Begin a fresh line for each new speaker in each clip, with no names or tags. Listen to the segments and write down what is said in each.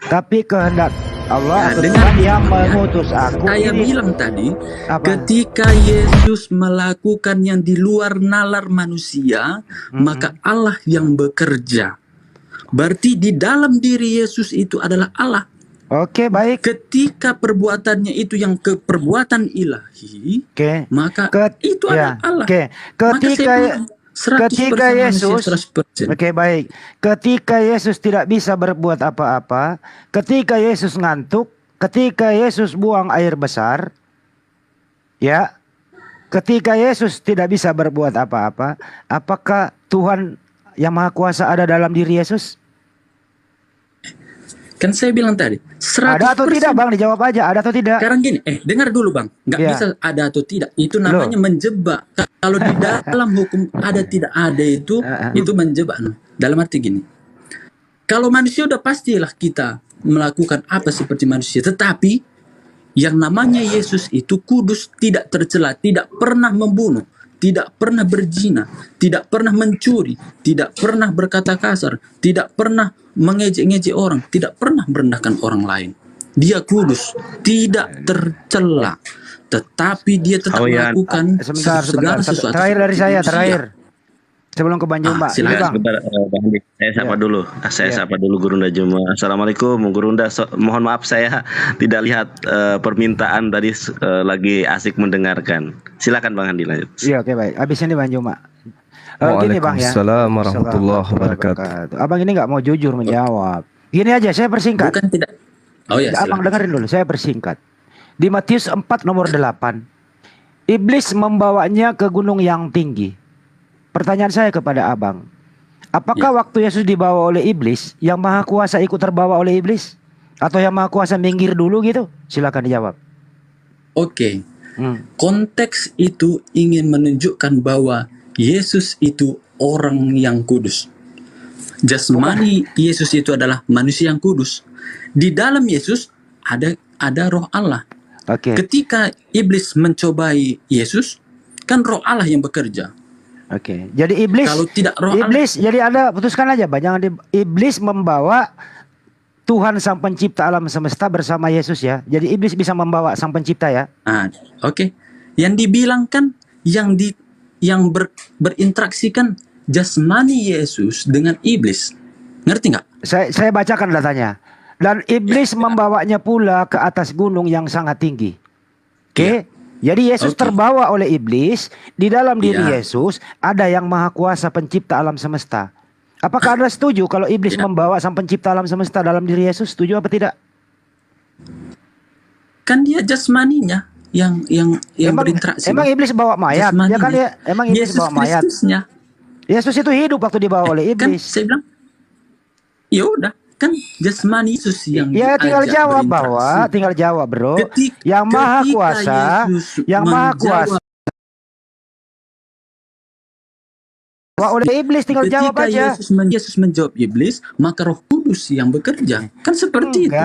Tapi kehendak Allah
Nah,
atau
dengar
Tuhan yang
dulu ya.
mengutus aku
Saya
ini
bilang tadi,
apa?
ketika Yesus melakukan yang di luar nalar manusia, maka Allah yang bekerja. Berarti di dalam diri Yesus itu adalah Allah.
Oke, baik.
Ketika perbuatannya itu yang perbuatan ilahi,
Oke.
maka itu
Ya,
adalah Allah.
oke.
Maka saya bilang 100%
Ketika
manusia,
Yesus,
100%.
oke, baik. Ketika Yesus tidak bisa berbuat apa-apa, ketika Yesus ngantuk, ketika Yesus buang air besar, ya, ketika Yesus tidak bisa berbuat apa-apa, apakah Tuhan yang Maha Kuasa ada dalam diri Yesus?
Kan saya bilang tadi, 100%.
Ada atau tidak, Bang? Dijawab aja, ada atau tidak?
Sekarang gini, dengar dulu Bang, nggak
Ya.
bisa ada atau tidak. Itu namanya menjebak. Kalau di dalam hukum ada tidak ada itu menjebak. Dalam arti gini, kalau manusia udah pastilah kita melakukan apa seperti manusia. Tetapi yang namanya Yesus itu kudus, tidak tercela, tidak pernah membunuh, tidak pernah berzina, tidak pernah mencuri, tidak pernah berkata kasar, tidak pernah mengejek-ngejek orang, tidak pernah merendahkan orang lain. Dia kudus, tidak tercela, tetapi dia tetap melakukan
Sebentar.
segala sesuatu.
Terakhir dari saya,
manusia.
terakhir. Sebelum ke Bang Jumba. Ini,
silakan.
Bang.
Sebentar, Bang Andi. Saya sapa dulu. Saya sapa dulu Gurunda Juma. Assalamualaikum Gurunda. Mohon maaf saya tidak lihat permintaan tadi, lagi asik mendengarkan. Silakan Bang Andi lanjut.
Iya, oke, baik. Habis ini Bang Juma. Gini Bang ya.
Waalaikumsalam warahmatullahi wabarakatuh.
Abang ini nggak mau jujur menjawab. Gini aja, saya persingkat.
Bukan tidak. Oh ya,
Abang
silakan.
dengerin dulu, saya persingkat. Di Matius 4 nomor 8, iblis membawanya ke gunung yang tinggi. Pertanyaan saya kepada abang, apakah waktu Yesus dibawa oleh iblis, yang Maha Kuasa ikut terbawa oleh iblis? Atau yang Maha Kuasa minggir dulu gitu? Silakan dijawab.
Oke. Konteks itu ingin menunjukkan bahwa Yesus itu orang yang kudus. Jasmani Yesus itu adalah manusia yang kudus. Di dalam Yesus ada roh Allah.
Oke.
Ketika iblis mencobai Yesus, kan roh Allah yang bekerja.
Oke. Jadi iblis,
Kalau tidak roh
iblis, jadi Anda putuskan aja, Pak. Jangan iblis membawa Tuhan Sang Pencipta alam semesta bersama Yesus ya. Jadi iblis bisa membawa Sang Pencipta ya.
Oke. Yang dibilangkan yang berinteraksikan jasmani Yesus dengan iblis. Ngerti nggak?
Saya bacakan datanya. Dan iblis membawanya pula ke atas gunung yang sangat tinggi. Oke. Jadi Yesus terbawa oleh iblis. Di dalam diri Yesus ada yang Maha Kuasa Pencipta alam semesta. Apakah Anda setuju kalau iblis membawa Sang Pencipta alam semesta dalam diri Yesus? Setuju apa tidak?
Kan dia jasmaninya yang berinteraksi.
Emang iblis bawa mayat? Ya kan ya, emang iblis
Yesus
bawa mayat.
Kristusnya.
Yesus itu hidup waktu dibawa oleh
Kan
iblis.
saya bilang, ya udah, kan jasmani Yesus yang
Ya tinggal
diajak
jawab
berinteraksi.
tinggal jawab bro. Yang
Ketika
Maha Kuasa,
Yesus
yang Maha Kuasa oleh iblis, tinggal jawab aja.
Yesus menjawab iblis, maka Roh Kudus yang bekerja. Kan seperti itu.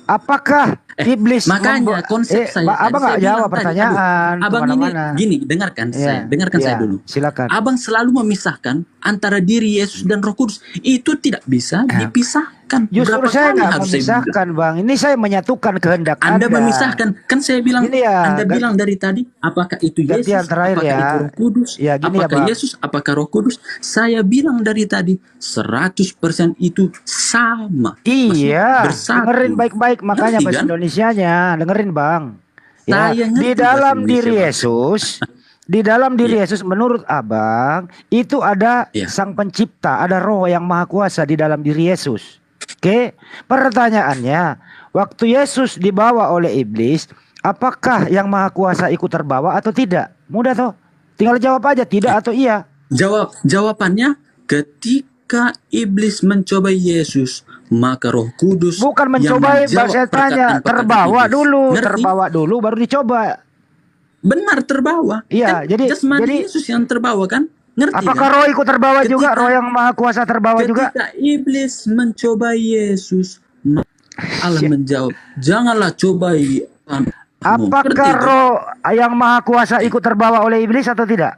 Apakah iblis
makanya konsep saya
abang nggak jawab
tadi,
pertanyaan.
abang ini gini, dengarkan saya dulu.
Silakan.
Abang selalu memisahkan antara diri Yesus dan Roh Kudus. Itu tidak bisa dipisahkan.
Justru saya nggak memisahkan, Bang. Ini saya menyatukan kehendak
Anda memisahkan. Kan saya bilang, Anda bilang dari tadi, apakah itu Yesus,
terakhir
apakah itu Roh Kudus, apakah Yesus, apakah Roh Kudus. Saya bilang dari tadi 100% itu sama.
Iya, dengerin baik-baik makanya
Ngerti,
bahasa
kan?
Indonesianya, dengerin Bang. Ya,
Saya ngerti
di dalam
bahasa
diri
Indonesia,
Yesus, di dalam diri Yesus menurut Abang itu ada Sang Pencipta, ada Roh yang Maha Kuasa di dalam diri Yesus. Oke, pertanyaannya, waktu Yesus dibawa oleh iblis, apakah yang Maha Kuasa ikut terbawa atau tidak? Mudah toh, tinggal jawab aja tidak atau iya.
Jawabannya ketika iblis mencobai Yesus, maka Roh Kudus
bukan mencobai, saya tanya terbawa dulu,
Ngerti?
terbawa dulu baru dicoba.
Benar, terbawa.
Iya,
kan jadi Yesus yang terbawa kan? Ngerti?
Apakah
kan?
Roh ikut terbawa juga? Roh yang Maha Kuasa terbawa juga?
Ketika iblis mencobai Yesus, Allah menjawab, janganlah cobai.
Apakah Roh yang Maha Kuasa ikut terbawa oleh iblis atau tidak?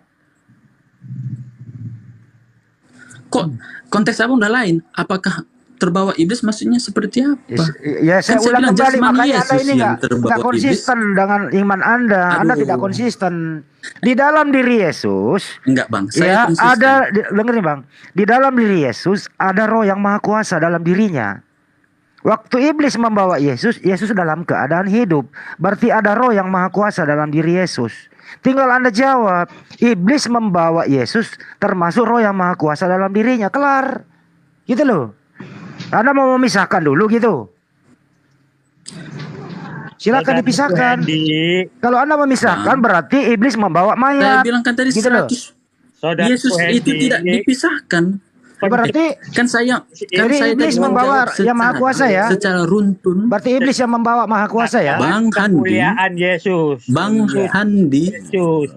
Kok konteks abang udah lain? Apakah terbawa iblis maksudnya seperti apa?
Ya, saya
Kan
ulang
bilang
kembali,
jasmani
makanya Anda
Yesus
ini
yang
nggak
terbawa
konsisten dengan iman Anda. Anda
Aduh.
tidak konsisten. Di dalam diri Yesus,
Enggak bang,
ya
saya konsisten.
ada, dengerin bang, di dalam diri Yesus ada roh yang maha kuasa dalam dirinya. Waktu iblis membawa Yesus, Yesus dalam keadaan hidup. Berarti ada roh yang maha kuasa dalam diri Yesus. Tinggal Anda jawab, iblis membawa Yesus termasuk roh yang maha kuasa dalam dirinya. Kelar. Gitu loh. Anda mau memisahkan dulu gitu. Silakan dipisahkan. Kalau Anda memisahkan berarti iblis membawa
Saya
mayat.
bilang kan tadi
Gitu loh.
100. Yesus itu tidak dipisahkan.
Berarti
Kan saya
jadi iblis
tadi
membawa
menjawab
yang maha kuasa ya.
secara runtun.
Berarti iblis yang membawa maha kuasa ya.
Bang Handi,
Yesus.
Bang Handi,
Yesus.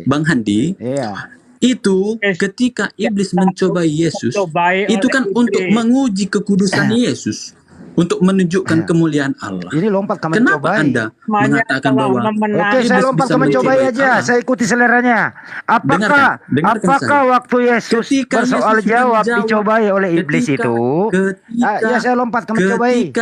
Bang Handi,
Iya.
itu ketika iblis mencobai Yesus, itu kan untuk menguji kekudusan Yesus, untuk menunjukkan kemuliaan Allah.
Ini lompat ke
Kenapa
mencobai.
Anda mengatakan bahwa
Oke,
iblis
saya lompat
bisa
ke mencobai
mencobai
aja.
Allah?
Saya ikuti seleranya. Apakah
Dengarkan saya.
waktu Yesus
Ketika
bersoal
Yesus
jawab
menjawab,
dicobai oleh iblis itu? Ya, saya lompat ke mencobai.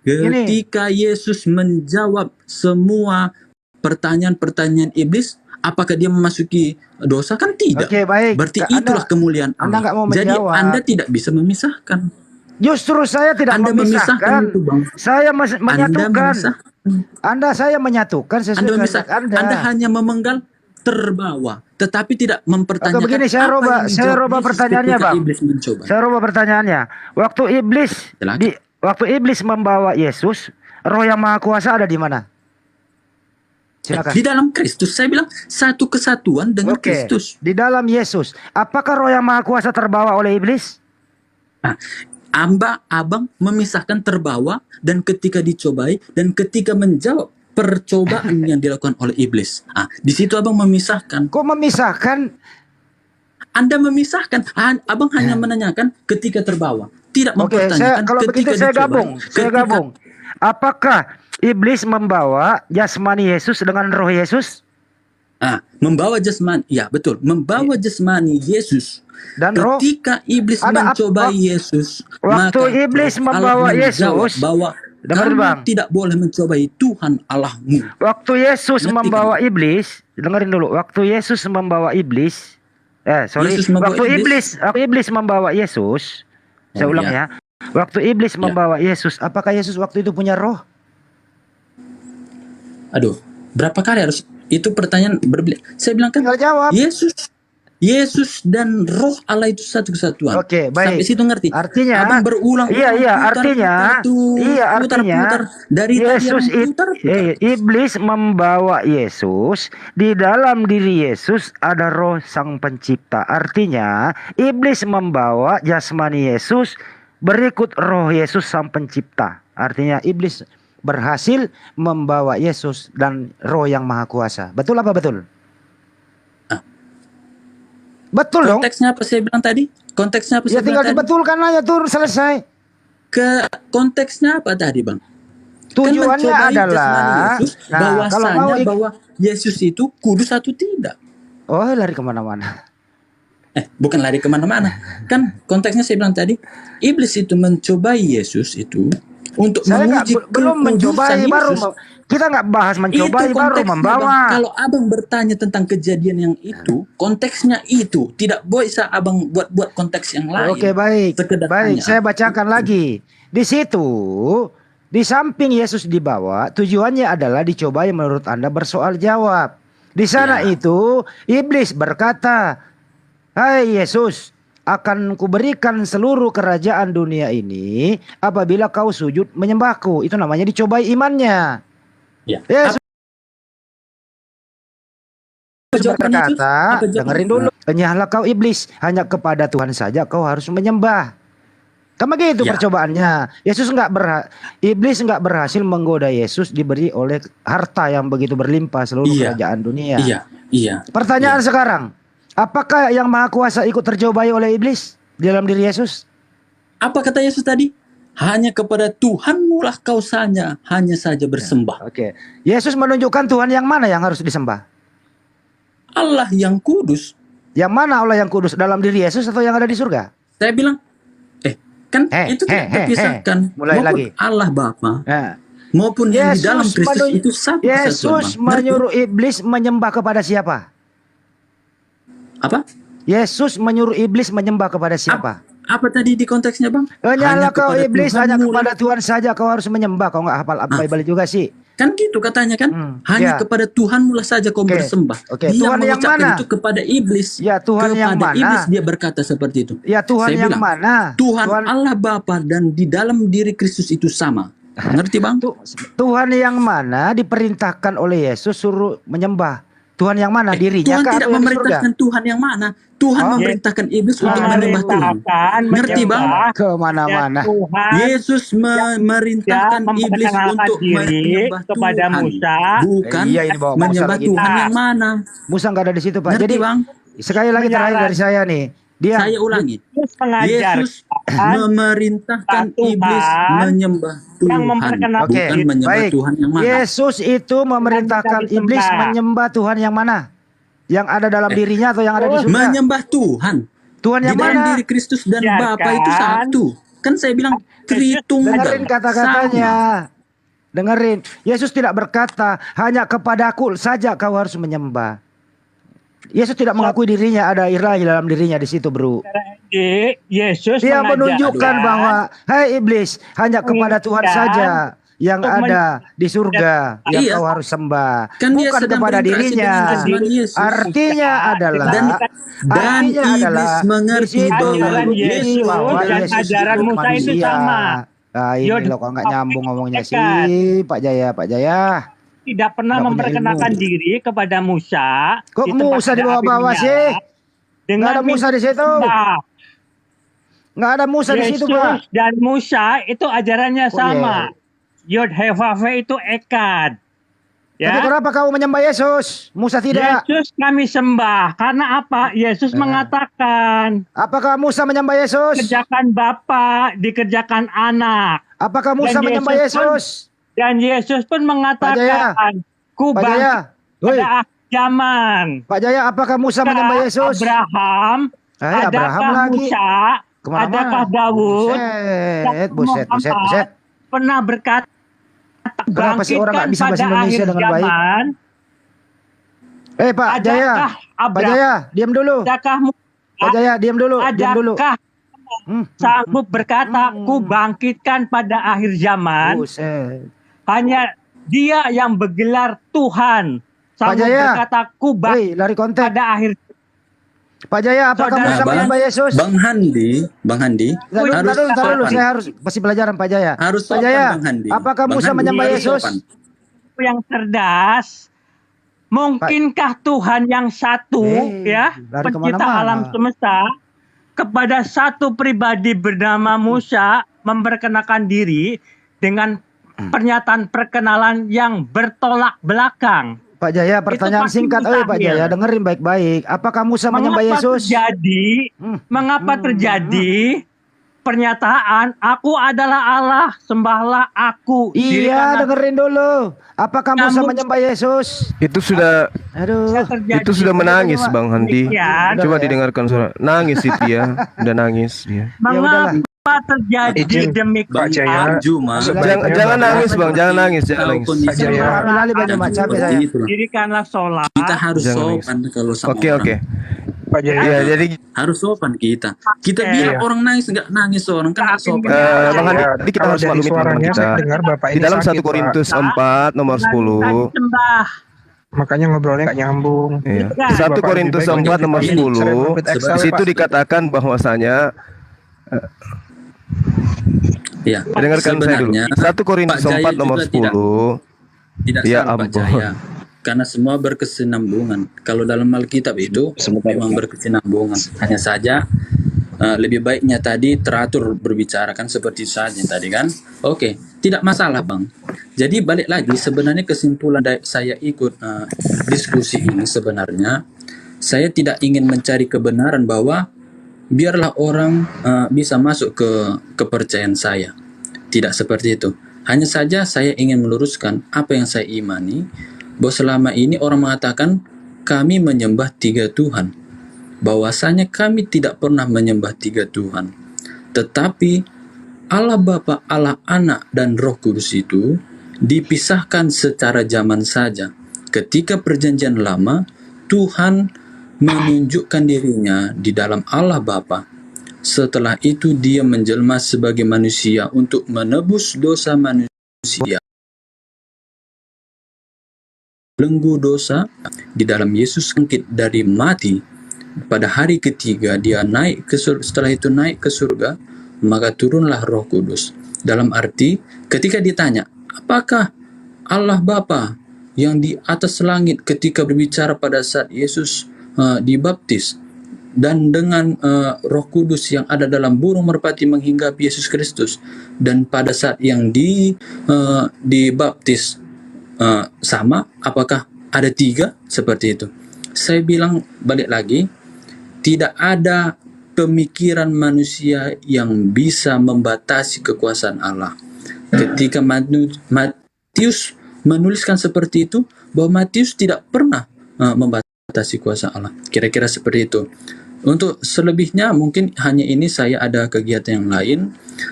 Ketika Yesus menjawab semua pertanyaan-pertanyaan iblis, apakah dia memasuki dosa? Kan tidak.
Oke, baik.
Berarti
Anda-
itulah kemuliaan
Anda
Allah.
nggak mau
Jadi
menjawab.
Anda tidak bisa memisahkan.
Justru saya tidak
Anda memisahkan
memisahkan.
itu, Bang.
Saya
Anda
menyatukan.
memisahkan.
Saya menyatukan sesuai
Anda
kehendak
memisahkan.
Anda.
Anda hanya memenggal terbawa, tetapi tidak mempertanyakan.
Oke, begini, saya
apa
rubah-
yang
saya
dijawab
rubah
Yesus
pertanyaannya,
ketika
Bang.
Iblis mencoba.
Saya rubah pertanyaannya.
Silakan.
Waktu iblis membawa Yesus, roh yang maha kuasa ada di mana? Silakan.
Di dalam Kristus, saya bilang satu kesatuan dengan
Oke,
Kristus.
di dalam Yesus. Apakah roh yang maha kuasa terbawa oleh iblis?
Nah, abang memisahkan terbawa dan ketika dicobai dan ketika menjawab percobaan yang dilakukan oleh iblis. Di situ abang memisahkan.
Kok memisahkan?
Anda memisahkan. Abang hanya menanyakan ketika terbawa, tidak
Oke,
mempertanyakan
kalau begitu
ketika
saya
dicobai.
gabung. Saya gabung. Apakah iblis membawa jasmani Yesus dengan roh Yesus?
Membawa jasmani, ya betul, membawa jasmani Yesus.
Dan roh?
Ketika iblis
Ada
mencobai Yesus,
waktu
maka
iblis
Allah
membawa
menjawab
Yesus,
bahwa
dengar,
kamu
Bang.
tidak boleh mencobai Tuhan Allahmu.
Waktu Yesus
Ngerti
membawa iblis, dengerin dulu. Waktu Yesus membawa iblis,
Yesus membawa
waktu
iblis.
iblis membawa Yesus, saya
Oh,
ulang
ya.
ya. Waktu iblis membawa Yesus, apakah Yesus waktu itu punya roh?
Aduh, berapa kali harus itu pertanyaan berbeda. Saya bilang kan
Tinggal jawab.
Yesus dan Roh Allah itu satu kesatuan.
Oke, baik.
Sampai situ ngerti.
Artinya,
abang berulang.
artinya
dari
Yesus
tadi abang putar.
iblis membawa Yesus, di dalam diri Yesus ada roh Sang Pencipta. Artinya, iblis membawa jasmani Yesus, berikut roh Yesus Sang Pencipta. Artinya iblis berhasil membawa Yesus dan roh yang maha kuasa. Betul apa betul? Betul dong.
Konteksnya apa saya bilang tadi? Konteksnya apa
Ya
saya
tinggal
bilang tadi?
dibetulkan aja tuh, selesai.
Konteksnya apa tadi, Bang?
Tujuannya
mencobai
adalah
jasmani Yesus,
kalau mau
bahwa Yesus itu kudus atau tidak.
Oh, lari kemana-mana.
Bukan lari kemana-mana. Kan konteksnya saya bilang tadi, iblis itu mencobai Yesus itu untuk
Saya
menguji
belum mencobai,
kekudusan
baru
Yesus.
kita nggak bahas mencobai,
Itu
baru
konteksnya,
membawa.
Bang. Kalau abang bertanya tentang kejadian yang itu, konteksnya itu tidak bisa abang buat konteks yang lain.
Oke, baik.
Sekedar
Baik,
tanya.
saya bacakan lagi. Di situ, di samping Yesus dibawa, tujuannya adalah dicobai menurut Anda bersoal jawab. Di sana
Ya.
itu, iblis berkata, "Hai Yesus, akan kuberikan seluruh kerajaan dunia ini apabila kau sujud menyembahku." Itu namanya dicobai imannya.
Ya.
Yesus
Apa jawabannya itu?
berkata,
Apa jawabannya?
dengerin dulu. "Enyahlah kau iblis, hanya kepada Tuhan saja kau harus menyembah." Kan begitu
Ya.
percobaannya. Iblis nggak berhasil menggoda Yesus, diberi oleh harta yang begitu berlimpah seluruh
Iya.
kerajaan dunia.
Iya.
Pertanyaan sekarang, apakah yang maha kuasa ikut tercobai oleh iblis di dalam diri Yesus?
Apa kata Yesus tadi? Hanya kepada Tuhanmu lah kau hanya saja bersembah.
Oke. Yesus menunjukkan Tuhan yang mana yang harus disembah.
Allah yang kudus.
Yang mana Allah yang kudus, dalam diri Yesus atau yang ada di surga?
Saya bilang, Kan itu tidak terpisahkan.
Mulai
Maupun
lagi.
Allah Bapa
Nah,
maupun yang di dalam Kristus itu sama
Yesus
kesatuan, Bang. Ngerti?
menyuruh iblis menyembah kepada siapa?
Apa?
Yesus menyuruh iblis menyembah kepada siapa?
Apa tadi di konteksnya, Bang?
Nyala kau
kepada
iblis,
Tuhan
hanya
mula.
kepada Tuhan saja kau harus menyembah. Kau nggak hafal Bible juga sih?
Kan gitu katanya kan? Hanya
ya.
kepada Tuhan mula saja kau bersembah.
Oke.
Dia
Tuhan yang
mengucapkan
mana?
itu kepada iblis.
Ya, Tuhan
kepada
yang mana?
iblis dia berkata seperti itu.
Ya, Tuhan
Saya
yang
bilang,
mana?
Tuhan Allah Bapa dan di dalam diri Kristus itu sama. Ngerti, Bang?
Tuhan yang mana diperintahkan oleh Yesus suruh menyembah? Tuhan yang mana? Dirinya
Tuhan
kah
tidak
atau yang di surga?
memerintahkan Tuhan yang mana. Tuhan memerintahkan iblis untuk menyembah Tuhan. Ngerti, Bang?
Kemana-mana.
Yesus memerintahkan iblis untuk menyembah
kepada
Tuhan,
Musa.
bukan
Iya, ini bawa Musa
menyembah
lagi.
Tuhan yang mana.
Musa nggak ada di situ, Pak.
Ngerti,
Jadi
Bang?
sekali lagi terakhir dari saya nih. Dia
Saya ulangi.
Yesus mengajarkan
Yesus memerintahkan
Tuhan
iblis menyembah Tuhan,
yang memperkenalkan
Oke,
bukan menyembah
baik.
Tuhan yang mana.
Yesus itu memerintahkan
Yang kita
iblis
disembah.
menyembah Tuhan yang mana? Yang ada dalam dirinya atau yang ada di surga?
Menyembah Tuhan.
Tuhan
Di
yang
dalam
mana?
diri Kristus dan
Ya
Bapa itu
kan?
satu. Kan saya bilang Tritunggal.
Dengerin kata-katanya. Dengerin. Yesus tidak berkata hanya kepadaku saja kau harus menyembah. Yesus tidak mengakui dirinya ada ilahi dalam dirinya di situ, Bro.
Yesus
Dia
mengajarkan
menunjukkan bahwa hai iblis, hanya kepada Tuhan saja yang ada di surga yang
Iya.
kau harus sembah,
Kan dia
bukan
sedang
kepada
berinteraksi
dirinya.
dengan jasmani Yesus.
Artinya adalah
Dan
artinya
iblis
adalah
mengerti
di situ
bahwa
ajaran Yesus
bahwa
dan
Yesus
ajaran
itu
Musa itu
manusia.
sama.
Nah, ini
Yod-
loh kok nggak nyambung ngomongnya
Dekat.
sih, Pak Jaya, Pak Jaya.
tidak pernah
Nggak punya
memperkenalkan
ilmu.
diri kepada Musa.
Kok
di tempat
Musa
ada
dibawa-bawa
api
sih?
menyala,
Nggak
dengan
ada Musa di situ.
minta.
Nggak ada Musa di situ, Pak.
Yesus dan Musa itu ajarannya
Oh,
sama.
iya.
Yod He Vav He itu ekad.
Tapi
Ya.
kenapa kau menyembah Yesus? Musa tidak.
Yesus kami sembah. Karena apa? Yesus mengatakan,
Apakah Musa menyembah Yesus?
kerjakan Bapa, dikerjakan anak.
Apakah Musa
Dan
menyembah
Yesus pun-
Yesus?
Dan Yesus pun
Jaya.
mengatakan, ku
Pak
bangkit
Jaya. Woi,
pada akhir zaman.
Pak Jaya, apakah Musa menyembah Yesus?
Abraham,
Abraham
adakah
lagi.
Musa,
Kemana-mana.
adakah Daud,
Buset.
pernah berkata,
Kenapa sih orang nggak bisa bahasa
pada
Indonesia
akhir
dengan baik?
zaman,
Pak Jaya.
adakah
Pak
Abraham,
Jaya, diam dulu.
adakah
Pak Jaya, diam dulu. Diam dulu.
adakah
Hmm,
sanggup berkata, ku bangkitkan pada akhir zaman?
Buset.
Hanya dia yang bergelar Tuhan sanggup
Jaya.
berkata, ku bangkit
Hei, lari konteks.
pada akhir.
Pak Jaya, apakah
Saudara,
Musa
Bang-
menyembah Yesus?
Bang Handi,
Bentar dulu,
sopan.
saya harus kasih pelajaran Pak Jaya.
Harus
Pak
sopan,
Jaya,
Bang Handi.
apakah
Bang
Musa
Handi
menyembah
harus
Yesus?
sopan.
Yang cerdas, mungkinkah Tuhan yang satu, ya,
lari
pencipta
kemana-mana.
alam semesta, kepada satu pribadi bernama Musa memperkenalkan diri dengan pernyataan perkenalan yang bertolak belakang?
Pak Jaya, pertanyaan
pasti
singkat.
mustahil.
Pak Jaya, dengerin baik-baik. Apakah Musa menyembah Yesus?
Mengapa terjadi pernyataan aku adalah Allah, sembahlah aku?
Iya,
Dirikanlah
dengerin dulu. Apakah Musa
Namun-
menyembah Yesus?
Itu sudah
Aduh.
terjadi.
itu sudah menangis Bang Handi.
Demikian.
Coba
Udah ya.
didengarkan suara. Nangis itu ya. Udah nangis dia.
udahlah.
Mengapa terjadi
Izin,
demikian?
Pak Jaya.
Juma.
Jangan nangis Bang, jangan nangis, jangan nangis.
Kondisi
Pak Jaya.
orang
Lali banyak
dan
macam
seperti
saya.
itulah.
Dirikanlah sholat.
Kita harus
Jangan nangis.
sopan kalau sama
Oke,
orang.
oke.
Pak Jaya.
Ya, jadi
Harus sopan kita. Kita
Oke.
bilang
Iya.
orang nangis nggak nangis orang kan nggak sopan.
Bang Handi,
Ya,
jadi kita
kalau
harus
dari
maklumi teman
suaranya
kita.
saya dengar Bapak
Di
ini
dalam
sakit,
1 Korintus
Pak.
4 nomor 10.
Sembah.
Makanya ngobrolnya nggak nyambung.
Iya.
Ya.
1
Bapak
Korintus
lebih baik
4 nomor
sering
10.
mampir Excel,
Di situ
Pak.
dikatakan bahwasanya
Ya.
dengarkan saya dulu.
Sebenarnya,
1 Korintus
Pak Jaya
4 nomor
juga tidak-
10.
Tidak
Ya
salah Pak
ampun.
Jaya. Karena semua berkesinambungan. Kalau dalam Alkitab itu memang berkesinambungan. Hanya saja lebih baiknya tadi teratur berbicara kan seperti saja tadi kan. Oke, tidak masalah Bang. Jadi balik lagi sebenarnya kesimpulan dari saya ikut diskusi ini sebenarnya saya tidak ingin mencari kebenaran bahwa biarlah orang bisa masuk ke kepercayaan saya. Tidak seperti itu. Hanya saja saya ingin meluruskan apa yang saya imani, bahwa selama ini orang mengatakan kami menyembah 3 Tuhan. Bahwasanya kami tidak pernah menyembah 3 Tuhan. Tetapi Allah Bapa, Allah Anak, dan Roh Kudus itu dipisahkan secara zaman saja. Ketika perjanjian lama, Tuhan menunjukkan dirinya di dalam Allah Bapa. Setelah itu dia menjelma sebagai manusia untuk menebus dosa manusia. Belenggu dosa di dalam Yesus bangkit dari mati. Pada hari ketiga dia naik ke surga, setelah itu naik ke surga, maka turunlah Roh Kudus. Dalam arti ketika ditanya, apakah Allah Bapa yang di atas langit ketika berbicara pada saat Yesus dibaptis, dan dengan Roh Kudus yang ada dalam burung merpati menghinggapi Yesus Kristus, dan pada saat yang dibaptis sama, apakah ada tiga seperti itu? Saya bilang balik lagi, tidak ada pemikiran manusia yang bisa membatasi kekuasaan Allah. Ketika Matius menuliskan seperti itu, bahwa Matius tidak pernah membatasi kuasa Allah. Kira-kira seperti itu. Untuk selebihnya mungkin hanya ini, saya ada kegiatan yang lain.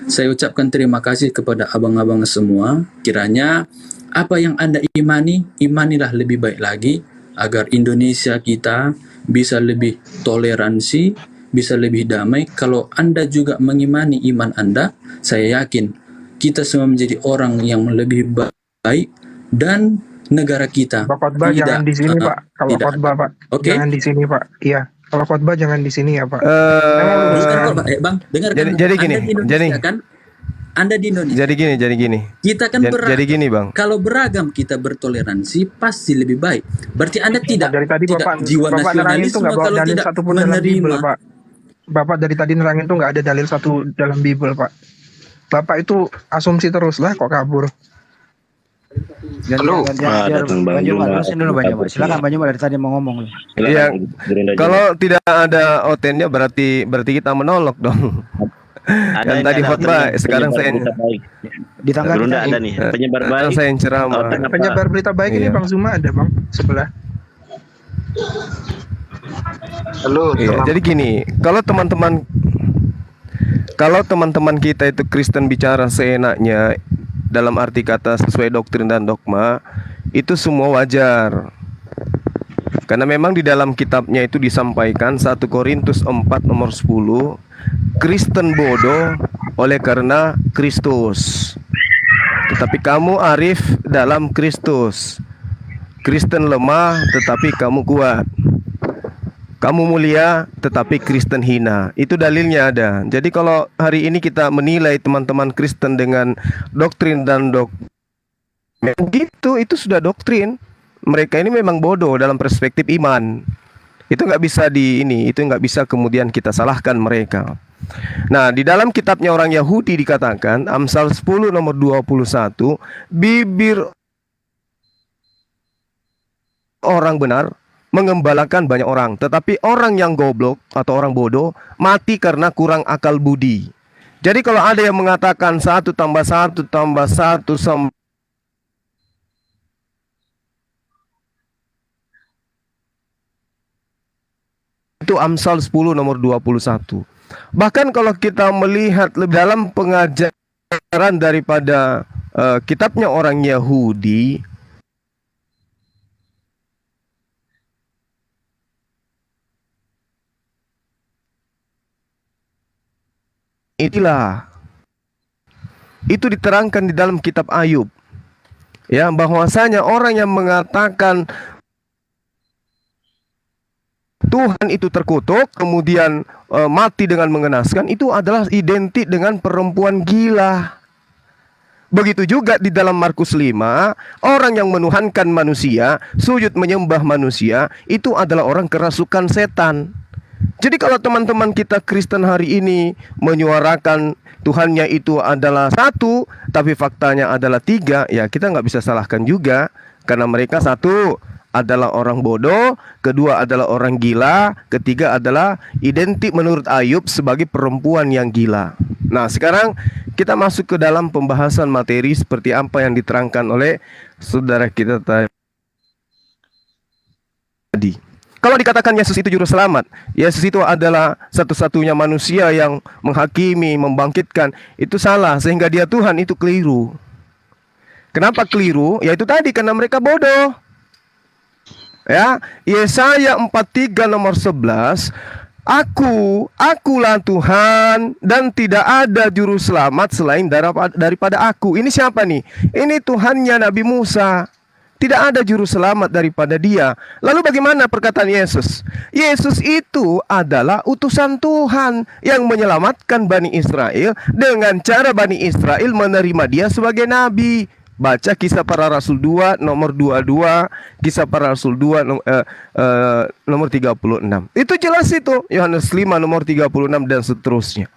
Saya ucapkan terima kasih kepada abang-abang semua. Kiranya apa yang Anda imani, imanilah lebih baik lagi, agar Indonesia kita bisa lebih toleransi, bisa lebih damai. Kalau Anda juga mengimani iman Anda, saya yakin kita semua menjadi orang yang lebih baik, dan negara kita
Pak Khotbah jangan di sini Pak. Kalau khotbah Pak, jangan di sini Pak. Iya, kalau khotbah jangan di sini ya Pak.
Bukan khotbah, Bang, dengarkan.
Jadi gini,
Anda di Indonesia kan? Anda di Indonesia.
Jadi gini.
Kita kan beragam.
Jadi gini, Bang.
Kalau beragam kita bertoleransi pasti lebih baik. Berarti Anda tidak
dari tadi
tidak
Bapak,
jiwa
Bapak nerangin
nasionalisme
tuh nggak bawa
kalau
dalil
tidak
satupun dalam Bible
menerima.
Pak. Bapak dari tadi nerangin tuh nggak ada dalil satu dalam Bible Pak. Bapak itu asumsi terus lah, kok kabur.
Halo.
datang Bang Juma.
Silakan Bang Juma, dari tadi mau ngomong.
Iya. Kalau tidak ada OTN-nya berarti kita menolak dong. Kan tadi khotbah, sekarang saya
Ditanggapi
Gurunda ada nih, penyebar baik.
Saya yang ceramah.
Penyebar berita baik ini
Iya.
Bang Zuma ada Bang sebelah. Halo.
Iya, jadi gini, kalau teman-teman kita itu Kristen bicara seenaknya dalam arti kata sesuai doktrin dan dogma, itu semua wajar. Karena memang di dalam kitabnya itu disampaikan 1 Korintus 4 nomor 10, Kristen bodoh oleh karena Kristus, tetapi kamu arif dalam Kristus. Kristen lemah tetapi kamu kuat. Kamu mulia tetapi Kristen hina. Itu dalilnya ada. Jadi kalau hari ini kita menilai teman-teman Kristen dengan doktrin dan dogma, gitu, itu sudah doktrin. Mereka ini memang bodoh dalam perspektif iman. Itu nggak bisa itu nggak bisa kemudian kita salahkan mereka. Nah, di dalam kitabnya orang Yahudi dikatakan, Amsal 10 nomor 21, bibir orang benar mengembalakan banyak orang, tetapi orang yang goblok atau orang bodoh mati karena kurang akal budi. Jadi kalau ada yang mengatakan 1 tambah 1 tambah 1 sama itu Amsal 10 nomor 21. Bahkan kalau kita melihat lebih dalam pengajaran daripada kitabnya orang Yahudi, inilah itu diterangkan di dalam kitab Ayub, ya, bahwasanya orang yang mengatakan Tuhan itu terkutuk kemudian mati dengan mengenaskan, itu adalah identik dengan perempuan gila. Begitu juga di dalam Markus 5, orang yang menuhankan manusia, sujud menyembah manusia, itu adalah orang kerasukan setan. Jadi kalau teman-teman kita Kristen hari ini menyuarakan Tuhannya itu adalah satu, tapi faktanya adalah tiga, ya kita nggak bisa salahkan juga. Karena mereka satu adalah orang bodoh, kedua adalah orang gila, ketiga adalah identik menurut Ayub sebagai perempuan yang gila. Nah, sekarang kita masuk ke dalam pembahasan materi seperti apa yang diterangkan oleh saudara kita tadi. Kalau dikatakan Yesus itu juru selamat, Yesus itu adalah satu-satunya manusia yang menghakimi, membangkitkan, itu salah, sehingga dia Tuhan, itu keliru. Kenapa keliru? Yaitu tadi, karena mereka bodoh. Ya, Yesaya 43 nomor 11, akulah Tuhan dan tidak ada juru selamat selain daripada aku. Ini siapa nih? Ini Tuhannya Nabi Musa. Tidak ada juru selamat daripada dia. Lalu bagaimana perkataan Yesus? Yesus itu adalah utusan Tuhan yang menyelamatkan Bani Israel dengan cara Bani Israel menerima dia sebagai nabi. Baca Kisah Para Rasul 2 nomor 22, Kisah Para Rasul 2 nomor 36. Itu jelas itu. Yohanes 5 nomor 36 dan seterusnya.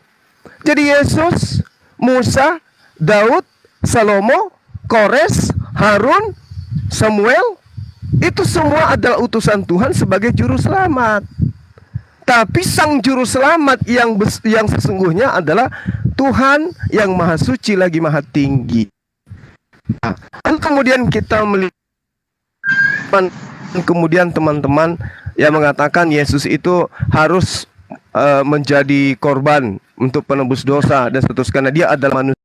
Jadi Yesus, Musa, Daud, Salomo, Kores, Harun, Samuel, itu semua adalah utusan Tuhan sebagai juru selamat. Tapi sang juru selamat yang sesungguhnya adalah Tuhan yang maha suci lagi maha tinggi. Nah, dan kemudian kita melihat, kemudian teman-teman yang mengatakan Yesus itu harus menjadi korban untuk penebus dosa dan seterusnya karena dia adalah manusia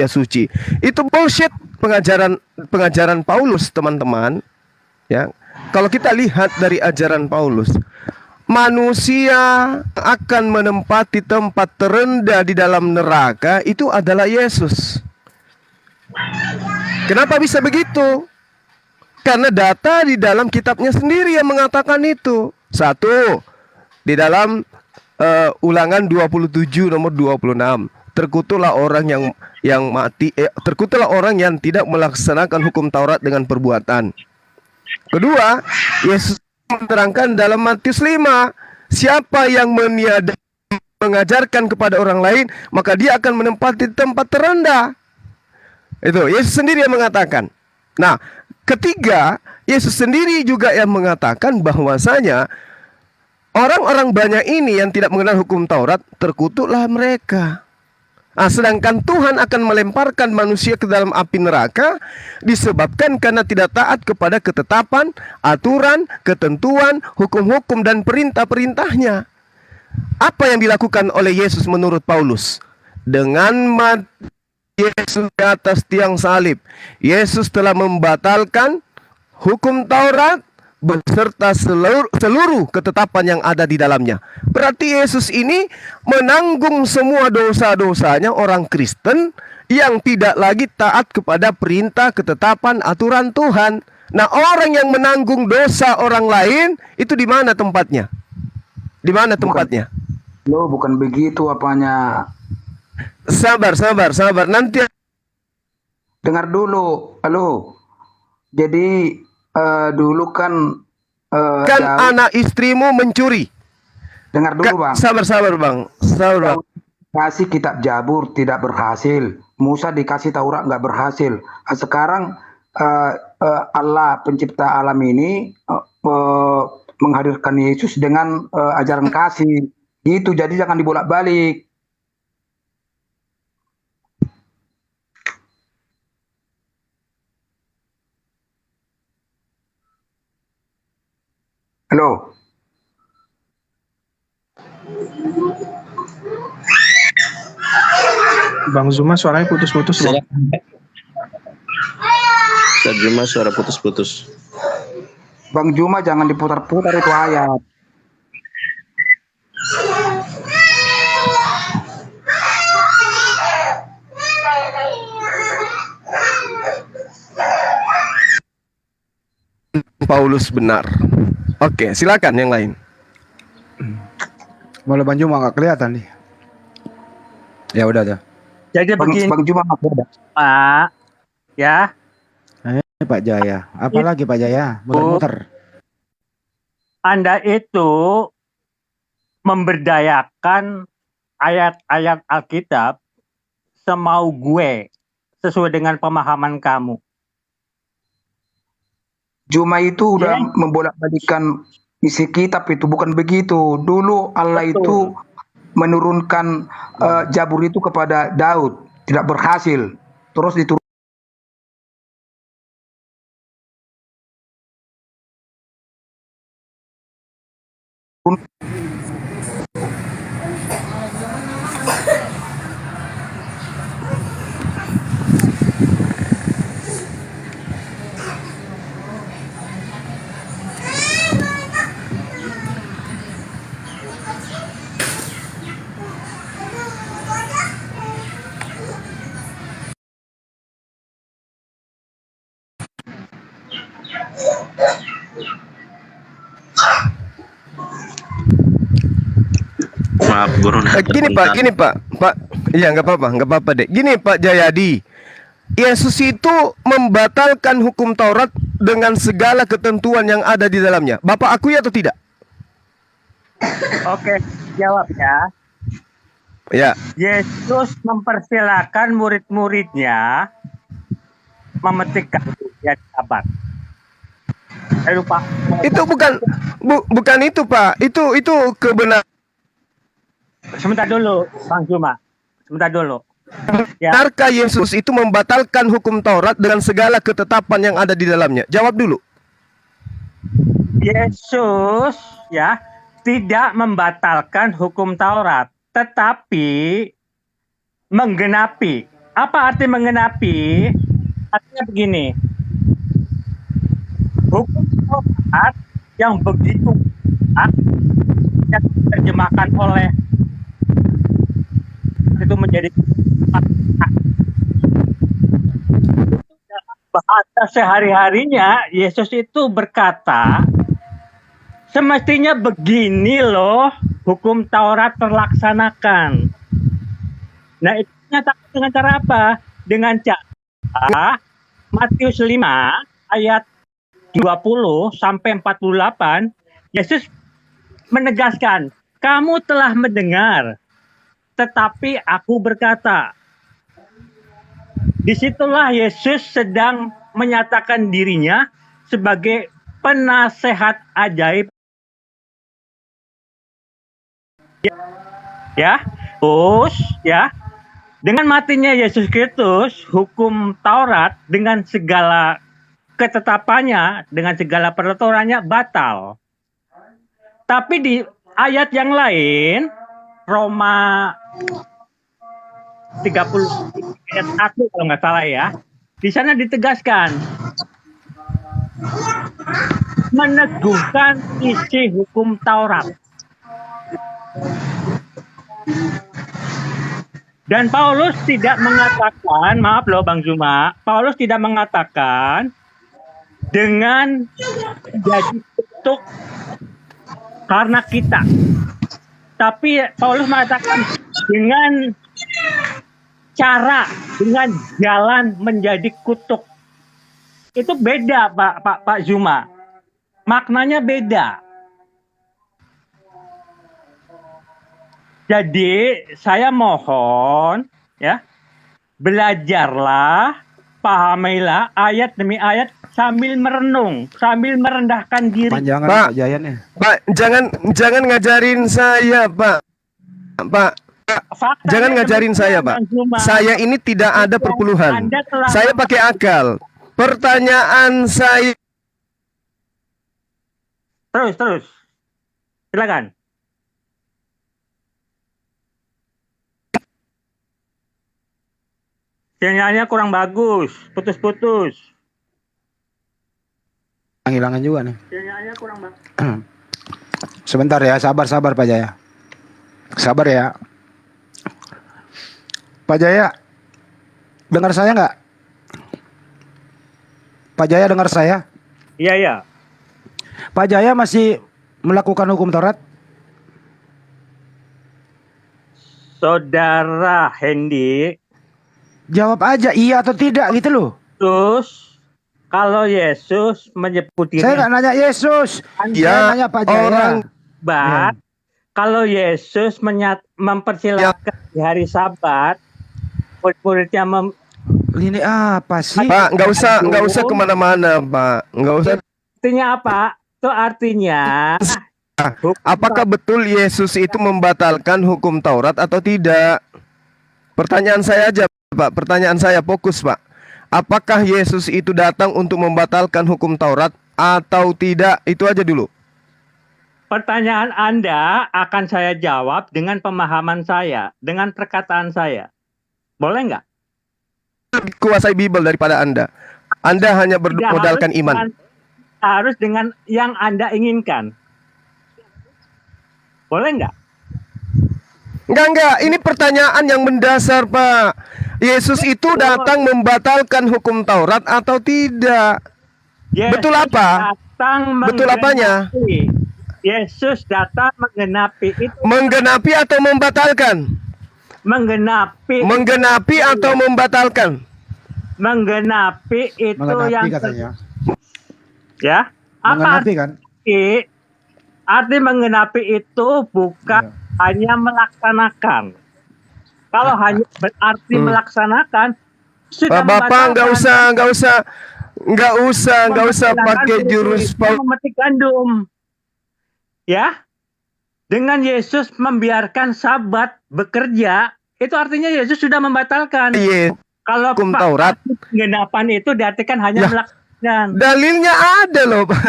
suci. Itu bullshit pengajaran Paulus, teman-teman. Ya. Kalau kita lihat dari ajaran Paulus, manusia akan menempati tempat terendah di dalam neraka itu adalah Yesus. Kenapa bisa begitu? Karena data di dalam kitabnya sendiri yang mengatakan itu. Satu, di dalam Ulangan 27 nomor 26. Terkutuklah orang yang mati, terkutuklah orang yang tidak melaksanakan hukum Taurat dengan perbuatan. Kedua, Yesus menerangkan dalam Matius 5, siapa yang mengajarkan kepada orang lain, maka dia akan menempati tempat terendah. Itu Yesus sendiri yang mengatakan. Nah, ketiga, Yesus sendiri juga yang mengatakan bahwasanya orang-orang banyak ini yang tidak mengenal hukum Taurat, terkutuklah mereka. Nah, sedangkan Tuhan akan melemparkan manusia ke dalam api neraka disebabkan karena tidak taat kepada ketetapan, aturan, ketentuan, hukum-hukum dan perintah-perintahnya. Apa yang dilakukan oleh Yesus menurut Paulus? Dengan mati Yesus di atas tiang salib, Yesus telah membatalkan hukum Taurat beserta seluruh ketetapan yang ada di dalamnya. Berarti Yesus ini menanggung semua dosa-dosanya orang Kristen yang tidak lagi taat kepada perintah, ketetapan, aturan Tuhan. Nah, orang yang menanggung dosa orang lain itu di mana tempatnya? Di mana tempatnya?
Lo bukan begitu apanya.
Sabar. Nanti
Dengar dulu. Halo. Jadi dulu kan
anak istrimu mencuri.
Dengar dulu, Bang.
Sabar Bang.
Kasih kitab Jabur tidak berhasil. Musa dikasih Taurat nggak berhasil. Nah, sekarang Allah pencipta alam ini menghadirkan Yesus dengan ajaran kasih. Gitu, jadi jangan dibolak-balik. Halo.
Bang Zuma suaranya putus-putus loh.
Ustaz Juma suara putus-putus.
Bang Juma jangan diputar-putar itu ayat.
Paulus benar. Oke, silakan yang lain.
Mulai Bang Juma nggak kelihatan nih. Ya udah tuh.
Jadi begini
Bang Juma ada.
Pak, ya.
Pak Jaya. Apalagi Pak Jaya? Muter-muter.
Anda itu memberdayakan ayat-ayat Alkitab semau gue sesuai dengan pemahaman kamu.
Juma itu udah membolak-balikan isi kitab itu, bukan begitu. Dulu Allah itu menurunkan Jabur itu kepada Daud, tidak berhasil. Terus diturunkan
Maaf Guru.
Gini Pak, iya nggak apa-apa deh. Gini Pak Jayadi, Yesus itu membatalkan hukum Taurat dengan segala ketentuan yang ada di dalamnya. Bapak akui atau tidak?
Oke, jawab ya.
Ya.
Yesus mempersilahkan murid-muridnya memetik kayu di Sabat. Saya lupa.
Itu bukan itu Pak. Itu kebenaran.
Sebentar dulu, Bang Juma. Sebentar dulu. Ya.
Benarkah Yesus itu membatalkan hukum Taurat dengan segala ketetapan yang ada di dalamnya? Jawab dulu.
Yesus ya tidak membatalkan hukum Taurat, tetapi menggenapi. Apa arti menggenapi? Artinya begini. Hukum Taurat yang begitu yang diterjemahkan oleh itu menjadi bahasa sehari-harinya. Yesus itu berkata, semestinya begini loh hukum Taurat terlaksanakan. Nah, itu nyatakan dengan cara apa? Dengan cara Matius 5 ayat 20 sampai 48, Yesus menegaskan, kamu telah mendengar, tetapi aku berkata. Disitulah Yesus sedang menyatakan dirinya sebagai penasehat ajaib. Ya, terus ya, dengan matinya Yesus Kristus, hukum Taurat dengan segala ketetapannya, dengan segala peraturannya batal. Tapi di ayat yang lain, Roma 30 ayat 1 kalau nggak salah ya, di sana ditegaskan meneguhkan isi hukum Taurat. Dan Paulus tidak mengatakan, maaf loh Bang Zuma, Paulus tidak mengatakan dengan jadi kutuk karena kita. Tapi Paulus mengatakan dengan cara, dengan jalan menjadi kutuk. Itu beda Pak Zuma. Maknanya beda. Jadi saya mohon ya, belajarlah, pahamilah ayat demi ayat sambil merenung, sambil merendahkan diri.
Panjangan
Pak
Jayan ya.
Pak, jangan ngajarin saya, Pak.
Faktanya
Jangan ngajarin saya, Pak. Saya ini tidak ada perpuluhan. Saya pakai akal. Pertanyaan saya.
Terus. Silakan. Sinyalnya kurang bagus, putus-putus.
Hilangan juga nih.
Sinyalnya kurang bagus.
Sebentar ya, sabar Pak Jaya. Sabar ya. Pak Jaya, dengar saya nggak? Pak Jaya dengar saya?
Iya.
Pak Jaya masih melakukan hukum Taurat?
Saudara Hendy,
Jawab aja iya atau tidak gitu loh.
terus kalau Yesus menyebut diri,
Saya nggak nanya Yesus. Saya nanya Pak Jaya.
Kalau Yesus mempersilahkan di hari Sabat, murid-muridnya
Ini apa sih?
Pak, nggak usah kemana-mana, Pak. Nggak usah.
artinya apa? Itu artinya
Apakah betul Yesus itu membatalkan hukum Taurat atau tidak? Pertanyaan saya aja, Pak. Pertanyaan saya fokus, Pak. Apakah Yesus itu datang untuk membatalkan hukum Taurat atau tidak? Itu aja dulu.
pertanyaan Anda akan saya jawab dengan pemahaman saya, dengan perkataan saya. Boleh nggak?
Kuasai Bible daripada Anda. Anda hanya
Tidak
bermodalkan iman.
harus dengan yang Anda inginkan. Boleh nggak?
Enggak. Ini pertanyaan yang mendasar, Pak. Yesus itu datang membatalkan hukum Taurat atau tidak?
Yesus
Betul apa? Betul apanya?
Yesus datang menggenapi itu.
Menggenapi atau membatalkan?
Menggenapi.
Menggenapi atau membatalkan?
Menggenapi itu
Menggenapi
yang
katanya.
ya. Apa
Menggenapi kan?
arti menggenapi itu bukan hanya melaksanakan. Kalau hanya berarti melaksanakan, sudah
Bapak nggak usah pakai jurus
memetik gandum. Ya, dengan Yesus membiarkan Sabat bekerja, itu artinya Yesus sudah membatalkan. Kalau
hukum Taurat.
Penggenapan itu diartikan hanya melaksanakan.
Dalilnya ada loh, Pak.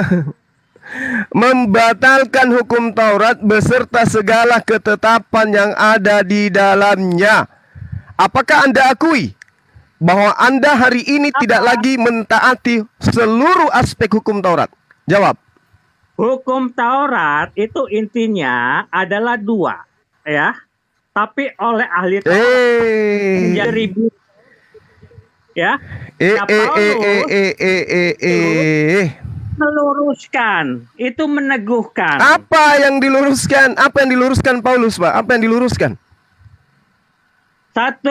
Membatalkan hukum Taurat beserta segala ketetapan yang ada di dalamnya. Apakah Anda akui bahwa Anda hari ini tidak lagi mentaati seluruh aspek hukum Taurat? Jawab.
Hukum Taurat itu intinya adalah 2, ya. Tapi oleh ahli Taurat menjadi ribu. Ya. Meluruskan, itu meneguhkan.
Apa yang diluruskan? Apa yang diluruskan Paulus, Pak? Apa yang diluruskan?
1,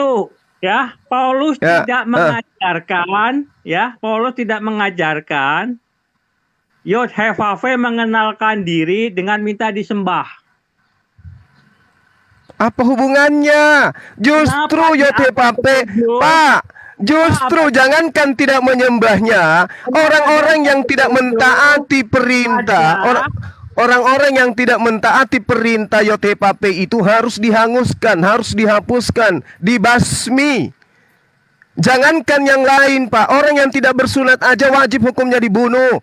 ya, Paulus tidak mengajarkan, ya, Paulus tidak mengajarkan Yod-Heh-Vav-He mengenalkan diri dengan minta disembah.
Apa hubungannya? Justru Yod-Heh-Vav-He, Pak. Justru jangankan tidak menyembahnya, orang-orang yang tidak mentaati perintah, orang-orang yang tidak mentaati perintah Yod-Heh-Vav-He itu harus dihanguskan, harus dihapuskan, dibasmi. Jangankan yang lain, Pak. Orang yang tidak bersunat aja wajib hukumnya dibunuh.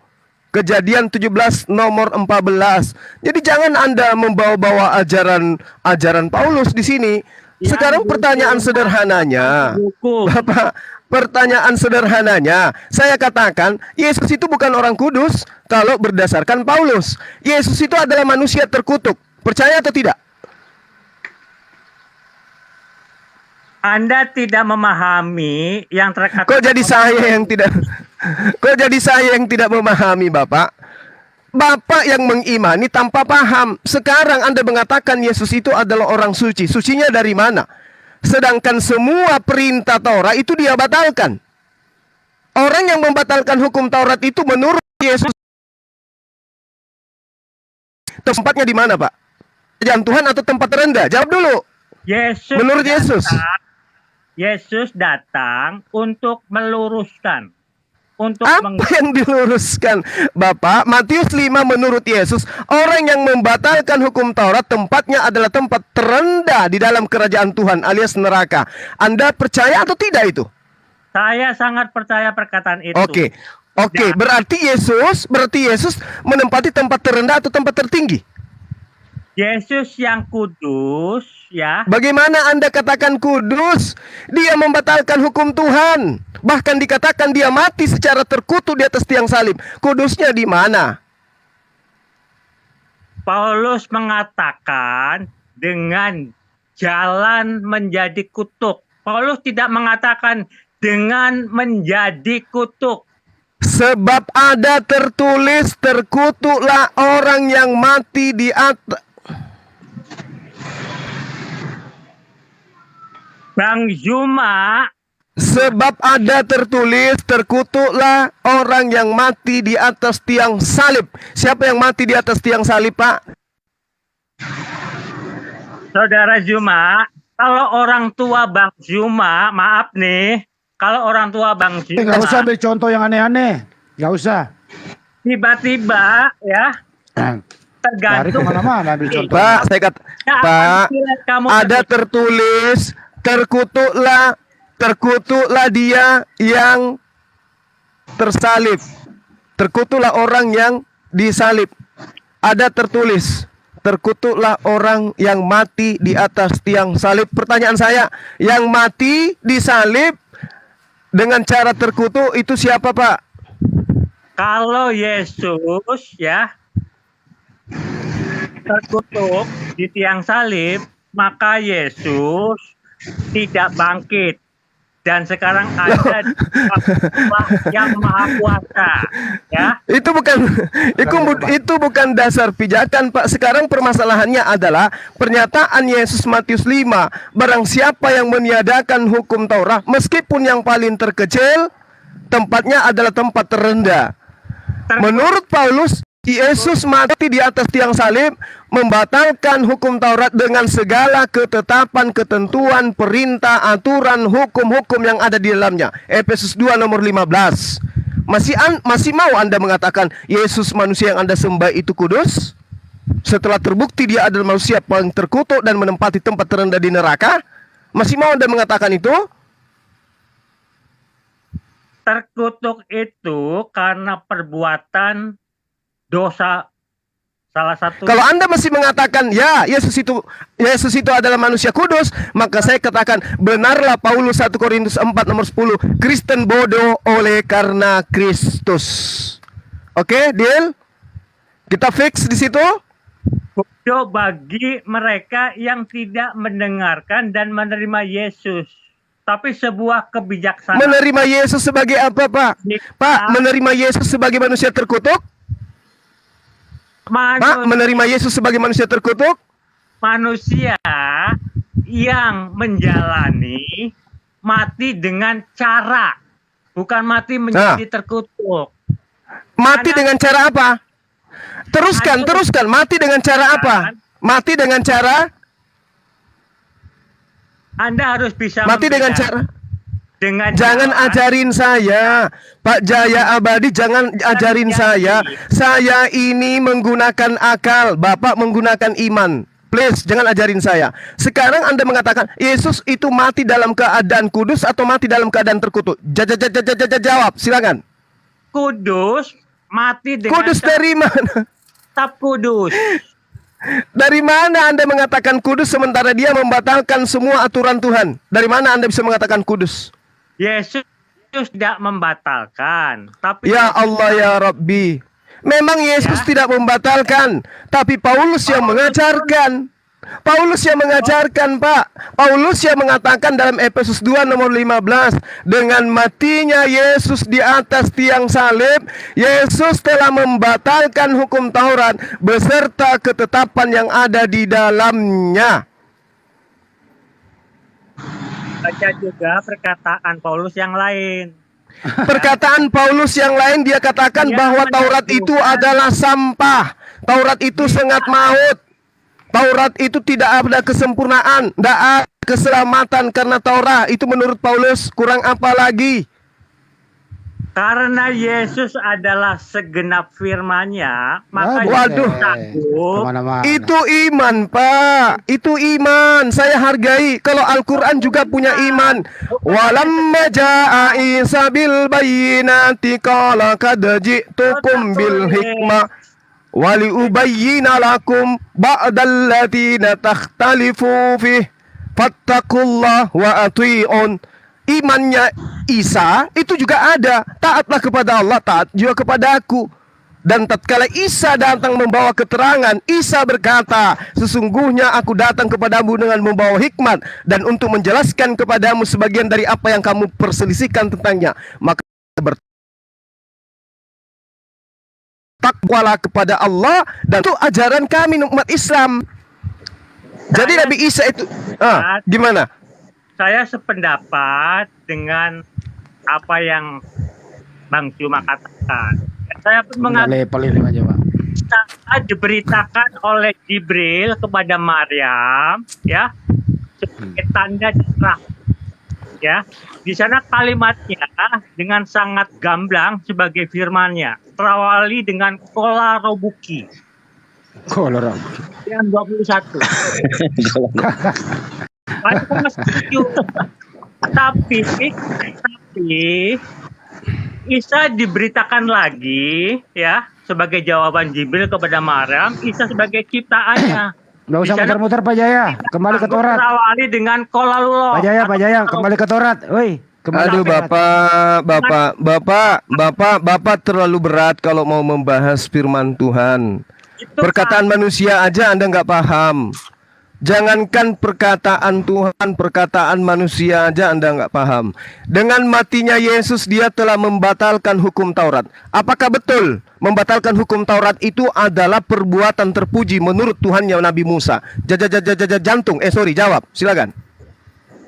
Kejadian 17 nomor 14. Jadi jangan Anda membawa-bawa ajaran Paulus di sini. Sekarang pertanyaan sederhananya, Bapak, pertanyaan sederhananya, saya katakan Yesus itu bukan orang kudus kalau berdasarkan Paulus. Yesus itu adalah manusia terkutuk. Percaya atau tidak?
Anda tidak memahami yang terkata.
Kok jadi saya yang tidak memahami, Bapak? Bapak yang mengimani tanpa paham. Sekarang Anda mengatakan Yesus itu adalah orang suci. Sucinya dari mana? Sedangkan semua perintah Taurat itu dia batalkan. Orang yang membatalkan hukum Taurat itu menurut Yesus tempatnya di mana, Pak? Kerajaan Tuhan atau tempat terendah? Jawab dulu.
Yesus
menurut Yesus.
Yesus datang untuk meluruskan.
Apa yang diluruskan, Bapak? Matius 5 menurut Yesus, orang yang membatalkan hukum Taurat tempatnya adalah tempat terendah di dalam kerajaan Tuhan alias neraka. Anda percaya atau tidak itu?
Saya sangat percaya perkataan itu.
Oke. Berarti Yesus menempati tempat terendah atau tempat tertinggi?
Yesus yang kudus, ya.
Bagaimana Anda katakan kudus? Dia membatalkan hukum Tuhan. Bahkan dikatakan dia mati secara terkutuk di atas tiang salib. Kudusnya di mana?
Paulus mengatakan dengan jalan menjadi kutuk. Paulus tidak mengatakan dengan menjadi kutuk.
Sebab ada tertulis, terkutuklah orang yang mati di atas.
Bang Zuma.
Sebab ada tertulis, terkutuklah orang yang mati di atas tiang salib. Siapa yang mati di atas tiang salib, Pak?
Saudara Zuma, kalau orang tua Bang Zuma, maaf nih, kalau orang tua Bang Zuma,
Gak usah ambil contoh yang aneh-aneh, gak usah.
Tiba-tiba ya, tergantung.
Kemana-mana ambil contoh.
Pak, saya kata, Pak, ada tertulis, terkutuklah dia yang tersalib. Terkutuklah orang yang disalib. ada tertulis, terkutuklah orang yang mati di atas tiang salib. Pertanyaan saya, yang mati di salib dengan cara terkutuk itu siapa, Pak?
Kalau Yesus ya terkutuk di tiang salib, maka Yesus tidak bangkit. Dan sekarang ada Allah yang Maha Kuasa, ya.
Itu bukan dasar pijakan, Pak. Sekarang permasalahannya adalah pernyataan Yesus Matius 5, barang siapa yang meniadakan hukum Taurat, meskipun yang paling terkecil, tempatnya adalah tempat terendah. Menurut Paulus, Yesus mati di atas tiang salib membatalkan hukum Taurat dengan segala ketetapan, ketentuan, perintah, aturan, hukum-hukum yang ada di dalamnya. Efesus 2 nomor 15. Masih mau Anda mengatakan Yesus manusia yang Anda sembah itu kudus? Setelah terbukti dia adalah manusia paling terkutuk dan menempati tempat terendah di neraka? Masih mau Anda mengatakan itu?
Terkutuk itu karena perbuatan dosa salah satu.
Kalau Anda masih mengatakan ya Yesus itu adalah manusia kudus, maka saya katakan benarlah Paulus 1 Korintus 4 nomor 10, Kristen bodoh oleh karena Kristus. Oke, deal? Kita fix di situ?
Bodoh bagi mereka yang tidak mendengarkan dan menerima Yesus. Tapi sebuah kebijaksanaan.
Menerima Yesus sebagai apa, Pak? Pak, menerima Yesus sebagai manusia terkutuk? Pak, menerima Yesus sebagai manusia terkutuk?
Manusia yang menjalani mati dengan cara, bukan mati menjadi terkutuk.
Mati dengan cara apa? Teruskan. Mati dengan cara apa? Mati dengan cara?
Anda harus bisa
mati dengan cara?
Jangan
ajarin saya, Pak Jaya Abadi, jangan ajarin saya. Saya ini menggunakan akal, Bapak menggunakan iman. Please, jangan ajarin saya. Sekarang Anda mengatakan Yesus itu mati dalam keadaan kudus atau mati dalam keadaan terkutuk? Jawab, silakan.
Kudus, mati dengan
kudus dari mana?
Tetap kudus.
Dari mana Anda mengatakan kudus sementara dia membatalkan semua aturan Tuhan? Dari mana Anda bisa mengatakan kudus?
Yesus tidak membatalkan, tapi
ya Allah ya Rabbi, memang Yesus tidak membatalkan, tapi Paulus yang mengajarkan. Pak. Paulus yang mengatakan dalam Efesus 2 nomor 15, dengan matinya Yesus di atas tiang salib, Yesus telah membatalkan hukum Taurat beserta ketetapan yang ada di dalamnya.
Baca juga perkataan Paulus yang lain.
Perkataan Paulus yang lain, dia katakan bahwa Taurat itu adalah sampah. Taurat itu sangat maut. Taurat itu tidak ada kesempurnaan, tidak ada keselamatan karena Taurat. Itu menurut Paulus, kurang apa lagi?
Karena Yesus adalah segenap firman-Nya, maka
itu iman, Pak. Itu iman. Saya hargai. Kalau Al-Quran juga punya iman. Walamma ja'a Isa bil bayyinati qala qad ji'tukum bil hikmah wali ubayyina lakum ba'dal ladina takhtalifu fih fattakullah wa ati'un. Imannya Isa itu juga ada. Taatlah kepada Allah, taat juga kepada aku. Dan tatkala Isa datang membawa keterangan, Isa berkata, sesungguhnya aku datang kepadamu dengan membawa hikmat dan untuk menjelaskan kepadamu sebagian dari apa yang kamu perselisihkan tentangnya. Maka bertakwalah kepada Allah, dan itu ajaran kami umat Islam. Jadi Nabi Isa itu gimana?
Saya sependapat dengan apa yang Bang Juma katakan. Saya pun mengatakan diberitakan oleh Jibril kepada Maryam, ya, sebagai tanda cerah. Ya, di sana kalimatnya dengan sangat gamblang sebagai firman-Nya, terawali dengan kola robuki. Yang 21. Tapi Isa diberitakan lagi, ya, sebagai jawaban Jibril kepada Maryam, Isa sebagai ciptaannya.
Nggak usah
Di sana
muter-muter Pak Jaya, kembali ke Taurat.
Terawali dengan kolalullah.
Pak Jaya, kembali ke Taurat. Woi, kembali
Aduh
ke Taurat.
Bapak terlalu berat kalau mau membahas firman Tuhan.
Itu
Perkataan manusia aja Anda nggak paham. Jangankan perkataan Tuhan, perkataan manusia aja Anda nggak paham. Dengan matinya Yesus, dia telah membatalkan hukum Taurat. Apakah betul membatalkan hukum Taurat itu adalah perbuatan terpuji menurut Tuhannya Nabi Musa? Jawab, silakan.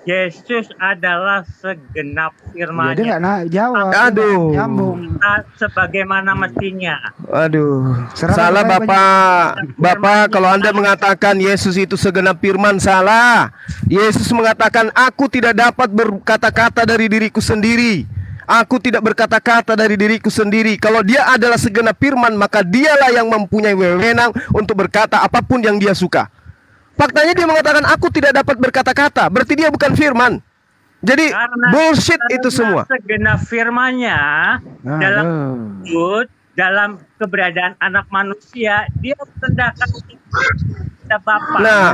Yesus adalah segenap
Ya, dia
firman-Nya.
nggak jawab.
Aduh.
Nyambung.
Sebagaimana mestinya.
Aduh,
Serang
salah
apa-apa
Bapak kalau Anda mengatakan Yesus itu segenap firman, salah. Yesus mengatakan, aku tidak dapat berkata-kata dari diriku sendiri. Aku tidak berkata-kata dari diriku sendiri. Kalau dia adalah segenap firman, maka dialah yang mempunyai wewenang untuk berkata apapun yang dia suka. Faktanya dia mengatakan aku tidak dapat berkata-kata, berarti dia bukan firman. Jadi bullshit itu semua.
Segenap firman-Nya dalam wujud, dalam keberadaan anak manusia, dia merendahkan kepada Bapa.
Nah,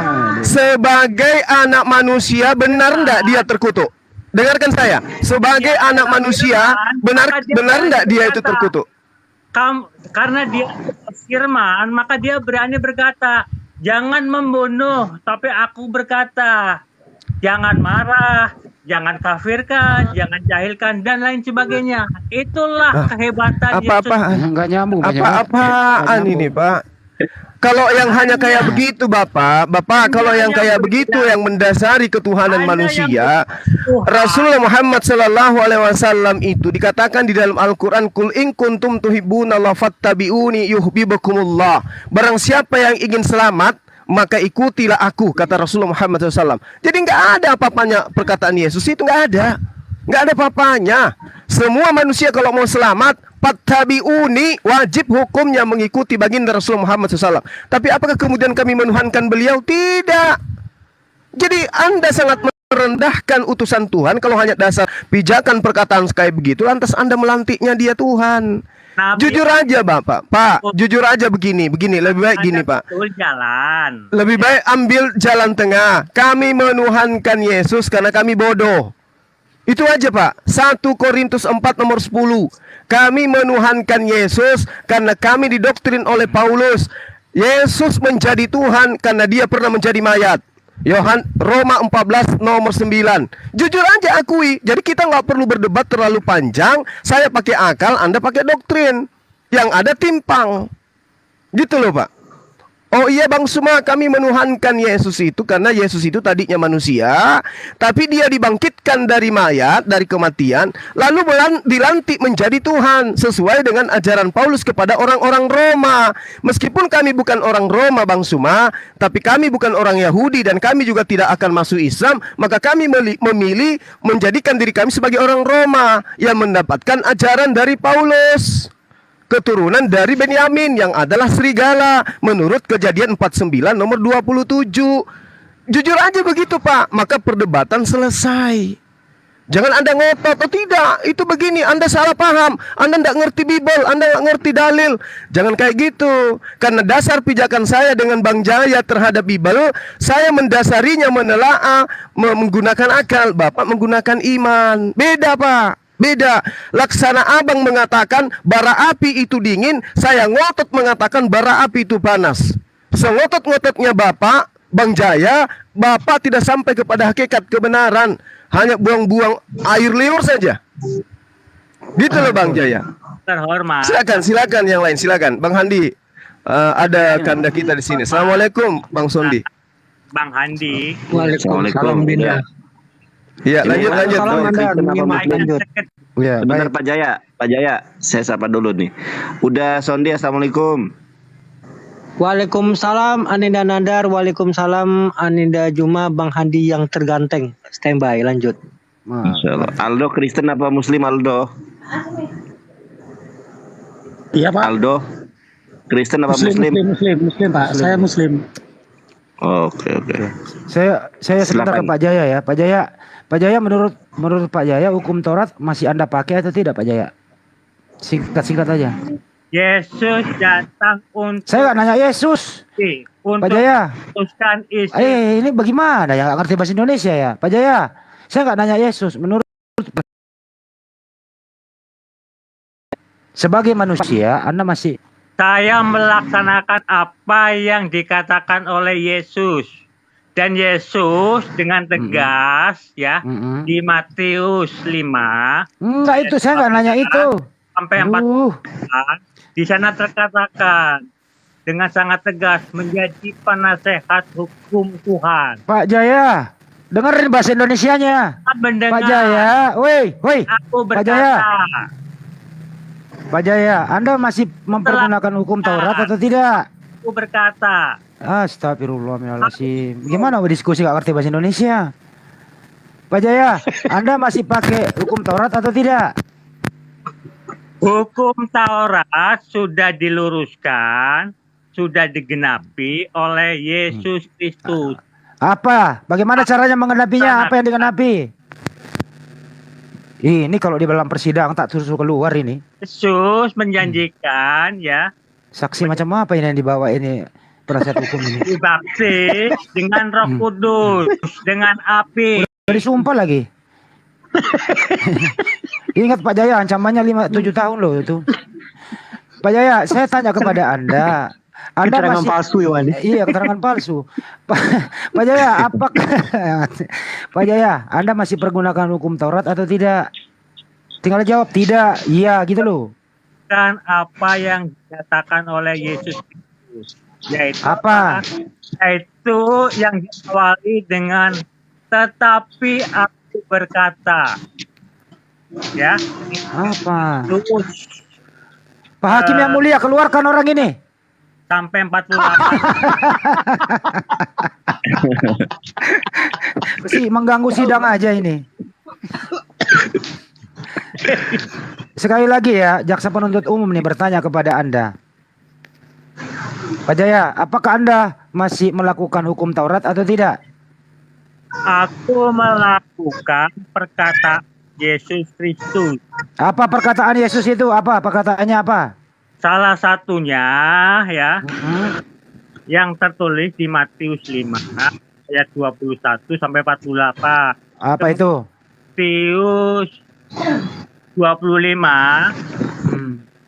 sebagai anak manusia benar enggak dia terkutuk? Dengarkan saya, sebagai anak manusia benar enggak dia itu terkutuk?
Karena dia firman, maka dia berani berkata, jangan membunuh, tapi aku berkata, jangan marah, jangan kafirkan, jangan jahilkan, dan lain sebagainya. Itulah kehebatan Yesus.
Nggak nyambung.
Apa-apaan ini, Pak? Kalau yang hanya kayak begitu, Bapak, kalau yang kayak begitu yang mendasari ketuhanan manusia, Rasulullah Muhammad sallallahu alaihi wasallam itu dikatakan di dalam Al-Qur'an, "Qul in kuntum tuhibbunallaha fattabi'uni yuhibbukumullah." Barang siapa yang ingin selamat, maka ikutilah aku, kata Rasulullah Muhammad SAW. Jadi nggak ada apa-apanya perkataan Yesus itu, nggak ada apa-apanya. Semua manusia kalau mau selamat, fattabi'uni, wajib hukumnya mengikuti baginda Rasulullah Muhammad SAW. Tapi apakah kemudian kami menuhankan beliau? Tidak. Jadi Anda sangat merendahkan utusan Tuhan kalau hanya dasar pijakan perkataan kayak begitu, lantas Anda melantiknya dia Tuhan. Jujur aja Bapak, jujur aja begini, lebih baik gini Pak. Lebih baik ambil jalan tengah. Kami menuhankan Yesus karena kami bodoh. Itu aja Pak. 1 Korintus 4 nomor 10. Kami menuhankan Yesus karena kami didoktrin oleh Paulus. Yesus menjadi Tuhan karena dia pernah menjadi mayat. Roma 14 nomor 9. Jujur aja akui. Jadi kita nggak perlu berdebat terlalu panjang. Saya pakai akal, Anda pakai doktrin. Yang ada timpang. Gitu loh Pak. Oh iya Bang Suma, kami menuhankan Yesus itu karena Yesus itu tadinya manusia, tapi dia dibangkitkan dari mayat, dari kematian, lalu dilantik menjadi Tuhan sesuai dengan ajaran Paulus kepada orang-orang Roma. Meskipun kami bukan orang Roma Bang Suma, tapi kami bukan orang Yahudi dan kami juga tidak akan masuk Islam, maka kami memilih menjadikan diri kami sebagai orang Roma yang mendapatkan ajaran dari Paulus. Keturunan dari Benyamin yang adalah serigala menurut Kejadian 49 nomor 27. Jujur aja begitu Pak, maka perdebatan selesai. Jangan Anda ngotot, oh tidak, itu begini, Anda salah paham, Anda tidak ngerti Bible, Anda tidak ngerti dalil. Jangan kayak gitu. Karena dasar pijakan saya dengan Bang Jaya terhadap Bible, saya mendasarinya menelaah menggunakan akal, Bapak menggunakan iman. Beda Pak. Beda. Laksana Abang mengatakan bara api itu dingin, saya ngotot mengatakan bara api itu panas. Sengotot-ngototnya Bapak, Bang Jaya, Bapak tidak sampai kepada hakikat kebenaran, hanya buang-buang air liur saja. Gitu loh Bang Jaya.
Terhormat.
Silakan yang lain, silakan. Bang Handi, ada kanda kita di sini. Assalamualaikum Bang Sondi.
Bang Handi.
Waalaikumsalam Dinda.
Iya, lanjut.
Ya,
Benar Pak Jaya, saya sapa dulu nih. Udah Sondi, assalamualaikum.
Waalaikumsalam Aninda Nandar, waalaikumsalam Aninda Juma, Bang Handi yang terganteng. Standby, lanjut.
Insyaallah. Aldo Kristen apa Muslim Aldo?
Iya Pak.
Aldo Kristen apa Muslim?
Muslim Pak. Saya Muslim.
Oke.
Saya sebentar ke Pak Jaya ya. Pak Jaya menurut Pak Jaya hukum Taurat masih Anda pakai atau tidak Pak Jaya? Singkat aja.
Yesus datang untuk
Saya nggak nanya Yesus. Pak Jaya.
memutuskan istri.
Ini bagaimana ya? Nggak ngerti bahasa Indonesia ya, Pak Jaya? Saya nggak nanya Yesus. Menurut sebagai manusia, Anda masih
Saya melaksanakan apa yang dikatakan oleh Yesus. Dan Yesus dengan tegas ya di Matius 5.
Enggak, itu saya nggak nanya itu.
Sampai 4 di sana terkatakan dengan sangat tegas menjadi penasehat hukum Tuhan.
Pak Jaya, dengerin bahasa Indonesianya.
Mendengar,
Pak Jaya, woi.
aku
Pak Jaya.
berkata,
Pak Jaya, Anda masih mempergunakan hukum Taurat atau tidak?
aku berkata,
Astagfirullahaladzim. Gimana diskusi nggak ngerti bahasa Indonesia? Pak Jaya, Anda masih pakai hukum Taurat atau tidak?
hukum Taurat sudah diluruskan, sudah digenapi oleh Yesus Kristus.
Apa? Bagaimana caranya menggenapinya? Apa yang digenapi? Ini kalau di dalam persidangan tak suruh keluar ini.
Yesus menjanjikan ya.
Saksi macam apa ini yang dibawa ini penasihat hukum ini?
Dibaptis dengan Roh Kudus, dengan api.
Udah disumpah lagi. Ingat Pak Jaya, ancamannya 5-7 tahun loh itu. Pak Jaya, saya tanya kepada Anda. Anda
Keterangan
masih
palsu ya, Wandi.
Iya, keterangan palsu. Pak Jaya, apakah Pak Jaya, Anda masih pergunakan hukum Taurat atau tidak? Tinggal jawab tidak, iya gitu loh.
Kan apa yang dikatakan oleh Yesus Kristus, yaitu
Apa?
Yaitu yang diawali dengan tetapi aku berkata, ya.
Apa?
Terus
Pak Hakim yang mulia, keluarkan orang ini.
sampai 48.
Mesti mengganggu sidang aja ini. Sekali lagi ya, jaksa penuntut umum nih bertanya kepada Anda. Pak Jaya, apakah Anda masih melakukan hukum Taurat atau tidak?
Aku melakukan perkataan Yesus Kristus.
Apa perkataan Yesus itu? Apa perkataannya apa?
Salah satunya ya yang tertulis di Matius 5 ayat 21 sampai 48.
Apa itu?
Matius 25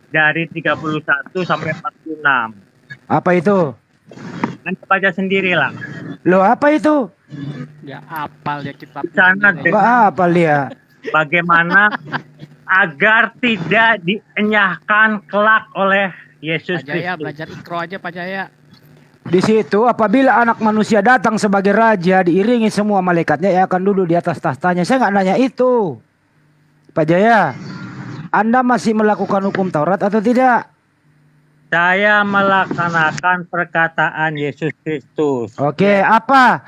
dari 31 sampai 46.
Apa itu?
Anda baca sendirilah.
Loh, apa itu?
Ya apal ya kitab.
Sana
Apa dia?
bagaimana agar tidak dienyahkan kelak oleh Yesus
Pak Jaya
Kristus.
belajar ikro aja Pak Jaya.
Di situ apabila anak manusia datang sebagai raja diiringi semua malaikatnya, ia akan duduk di atas tahtanya. Saya nggak nanya itu. Pak Jaya, Anda masih melakukan hukum Taurat atau tidak?
Saya melaksanakan perkataan Yesus Kristus.
Oke, apa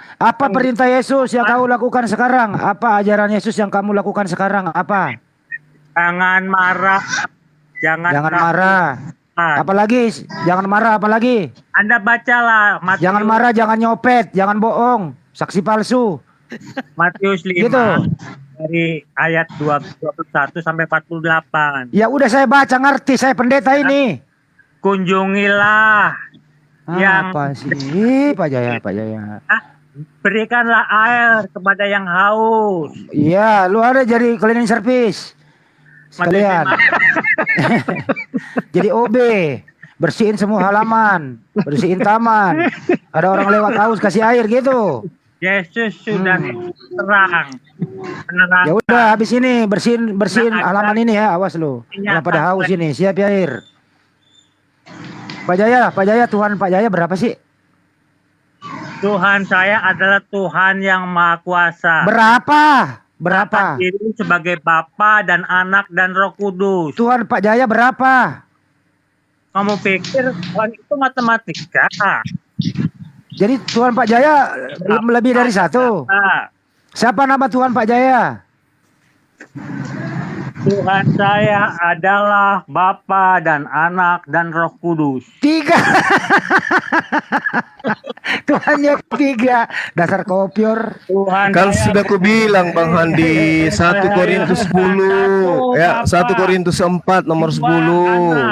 perintah Yesus yang kamu lakukan sekarang? Apa ajaran Yesus yang kamu lakukan sekarang? Apa?
Jangan marah. Jangan
marah. Apalagi? Jangan marah apalagi?
Anda bacalah Matius,
Jangan marah, jangan nyopet, jangan bohong, saksi palsu.
Matius 5
Gitu.
dari ayat 21 sampai 48.
Ya udah saya baca ngerti, saya pendeta ini.
Kunjungilah yang
Apa sih Pak Jaya, Pak Jaya?
berikanlah air kepada yang haus.
Iya, lu ada jadi cleaning service sekalian. Jadi OB, bersihin semua halaman, bersihin taman. Ada orang lewat haus kasih air gitu.
Yesus sudah terang menerangkan.
Ya udah habis ini bersihin halaman ini ya, awas lu. Jangan pada haus ini, siap ya air. Pak Jaya, Tuhan Pak Jaya berapa sih?
Tuhan saya adalah Tuhan yang Maha Kuasa.
Berapa?
Diri sebagai Bapa dan Anak dan Roh Kudus.
Tuhan Pak Jaya berapa?
Kamu pikir Tuhan itu matematika?
Jadi Tuhan Pak Jaya lebih dari satu. Siapa nama Tuhan Pak Jaya?
Tuhan saya adalah Bapa dan Anak dan Roh Kudus.
3. Tuhannya 3. Dasar kopior.
Tuhan
Kan
saya
sudah kubilang Bang Handi 1 Korintus 10 ya 1 Korintus 4 nomor 10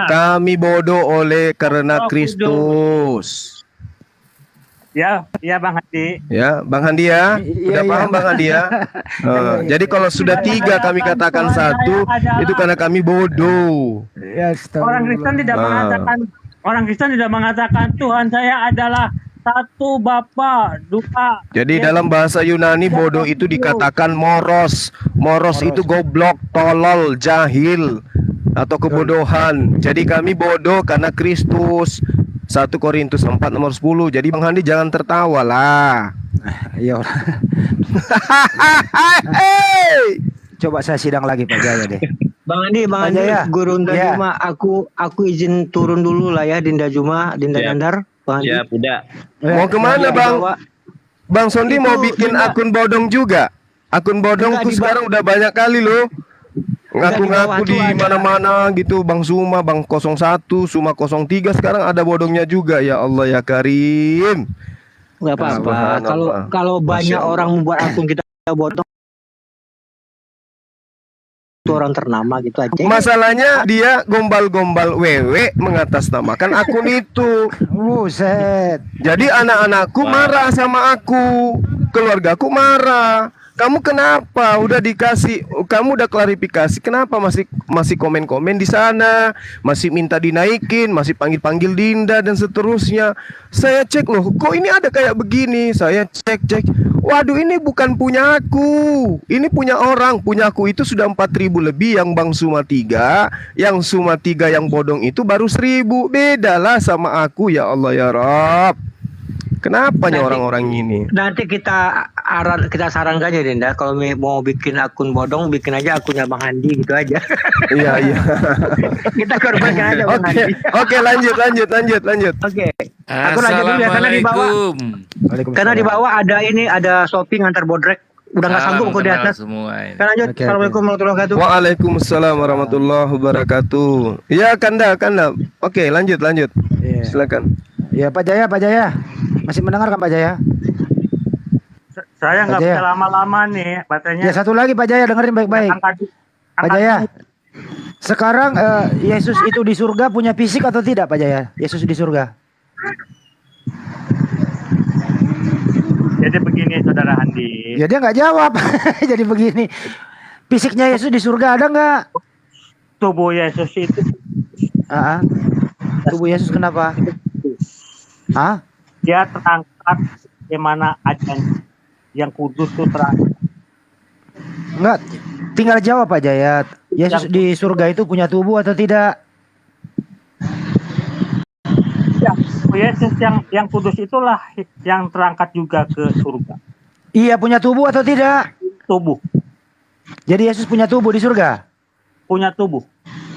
kami bodoh oleh karena Kristus.
Ya, Bang Hadi.
Ya, Bang Handi ya. Udah paham Bang Handi ya? Jadi kalau sudah 3 kami katakan 1 itu karena kami bodoh.
Ya,
Orang Kristen tidak mengatakan Tuhan saya adalah 1 Bapa, 2.
Jadi dalam bahasa Yunani bodoh itu dikatakan moros. Moros itu goblok, tolol, jahil atau kebodohan. Jadi kami bodoh karena Kristus. 1 Korintus 4 nomor 10. Jadi Bang Handi jangan tertawa lah.
Iya. Coba saya sidang lagi Pak Jaya deh.
Bang Andi, Guru Dinda Juma, aku izin turun dulu lah ya Dinda Juma, Dinda Dandar, Bang Andi.
Siap, udah.
Mau kemana Bang? Bang Sondi mau bikin akun bodong juga? Akun bodongku sekarang udah banyak kali loh. Ngaku-ngaku di mana-mana gitu, Bang Suma, Bang 01, Suma 03, sekarang ada bodongnya juga. Ya Allah ya Karim.
Enggak apa-apa. Kalau banyak orang membuat akun kita bodong, itu orang ternama gitu aja.
Masalahnya dia gombal-gombal wewe mengatasnamakan akun itu.
Buset.
Jadi anak-anakku marah sama aku, keluargaku marah. Kamu kenapa? Udah dikasih, kamu udah klarifikasi, kenapa masih komen-komen di sana, masih minta dinaikin, masih panggil-panggil Dinda dan seterusnya. Saya cek loh, kok ini ada kayak begini? Saya cek. Waduh, ini bukan punya aku. Ini punya orang. Punya aku itu sudah 4.000 lebih yang Bang Suma 3, yang Suma 3 yang bodong itu baru 1.000. Bedalah sama aku, ya Allah ya Rabb. Kenapa nih orang-orang ini?
Nanti kita sarankan aja Dinda, kalau mau bikin akun bodong, bikin aja akunnya Bang Handi gitu aja.
Iya.
Kita korbankan aja Bang Handi.
Oke, lanjut.
Oke. Aku lanjut dulu ya karena di bawah ada shopping antar bodrek. Udah nggak sanggup aku di atas. Kan lanjut. Assalamualaikum warahmatullahi wabarakatuh.
Waalaikumsalam warahmatullahi wabarakatuh. Ya, Kanda. Oke, lanjut. Silakan.
Ya Pak Jaya. Masih mendengar kan Pak Jaya?
Saya nggak bisa lama-lama nih katanya.
Ya satu lagi Pak Jaya, dengerin baik-baik. Pak Jaya. Sekarang Yesus itu di surga punya fisik atau tidak Pak Jaya? Yesus di surga.
Jadi begini Saudara Handi.
Ya dia nggak jawab. Jadi begini. Fisiknya Yesus di surga ada nggak?
Tubuh Yesus itu.
Tubuh Yesus kenapa?
Dia terangkat bagaimana ajan yang kudus itu terangkat.
Enggak, tinggal jawab Pak Jaya. Yesus di surga itu punya tubuh atau tidak?
Ya, Yesus yang kudus itulah yang terangkat juga ke surga.
Iya, punya tubuh atau tidak?
Tubuh.
Jadi Yesus punya tubuh di surga?
Punya tubuh.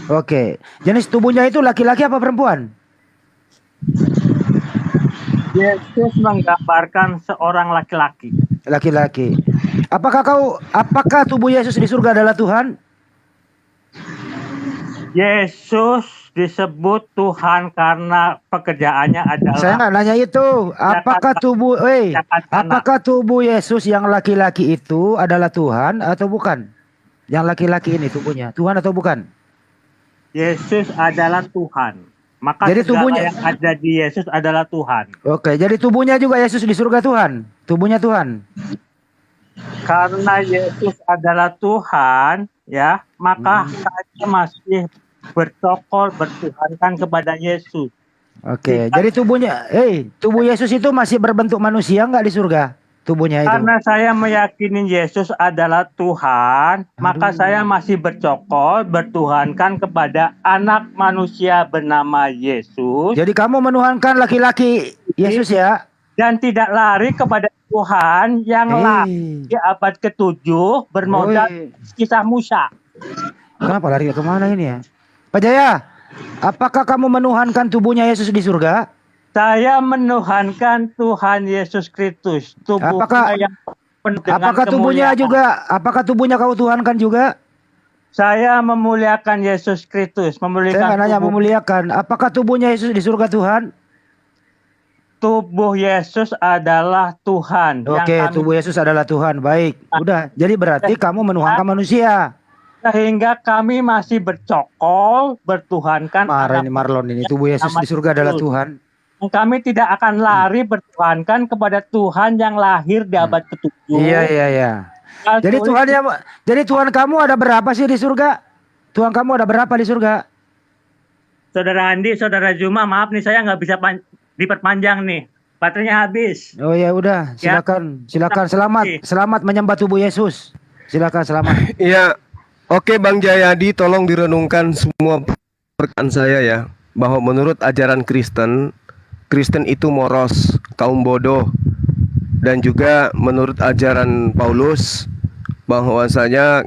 Oke. Jenis tubuhnya itu laki-laki apa perempuan?
Yesus menggambarkan seorang laki-laki.
Laki-laki. Apakah tubuh Yesus di surga adalah Tuhan? Yesus
disebut Tuhan karena pekerjaannya adalah.
Saya nggak nanya itu. Apakah tubuh Yesus yang laki-laki itu adalah Tuhan atau bukan? Yang laki-laki ini tubuhnya Tuhan atau bukan?
Yesus adalah Tuhan. Maka
jadi tubuhnya
yang ada di Yesus adalah Tuhan.
Oke, jadi tubuhnya juga Yesus di surga Tuhan. Tubuhnya Tuhan.
Karena Yesus adalah Tuhan, ya, maka saya masih bertokol bertuhankan kepada Yesus.
Oke, jadi tubuh Yesus itu masih berbentuk manusia nggak di surga? Tubuhnya itu.
Karena saya meyakini Yesus adalah Tuhan, maka saya masih bercokol bertuhankan kepada anak manusia bernama Yesus.
Jadi kamu menuhankan laki-laki Yesus ya?
Dan tidak lari kepada Tuhan yang lari di abad ke-7 bermodal kisah Musa.
Kenapa lari kemana ini ya? Pak Jaya, apakah kamu menuhankan tubuhnya Yesus di surga?
Saya menuhankan Tuhan Yesus Kristus.
Apakah tubuhnya juga? Apakah tubuhnya kau tuhankan juga?
Saya memuliakan Yesus Kristus, memuliakan.
Saya nggak nanya memuliakan. Apakah tubuhnya Yesus di surga Tuhan?
Tubuh Yesus adalah Tuhan.
Oke, tubuh Yesus adalah Tuhan. Baik, udah. Jadi berarti kamu menuhankan manusia.
Sehingga kami masih bercokol, bertuhankan.
Marah ini Marlon ini. Tubuh Yesus di surga adalah Tuhan.
Kami tidak akan lari bertuhankan kepada Tuhan yang lahir di abad ke-7.
Iya. Jadi Tuhan kamu ada berapa sih di surga? Tuhan kamu ada berapa di surga?
Saudara Andi, Saudara Juma, maaf nih saya nggak bisa diperpanjang nih. Baterainya habis.
Oh ya udah, silakan. Selamat menyembah tubuh Yesus. Silakan selamat.
Iya. Oke Bang Jayadi, tolong direnungkan semua perkataan saya ya, bahwa menurut ajaran Kristen itu moros, kaum bodoh. Dan juga menurut ajaran Paulus bahwasanya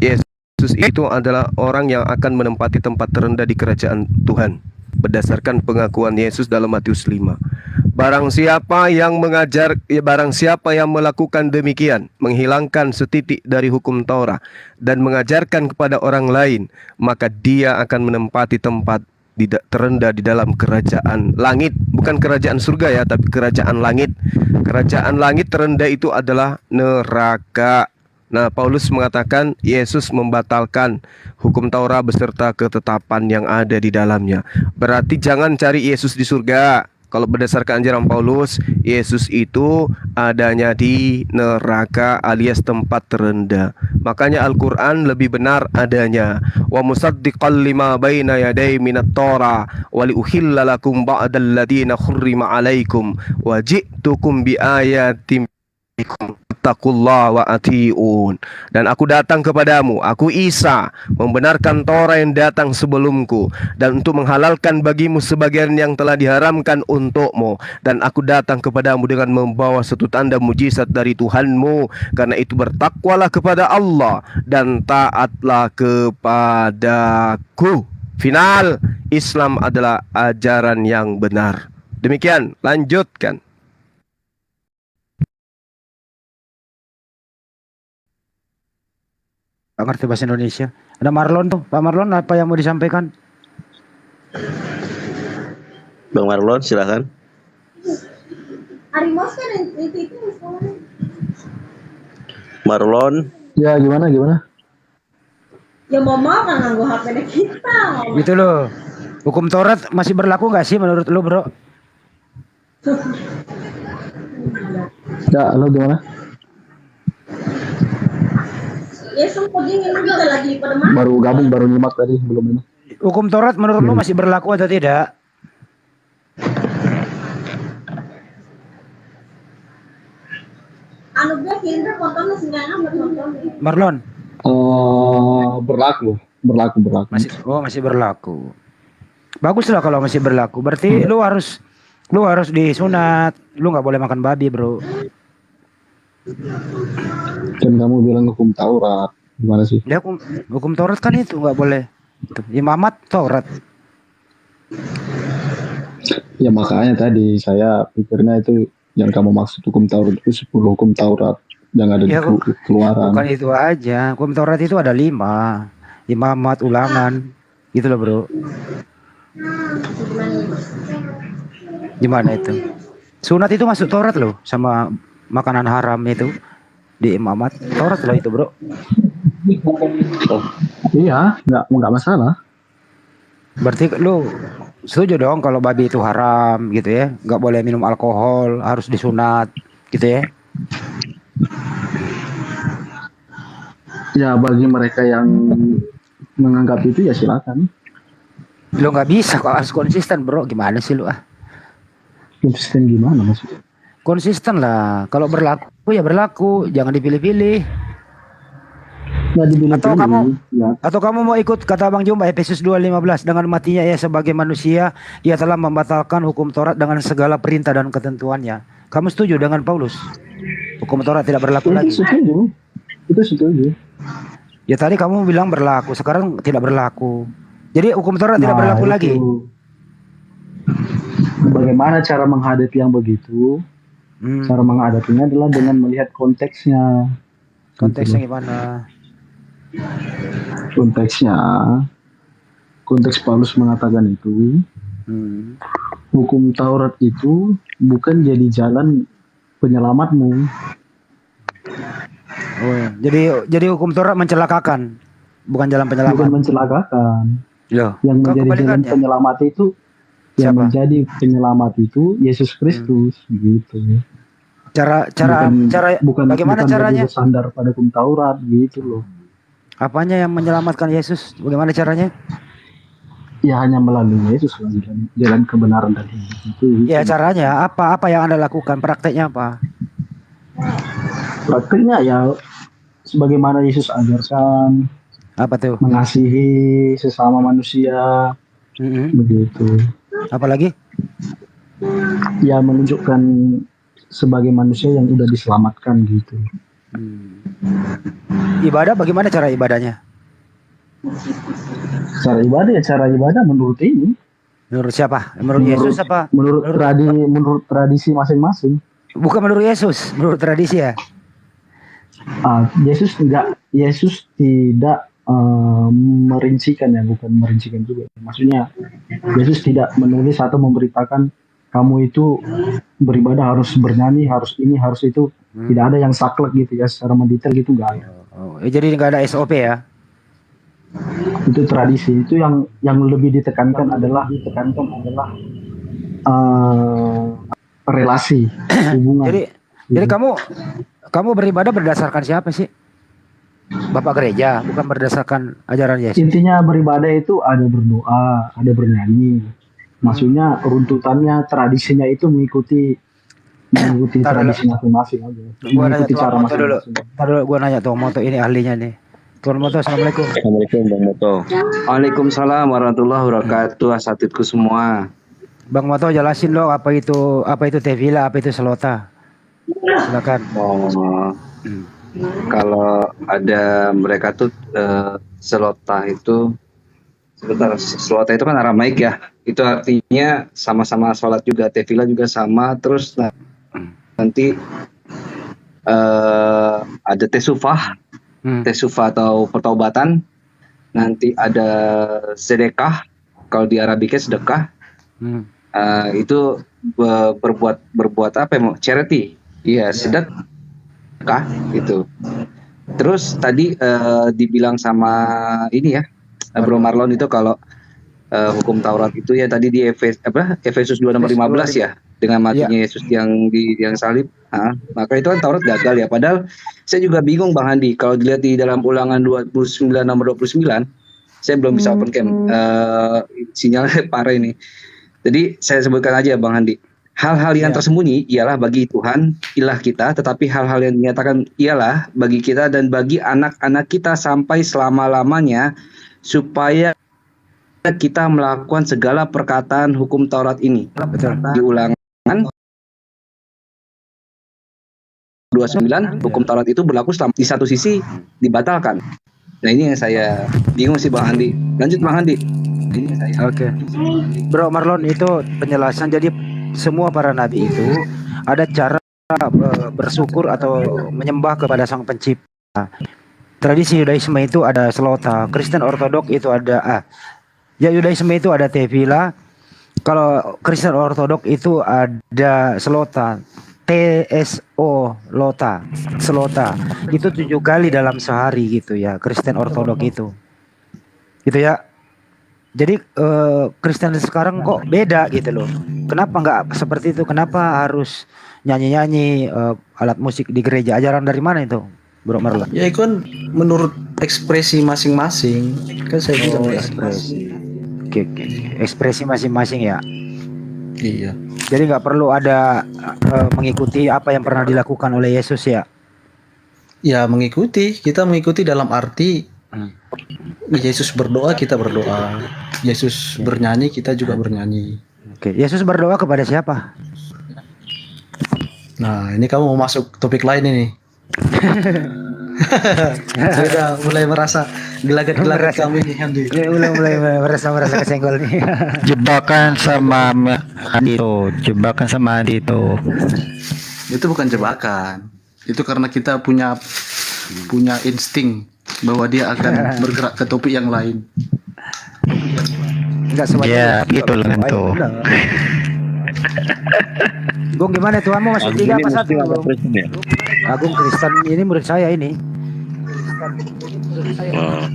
Yesus itu adalah orang yang akan menempati tempat terendah di kerajaan Tuhan berdasarkan pengakuan Yesus dalam Matius 5. Barang siapa yang melakukan demikian, menghilangkan setitik dari hukum Taurat dan mengajarkan kepada orang lain, maka dia akan menempati tempat terendah di dalam kerajaan langit. Bukan kerajaan surga ya, tapi kerajaan langit. Kerajaan langit terendah itu adalah neraka. Nah, Paulus mengatakan Yesus membatalkan hukum Taurat beserta ketetapan yang ada di dalamnya. Berarti jangan cari Yesus di surga. Kalau berdasarkan ajaran Paulus, Yesus itu adanya di neraka alias tempat terendah. Makanya Al-Quran lebih benar adanya. Wa musaddiqan lima baina yaday minat Torah wa liuhilla lakum ba'dal ladina khurrima alaikum wa ji'tukum bi ayatim taqullaha wa ati'un. Dan aku datang kepadamu, aku Isa, membenarkan Torah yang datang sebelumku, dan untuk menghalalkan bagimu sebagian yang telah diharamkan untukmu. Dan aku datang kepadamu dengan membawa satu tanda mujizat dari Tuhanmu. Karena itu bertakwalah kepada Allah dan taatlah kepadaku. Final, Islam adalah ajaran yang benar. Demikian, lanjutkan.
Gak ngerti bahasa Indonesia. Ada Marlon tuh. Pak Marlon, apa yang mau disampaikan?
Bang Marlon, silakan. Marlon.
Ya, gimana?
Ya mau kan nganggo HP kita.
Gitu loh. Hukum Taurat masih berlaku nggak sih menurut lu, bro?
Ya, lo gimana?
Ya sempat ini juga lagi pada mana?
Baru gabung, baru nyimak tadi belum ini.
Hukum Taurat menurut lu masih berlaku atau tidak?
Anu gue kira kontonnya sengaja nonton.
Marlon.
Berlaku.
Masih berlaku. Bagus lah kalau masih berlaku. Berarti lu harus disunat. Lu nggak boleh makan babi, bro.
Kan kamu bilang hukum Taurat, gimana sih?
Ya, hukum Taurat kan itu nggak boleh. Imamat Taurat.
Ya makanya tadi saya pikirnya itu yang kamu maksud hukum Taurat itu 10 hukum Taurat yang ada di keluaran.
Bukan itu aja. Hukum Taurat itu ada 5. Imamat, ulangan, gitu loh, bro. Gimana itu? Sunat itu masuk Taurat loh, sama makanan haram itu di imamat Taurat loh itu, bro.
Iya, nggak masalah.
Berarti lu setuju dong kalau babi itu haram gitu ya, nggak boleh minum alkohol, harus disunat gitu ya?
Ya bagi mereka yang menganggap itu ya silakan.
Lu nggak bisa kok, harus konsisten, bro. Gimana sih lu ah?
Konsisten gimana maksudnya?
Konsisten lah. Kalau berlaku ya berlaku, jangan dipilih-pilih.
Ya,
atau kamu mau ikut kata Bang Jumba Efesus 2:15, dengan matinya ia sebagai manusia, ia telah membatalkan hukum Taurat dengan segala perintah dan ketentuannya. Kamu setuju dengan Paulus? Hukum Taurat tidak berlaku lagi.
Itu setuju.
Ya tadi kamu bilang berlaku, sekarang tidak berlaku. Jadi hukum Taurat tidak berlaku lagi.
Bagaimana cara menghadapi yang begitu? Cara menghadapinya adalah dengan melihat konteksnya.
Konteksnya gimana?
Konteksnya, konteks Paulus mengatakan itu, hukum Taurat itu bukan jadi jalan penyelamatmu.
Oh, ya. Jadi hukum Taurat mencelakakan, bukan jalan penyelamat.
Bukan mencelakakan.
Loh,
yang menjadi jalan penyelamat itu, yang menjadi penyelamat itu Yesus Kristus, gitu. Bukan
bagaimana caranya?
Bersandar pada hukum Taurat, gitu loh.
Apanya yang menyelamatkan Yesus? Bagaimana caranya?
Ya hanya melalui Yesus, jalan kebenaran dan itu.
Ya caranya apa yang Anda lakukan? Prakteknya apa?
Prakteknya ya sebagaimana Yesus ajarkan.
Apa tuh?
Mengasihi sesama manusia. Begitu.
Apalagi?
Ya menunjukkan sebagai manusia yang udah diselamatkan gitu.
Ibadah bagaimana cara ibadahnya?
Cara ibadah menurut ini.
Menurut siapa? Menurut Yesus apa?
Menurut tradisi masing-masing.
Bukan menurut Yesus, menurut tradisi ya.
Yesus tidak merincikan ya, bukan merincikan juga. Maksudnya Yesus tidak menulis atau memberitakan kamu itu beribadah harus bernyanyi, harus ini, harus itu. Tidak ada yang saklek gitu ya, secara mendetail gitu nggak ada.
Jadi nggak ada SOP ya?
Itu tradisi. Itu yang lebih ditekankan adalah relasi, hubungan.
Jadi kamu beribadah berdasarkan siapa sih? Bapak gereja, bukan berdasarkan ajaran Yesus.
Intinya beribadah itu ada berdoa, ada bernyanyi. Maksudnya runtutannya, tradisinya itu mengikuti tradisi masing-masing aja. Mengikuti cara masing-masing.
Dulu gua nanya Tuan Moto, ini ahlinya nih. Tuan Moto, assalamualaikum.
Assalamualaikum Bang Moto.
Waalaikumsalam warahmatullahi wabarakatuh. Asatidku semua.
Bang Moto jelasin dong apa itu tevila, apa itu selota. Silakan.
Kalau ada mereka tuh selota itu selota itu kan Aramaik ya. Itu artinya sama-sama sholat juga, tefila juga sama. Terus nanti ada tesufah atau pertaubatan. Nanti ada sedekah. Kalau di Arabiknya sedekah. Itu berbuat apa ya? Charity. Iya, sedekah itu. Terus tadi dibilang sama ini ya, Bro Marlon itu kalau hukum Taurat itu ya tadi di Efesus 2 nomor 15 ya, dengan matinya Yesus yang salib. Maka itu kan Taurat gagal ya. Padahal saya juga bingung Bang Handi, kalau dilihat di dalam Ulangan 29 nomor 29, saya belum bisa open cam, sinyalnya parah ini. Jadi saya sebutkan aja Bang Handi. Hal-hal yang tersembunyi ialah bagi Tuhan, ilah kita, tetapi hal-hal yang dinyatakan ialah bagi kita dan bagi anak-anak kita sampai selama-lamanya, supaya kita melakukan segala perkataan hukum Taurat ini. Di Ulangan 29, hukum Taurat itu berlaku selama, di satu sisi dibatalkan. Nah ini yang saya bingung sih Bang Handi. Lanjut Bang Handi.
Oke. Bro Marlon, itu penjelasan. Jadi semua para nabi itu ada cara bersyukur atau menyembah kepada Sang Pencipta. Tradisi Yudaisme itu ada selota, Kristen Ortodok itu ada Yudaisme itu ada tefila. Kalau Kristen Ortodok itu ada selota, TSO selota. Itu 7 kali dalam sehari gitu ya, Kristen Ortodok itu. Gitu ya. Jadi Kristen sekarang kok beda gitu loh. Kenapa nggak seperti itu? Kenapa harus nyanyi-nyanyi alat musik di gereja? Ajaran dari mana itu, Bro Marlon?
Ya itu kan menurut ekspresi masing-masing. Kan saya bilang
ekspresi. Oke. Ekspresi masing-masing ya.
Iya.
Jadi nggak perlu ada mengikuti apa yang pernah dilakukan oleh Yesus ya?
Ya mengikuti. Kita mengikuti dalam arti Yesus berdoa, kita berdoa. Yesus bernyanyi, kita juga bernyanyi.
Oke. Yesus berdoa kepada siapa?
Nah, ini kamu mau masuk topik lain ini. Sudah mulai merasa gelagat-gelagat kami ini, Handi.
Mulai merasa kesenggol nih.
Jebakan sama Andi itu.
Itu bukan jebakan. Itu karena kita punya insting bahwa dia akan bergerak ke topik yang lain.
Enggak semuanya.
Ya, gitu lah itu.
Gung gimana tuamu masuk 3 apa 1? Agung Kristen ini menurut saya ini.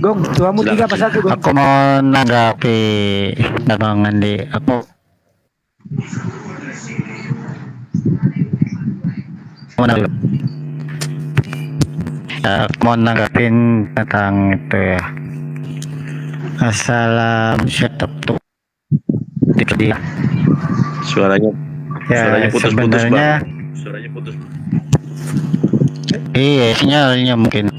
Gung, tuamu 3 apa 1, Gung?
Aku mau nanggapi Bang Andi. Aku mau nanggapin tentang itu ya. Assalamualaikum. Dia.
Suaranya putus-putus,
sebenarnya,
Bang. Suaranya putus.
Iya, sinyalnya mungkin.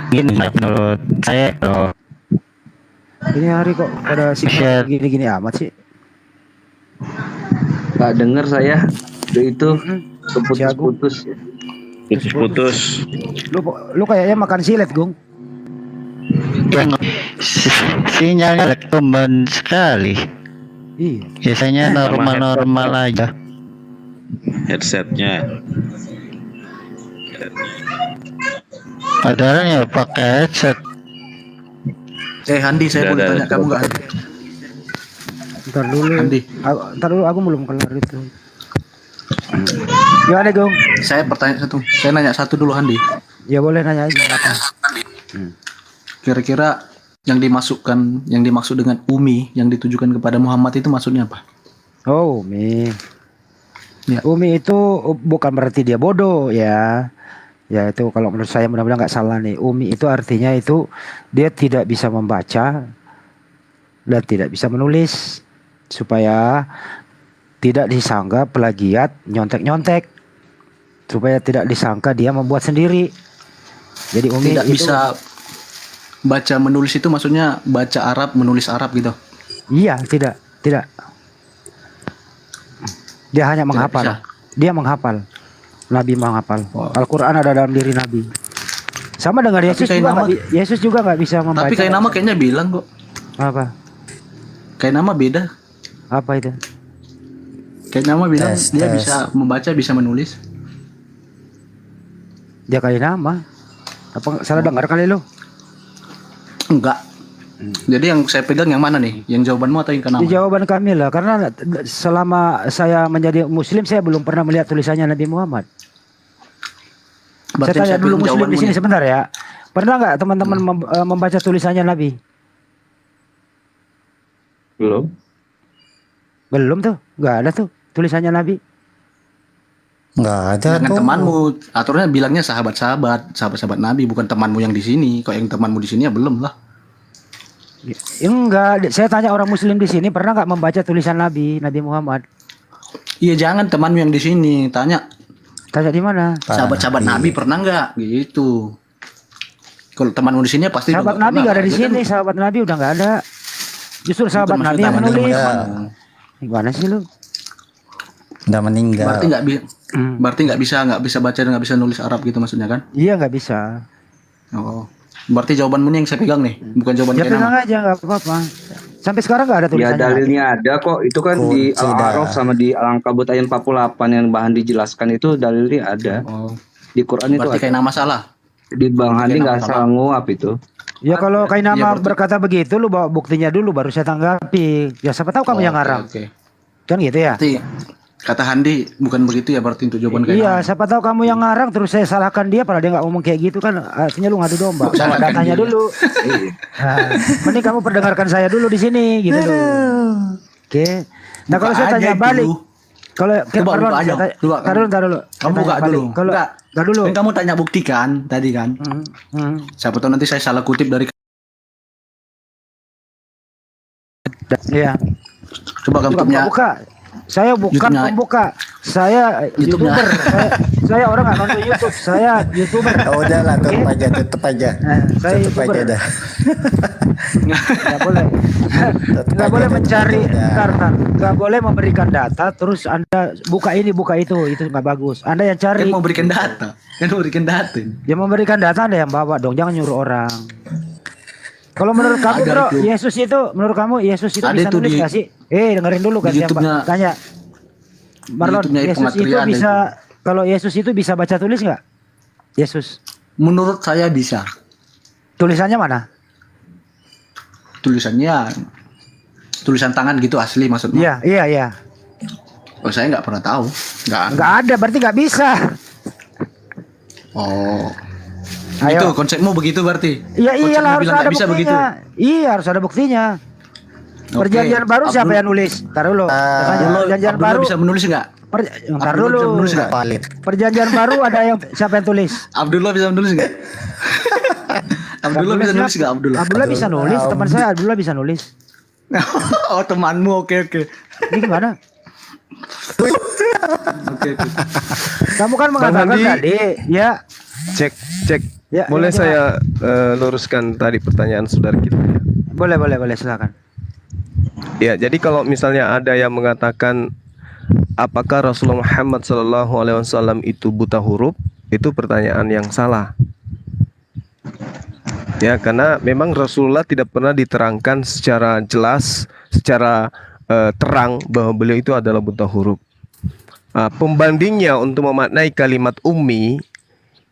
Gini menurut saya loh.
Ini hari kok pada gini-gini amat sih.
Nggak dengar saya. Itu putus-putus.
Putus.
Lu kayaknya makan silet, Gung.
Sinyalnya rekomend sekali.
Iya.
Biasanya normal-normal aja.
Headsetnya.
Padahal ya pakai headset.
Handi, saya boleh tanya kamu nggak, Handi?
Ntar dulu.
Handi.
Ntar dulu, aku belum kelar itu. Gimana, Gung?
Saya nanya satu dulu, Handi.
Ya boleh nanya aja.
Kira-kira yang dimaksud dengan Umi yang ditujukan kepada Muhammad itu maksudnya apa?
Oh, Umi.
Ya.
Umi itu bukan berarti dia bodoh ya. Ya itu kalau menurut saya mudah-mudahan nggak salah nih. Umi itu artinya itu dia tidak bisa membaca dan tidak bisa menulis supaya tidak disangka plagiat, nyontek-nyontek, supaya tidak disangka dia membuat sendiri. Jadi Umi
tidak
itu
bisa baca menulis itu maksudnya baca Arab menulis Arab gitu.
Iya, tidak. Dia hanya menghafal. Dia menghafal. Nabi menghafal. Al-Qur'an ada dalam diri Nabi. Sama dengan Yesus juga nggak bisa membaca.
Tapi kayak nama kayaknya bilang kok.
Apa?
Kayak nama beda.
Apa itu?
Kayak nama bilang dia bisa membaca, bisa menulis.
Dia kali nama. Apa salah dengar kali lo?
Enggak. Jadi yang saya pegang yang mana nih? Yang jawabanmu atau yang kenapa?
Jawaban kami lah, karena selama saya menjadi Muslim saya belum pernah melihat tulisannya Nabi Muhammad.
Berarti
saya tanya dulu Muslim di sini sebentar ya. Pernah nggak teman-teman membaca tulisannya Nabi? Belum tuh, nggak ada tuh tulisannya Nabi.
Nggak ada. Dengan temanmu, aturannya bilangnya sahabat-sahabat Nabi, bukan temanmu yang di sini. Kalau yang temanmu di sini ya belum lah.
Enggak, saya tanya orang Muslim di sini pernah nggak membaca tulisan Nabi Muhammad?
Iya jangan temanmu yang di sini, tanya
di mana?
Sahabat-sahabat Nabi pernah nggak? Gitu. Kalau temanmu di sini pasti.
Sahabat Nabi nggak ada di sini, sahabat Nabi udah nggak ada. Justru sahabat Nabi yang menulis. Gimana sih lu?
Udah meninggal.
Berarti nggak bisa baca dan nggak bisa nulis Arab gitu maksudnya kan?
Iya nggak bisa.
Oh. Berarti jawabanmu nih yang saya pegang nih, bukan jawaban
ya pegang aja nggak apa-apa. Sampai sekarang nggak ada tulisannya.
Ya dalilnya ada kok. Itu kan di Al-A'raf sama di Al-Ankabut ayat 48 yang bahan dijelaskan itu dalilnya ada. Di Quran itu
berarti kayak nama salah.
Di Bang Handi nggak salah nguap itu.
Ya kalau kayak nama berkata begitu, lu bawa buktinya dulu baru saya tanggapi. Ya siapa tahu kamu yang ngarang. Kan gitu ya.
Berarti kata Handi bukan begitu ya berarti untuk jawaban kayak.
Iya, siapa tahu kamu yang ngarang terus saya salahkan dia padahal dia nggak ngomong kayak gitu kan artinya lu ngadu domba. Bawa datanya dulu. Mending kamu perdengarkan saya dulu di sini gitu loh. Oke. Nah kalau saya tanya balik, kalau taruh dulu.
Kamu buka dulu.
Kalau enggak dulu.
Kan kamu tanya bukti kan tadi kan. Siapa tahu nanti saya salah kutip dari.
Iya.
Coba kamu
buka. Saya bukan pembuka, saya YouTuber. Saya orang nggak nonton YouTube, saya YouTuber.
Oh, udahlah, tutup aja.
Saya YouTuber. Nggak boleh mencari, nggak boleh memberikan data. Terus Anda buka ini, buka itu nggak bagus. Anda yang cari.
Kan memberikan data,
Ya memberikan data Anda yang bawa dong, jangan nyuruh orang. Kalau menurut kamu bro, menurut kamu Yesus itu bisa nulis nggak sih? Dengerin dulu kan siapa tanya. Marlon, Yesus itu kalau Yesus itu bisa baca tulis nggak? Yesus.
Menurut saya bisa.
Tulisannya mana?
Tulisannya tulisan tangan gitu asli maksudnya.
Iya.
Oh, saya nggak pernah tahu.
Nggak ada, berarti nggak bisa.
Oh.
Ayo.
Itu konsepmu begitu berarti?
Iya, iyalah harus ada
bisa
buktinya.
begitu.
Iya, harus ada buktinya. Perjanjian baru siapa yang nulis? Ntar dulu. Perjanjian baru
bisa menulis nggak?
Ntar dulu. Perjanjian baru ada yang siapa yang tulis?
Abdullah bisa menulis nggak? Abdullah bisa nulis nggak?
Abdullah bisa nulis. Teman saya Abdullah bisa nulis.
Oh, temanmu, oke.
Ini gimana?
Oke.
Kamu kan mengatakan tadi, ya.
Cek.
Ya,
Boleh
ya,
saya luruskan tadi pertanyaan saudara kita?
Boleh, silakan.
Ya, jadi kalau misalnya ada yang mengatakan apakah Rasulullah Muhammad SAW itu buta huruf, itu pertanyaan yang salah. Ya, karena memang Rasulullah tidak pernah diterangkan secara jelas, secara terang bahwa beliau itu adalah buta huruf. Pembandingnya untuk memaknai kalimat ummi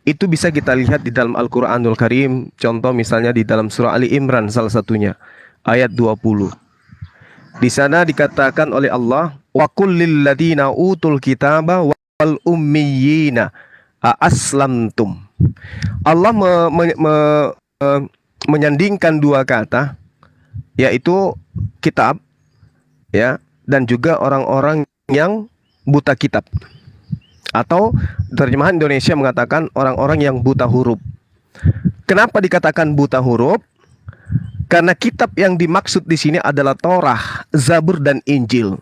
itu bisa kita lihat di dalam Al-Quranul Karim. Contoh misalnya di dalam surah Ali Imran salah satunya ayat 20. Di sana dikatakan oleh Allah, wa kullil ladina utul kitaba wal ummiyina aslamtum. Allah menyandingkan dua kata, yaitu kitab, ya, dan juga orang-orang yang buta kitab. Atau terjemahan Indonesia mengatakan orang-orang yang buta huruf. Kenapa dikatakan buta huruf? Karena kitab yang dimaksud di sini adalah Torah, Zabur dan Injil.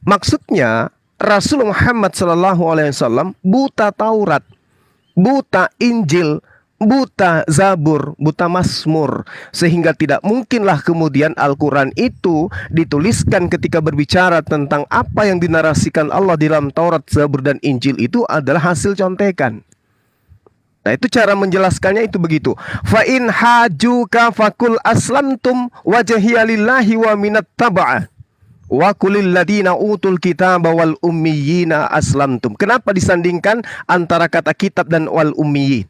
Maksudnya Rasulullah Muhammad SAW buta Taurat, buta Injil, buta Zabur, buta Mazmur, sehingga tidak mungkinlah kemudian Al-Quran itu dituliskan ketika berbicara tentang apa yang dinarasikan Allah di dalam Taurat, Zabur dan Injil itu adalah hasil contekan. Nah, itu cara menjelaskannya itu begitu. Fa in hajuka fakul aslamtum wajhiya lillahi wa minat taba'ah wa kulil ladina utul kitaba wal ummiyina aslamtum. Kenapa disandingkan antara kata kitab dan wal ummiyin?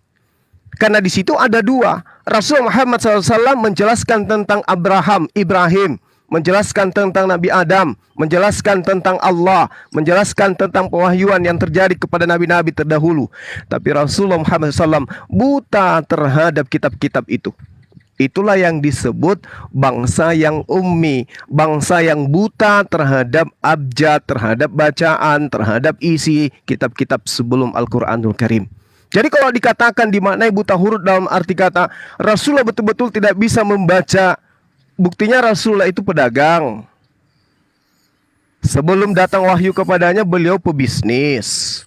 Karena di situ ada dua. Rasul Muhammad SAW menjelaskan tentang Ibrahim, menjelaskan tentang Nabi Adam, menjelaskan tentang Allah, menjelaskan tentang pewahyuan yang terjadi kepada nabi-nabi terdahulu. Tapi Rasulullah Muhammad SAW buta terhadap kitab-kitab itu. Itulah yang disebut bangsa yang ummi, bangsa yang buta terhadap abjad, terhadap bacaan, terhadap isi kitab-kitab sebelum Al-Quranul Karim. Jadi kalau dikatakan dimaknai buta huruf dalam arti kata Rasulullah betul-betul tidak bisa membaca, buktinya Rasulullah itu pedagang. Sebelum datang wahyu kepadanya beliau pebisnis.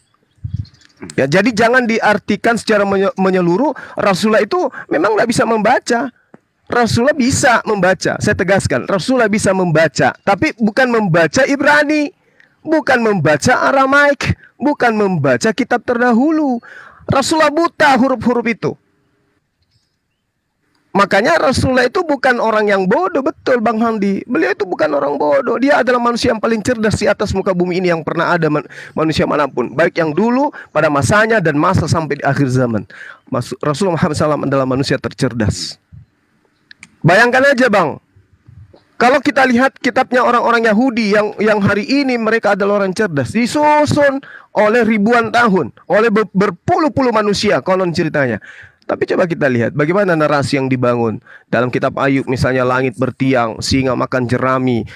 Ya, jadi jangan diartikan secara menyeluruh Rasulullah itu memang tidak bisa membaca. Rasulullah bisa membaca. Saya tegaskan, Rasulullah bisa membaca, tapi bukan membaca Ibrani, bukan membaca Aramaik, bukan membaca kitab terdahulu. Rasulullah buta huruf-huruf itu. Makanya Rasulullah itu bukan orang yang bodoh. Betul Bang Handi, beliau itu bukan orang bodoh. Dia adalah manusia yang paling cerdas di atas muka bumi ini yang pernah ada manusia manapun, baik yang dulu pada masanya dan masa sampai di akhir zaman. Rasulullah Muhammad SAW adalah manusia tercerdas. Bayangkan aja Bang, kalau kita lihat kitabnya orang-orang Yahudi yang hari ini mereka adalah orang cerdas, disusun oleh ribuan tahun, oleh berpuluh-puluh manusia konon ceritanya. Tapi coba kita lihat bagaimana narasi yang dibangun dalam kitab Ayub, misalnya langit bertiang, singa makan jerami,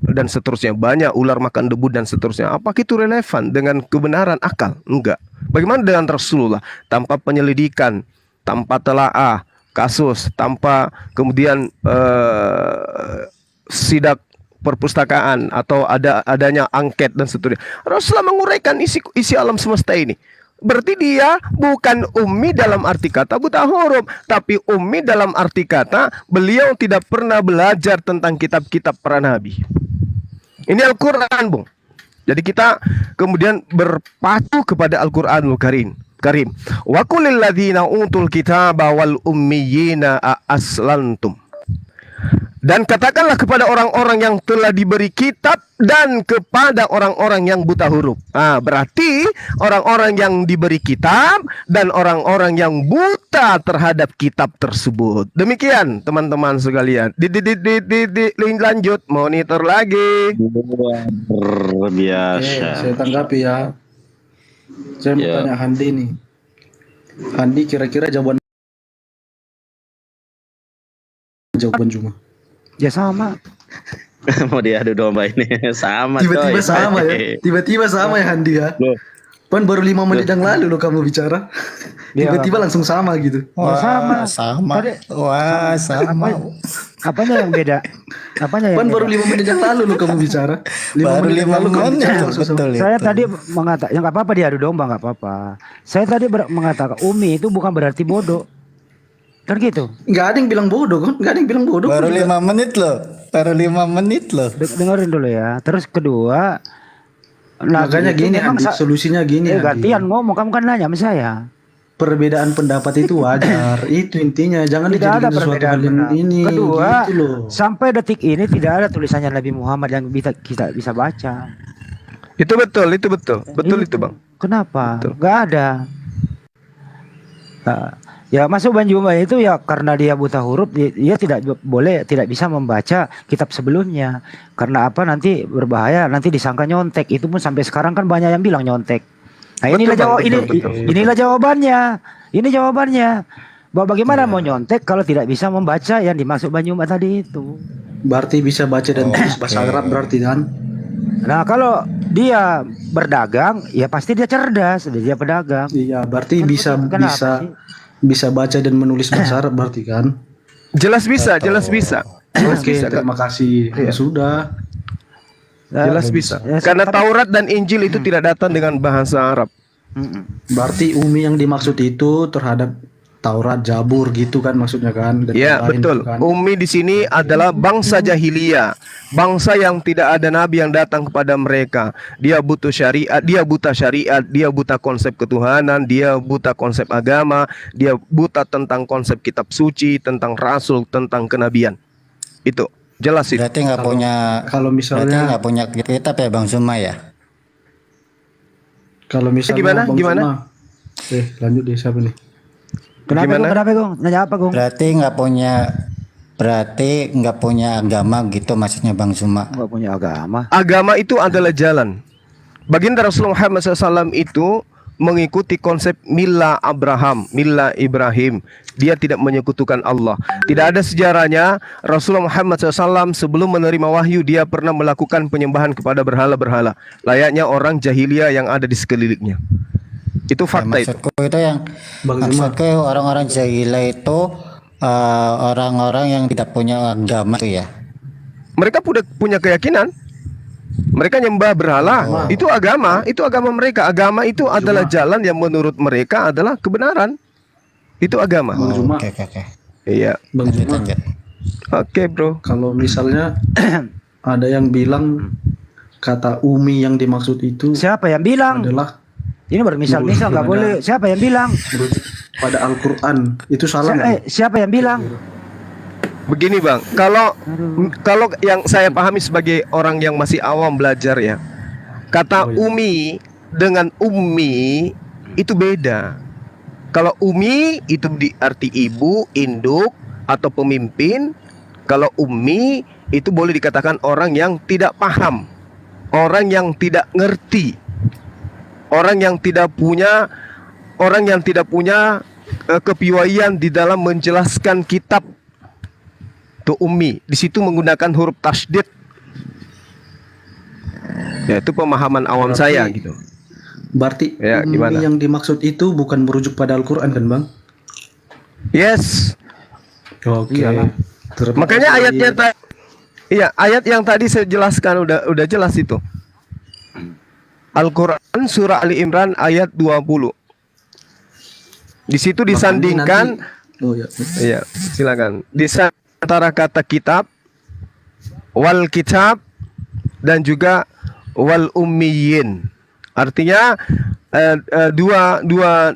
dan seterusnya. Banyak ular makan debu dan seterusnya. Apakah itu relevan dengan kebenaran akal? Enggak. Bagaimana dengan Rasulullah? Tanpa penyelidikan, tanpa telaah kasus, tanpa kemudian sidak perpustakaan atau adanya angket dan seterusnya. Rasulullah menguraikan isi alam semesta ini. Berarti dia bukan ummi dalam arti kata buta huruf, tapi ummi dalam arti kata beliau tidak pernah belajar tentang kitab-kitab para nabi. Ini Al-Quran, Bung. Jadi kita kemudian berpacu kepada Al-Quranul Karim. Wa kulil ladzina utul kitaba wal ummiyina aslantum. Dan katakanlah kepada orang-orang yang telah diberi kitab dan kepada orang-orang yang buta huruf. Berarti orang-orang yang diberi kitab dan orang-orang yang buta terhadap kitab tersebut. Demikian teman-teman sekalian. Lanjut monitor lagi.
Luar biasa.
Saya tanggapi ya. Saya mau tanya Handi nih. Handi kira-kira jawaban cuma.
Ya sama.
Mau diadu domba ini sama.
Tiba-tiba
coy.
sama ya. Tiba-tiba sama ya Handi ya. Pan baru 5 menit yang lalu lo kamu bicara. Tiba-tiba langsung sama gitu.
Wah,
sama. Wah, sama.
Apanya yang beda? Apanya yang
Pan baru
beda?
5 menit yang lalu lo kamu bicara.
Baru 5 menit. Betul
Saya
itu.
tadi mengatakan, ya nggak apa-apa diadu domba, nggak apa-apa. Saya tadi mengatakan Umi itu bukan berarti bodoh. Kan gitu.
Nggak ada yang bilang bodoh kan? Nggak ada yang bilang bodoh.
Baru 5 menit loh. Baru 5 menit loh.
Dengerin dulu ya. Terus kedua,
Makanya
itu
gini
memang
Handi, solusinya gini Handi.
gantian ngomong, kamu kan nanya sama saya.
Perbedaan pendapat itu wajar. Itu intinya. Jangan
Tidak ada
dijadikan sesuatu
perbedaan
hal yang
pendapat.
ini.
Kedua,
gitu loh.
sampai detik ini tidak ada tulisannya Nabi Muhammad yang kita bisa baca.
Itu betul, itu betul. Betul itu, Bang.
Kenapa? Nggak ada. Nah, ya masuk Banjuma itu ya karena dia buta huruf, dia tidak bisa membaca kitab sebelumnya. Karena apa? Nanti berbahaya, nanti disangka nyontek. Itu pun sampai sekarang kan banyak yang bilang nyontek. Nah, inilah jawabannya. Ini jawabannya. Bahwa bagaimana mau nyontek kalau tidak bisa membaca yang dimaksud Banjuma tadi itu.
Berarti bisa baca dan tulis bahasa Arab berarti kan?
Nah, kalau dia berdagang, ya pasti dia cerdas, dia pedagang.
Iya, berarti bisa
Kenapa
bisa baca dan menulis bahasa Arab berarti kan?
Jelas bisa, jelas bisa. Jelas
Oke,
bisa.
terima kasih. Ya sudah.
Jelas bisa. Karena Taurat dan Injil itu tidak datang dengan bahasa Arab.
Berarti Umi yang dimaksud itu terhadap Taurat, Zabur gitu kan maksudnya kan? Dan
Ya,
lain
betul.
gitu kan?
Umi di sini adalah bangsa jahiliyah, bangsa yang tidak ada nabi yang datang kepada mereka. Dia butuh syariat, dia buta syariat, dia buta konsep ketuhanan, dia buta konsep agama, dia buta tentang konsep kitab suci, tentang rasul, tentang kenabian. Itu jelas itu.
Berarti nggak punya.
Kalau misalnya
Berarti nggak punya kitab ya Bang Suma ya?
Kalau misalnya
Gimana?
Bang
Gimana?
Suma, lanjut deh siapa nih?
Kenapa
Gimana?
Gong? Kenapa Gong? Nanya apa Gong?
Berarti nggak punya agama gitu maksudnya Bang Suma.
Nggak punya agama.
Agama itu adalah jalan. Baginda Rasulullah Muhammad SAW itu mengikuti konsep Milla Abraham, Milla Ibrahim. Dia tidak menyekutukan Allah. Tidak ada sejarahnya Rasulullah Muhammad SAW sebelum menerima wahyu dia pernah melakukan penyembahan kepada berhala-berhala. Layaknya orang jahiliyah yang ada di sekelilingnya. Itu fakta itu.
Maksudku orang-orang jahiliyah itu orang-orang yang tidak punya agama itu ya.
Mereka punya keyakinan. Mereka nyembah berhala. Itu agama mereka. Agama itu adalah jalan yang menurut mereka adalah kebenaran. Itu agama.
Oke.
Iya.
Bang Juma.
Oke, bro.
Kalau misalnya ada yang bilang kata Umi yang dimaksud itu
siapa yang bilang?
Adalah
ini bermisal-misal nggak boleh. Siapa yang bilang?
Pada Al-Quran itu salah nggak?
Siapa yang bilang?
Begini Bang, kalau yang saya pahami sebagai orang yang masih awam belajar ya, kata Umi dengan Ummi itu beda. Kalau Umi itu diarti ibu, induk atau pemimpin. Kalau Ummi itu boleh dikatakan orang yang tidak paham, orang yang tidak ngerti, orang yang tidak punya kepiawaian di dalam menjelaskan kitab. Itu Ummi. Di situ menggunakan huruf tasydid. Ya, itu pemahaman awam saya gitu.
Berarti
ya,
Ummi yang dimaksud itu bukan merujuk pada Al-Quran kan Bang?
Yes.
Oke.
Makanya ayatnya ayat yang tadi saya jelaskan udah jelas itu. Al-Quran surah Ali Imran ayat 20. Di situ disandingkan. Iya, silakan. Antara kata kitab, wal kitab, dan juga wal ummiyin. Artinya dua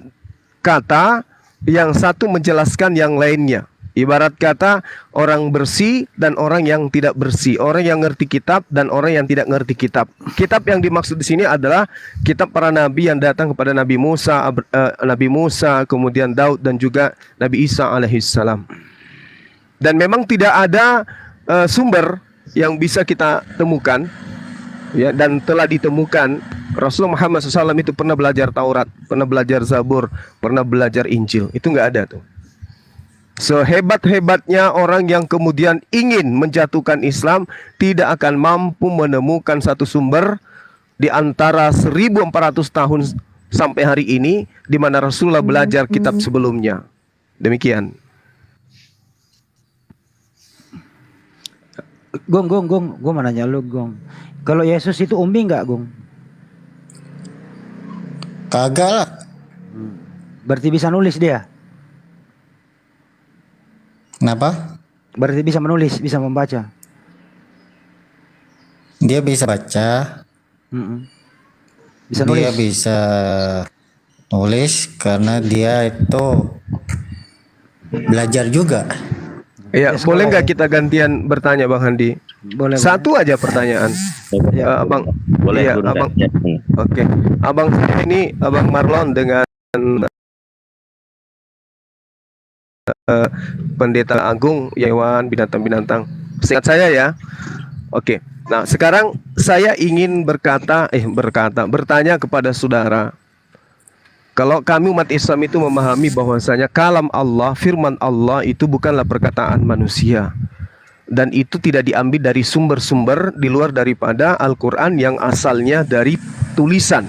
kata, yang satu menjelaskan yang lainnya. Ibarat kata orang bersih dan orang yang tidak bersih, orang yang ngerti kitab dan orang yang tidak ngerti kitab. Kitab yang dimaksud di sini adalah kitab para nabi yang datang kepada Nabi Musa, kemudian Daud dan juga Nabi Isa alaihissalam. Dan memang tidak ada sumber yang bisa kita temukan, ya, dan telah ditemukan. Rasulullah Muhammad SAW itu pernah belajar Taurat, pernah belajar Zabur, pernah belajar Injil. Itu nggak ada tuh. Sehebat-hebatnya orang yang kemudian ingin menjatuhkan Islam tidak akan mampu menemukan satu sumber di antara 1400 tahun sampai hari ini di mana Rasulullah belajar kitab sebelumnya. Demikian.
Gong, gue mau nanya lu, Gong. Kalau Yesus itu ummi nggak, Gong?
Kagak lah.
Berarti bisa nulis dia?
Kenapa?
Berarti bisa menulis, bisa membaca.
Dia bisa baca.
Bisa
dia
nulis.
bisa nulis karena dia itu belajar juga.
Ya, boleh nggak kita gantian bertanya, Bang Handi?
Boleh.
Satu aja pertanyaan. Abang.
Boleh.
Iya, Abang. Oke. Abang saya ini Abang Marlon dengan Pendeta Agung Yayawan Binatang-Binatang. Seingat saya ya. Oke. Nah, sekarang saya ingin bertanya kepada saudara. Kalau kami umat Islam itu memahami bahwasanya kalam Allah, firman Allah itu bukanlah perkataan manusia. Dan itu tidak diambil dari sumber-sumber di luar daripada Al-Quran yang asalnya dari tulisan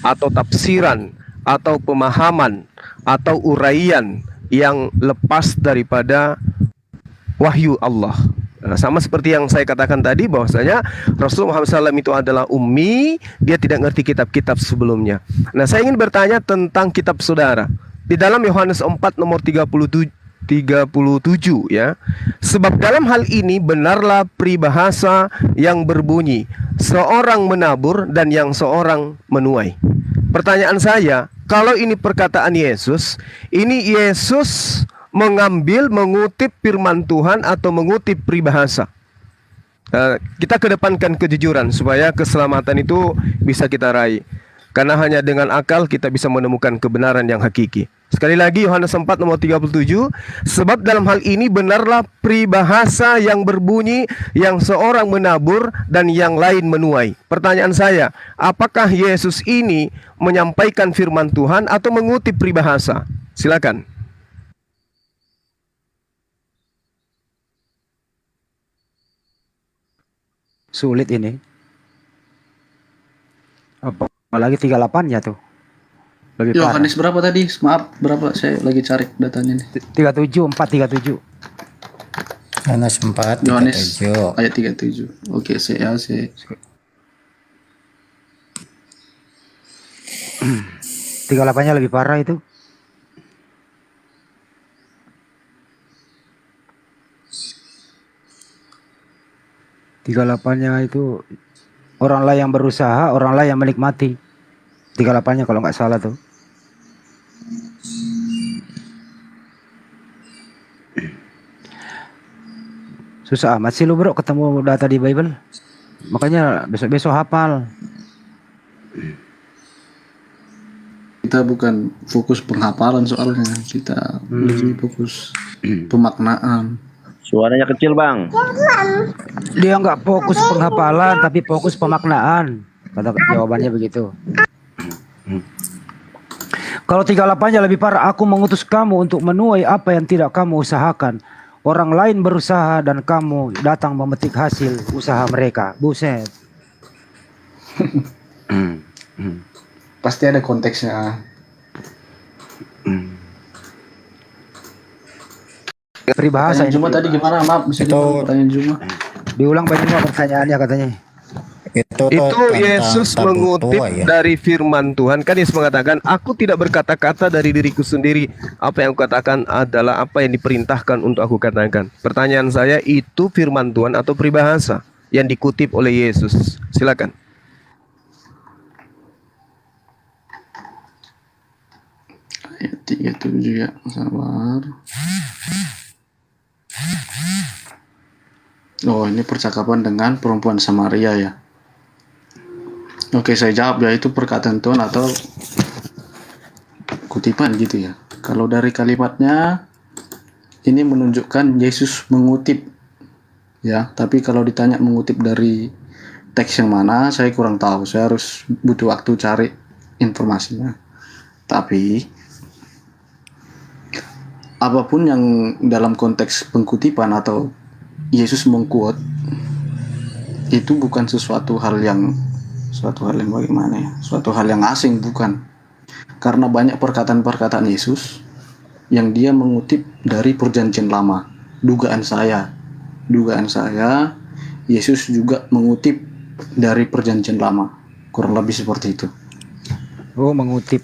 atau tafsiran atau pemahaman atau uraian yang lepas daripada wahyu Allah. Nah, sama seperti yang saya katakan tadi bahwasanya Rasulullah Muhammad SAW itu adalah ummi, dia tidak ngerti kitab-kitab sebelumnya. Nah, saya ingin bertanya tentang kitab saudara. Di dalam Yohanes 4 nomor 37 ya. Sebab dalam hal ini benarlah peribahasa yang berbunyi, seorang menabur dan yang seorang menuai. Pertanyaan saya, kalau ini perkataan Yesus, ini Yesus mengutip firman Tuhan atau mengutip peribahasa? Kita kedepankan kejujuran supaya keselamatan itu bisa kita raih. Karena hanya dengan akal kita bisa menemukan kebenaran yang hakiki. Sekali lagi Yohanes 4 nomor 37, sebab dalam hal ini benarlah peribahasa yang berbunyi, yang seorang menabur dan yang lain menuai. Pertanyaan saya, apakah Yesus ini menyampaikan firman Tuhan atau mengutip peribahasa? Silakan.
Sulit ini. Apalagi 38-nya tuh.
Yohanes berapa tadi? Maaf, berapa? Saya lagi cari datanya nih.
37.
Yohanes 4
Yohanes ayat 37. Oke, saya
38-nya lebih parah itu. nya itu orang lain yang berusaha, orang lain yang menikmati. 38-nya kalau nggak salah tuh. Susah amat sih lu bro ketemu data di Bible. Makanya besok-besok hafal.
Kita bukan fokus penghafalan soalnya, kita lebih fokus pemaknaan.
Suaranya kecil, Bang.
Dia nggak fokus penghafalan tapi fokus pemaknaan. Kata jawabannya begitu. Kalau 38-nya lebih parah, aku mengutus kamu untuk menuai apa yang tidak kamu usahakan. Orang lain berusaha dan kamu datang memetik hasil usaha mereka. Buset.
Pasti ada konteksnya.
Peribahasa ini.
Cuma tadi gimana? Maaf, bisa diulang pertanyaan Juma.
Diulang banyak pertanyaannya katanya.
Itu
Yesus mengutip dari firman Tuhan. Kan Yesus mengatakan, aku tidak berkata-kata dari diriku sendiri. Apa yang aku katakan adalah apa yang diperintahkan untuk aku katakan. Pertanyaan saya, itu firman Tuhan atau peribahasa yang dikutip oleh Yesus? Silakan.
Ayat 37 ya, sabar. Oh, ini percakapan dengan perempuan Samaria ya. Oke, saya jawab ya, itu perkataan Tuhan atau kutipan gitu ya. Kalau dari kalimatnya ini menunjukkan Yesus mengutip ya, tapi kalau ditanya mengutip dari teks yang mana, saya kurang tahu. Saya harus butuh waktu cari informasinya. Tapi apapun yang dalam konteks pengkutipan atau Yesus mengquote, itu bukan suatu hal yang bagaimana ya? Suatu hal yang asing, bukan. Karena banyak perkataan-perkataan Yesus yang dia mengutip dari Perjanjian Lama. Dugaan saya Yesus juga mengutip dari Perjanjian Lama. Kurang lebih seperti itu.
Oh, mengutip.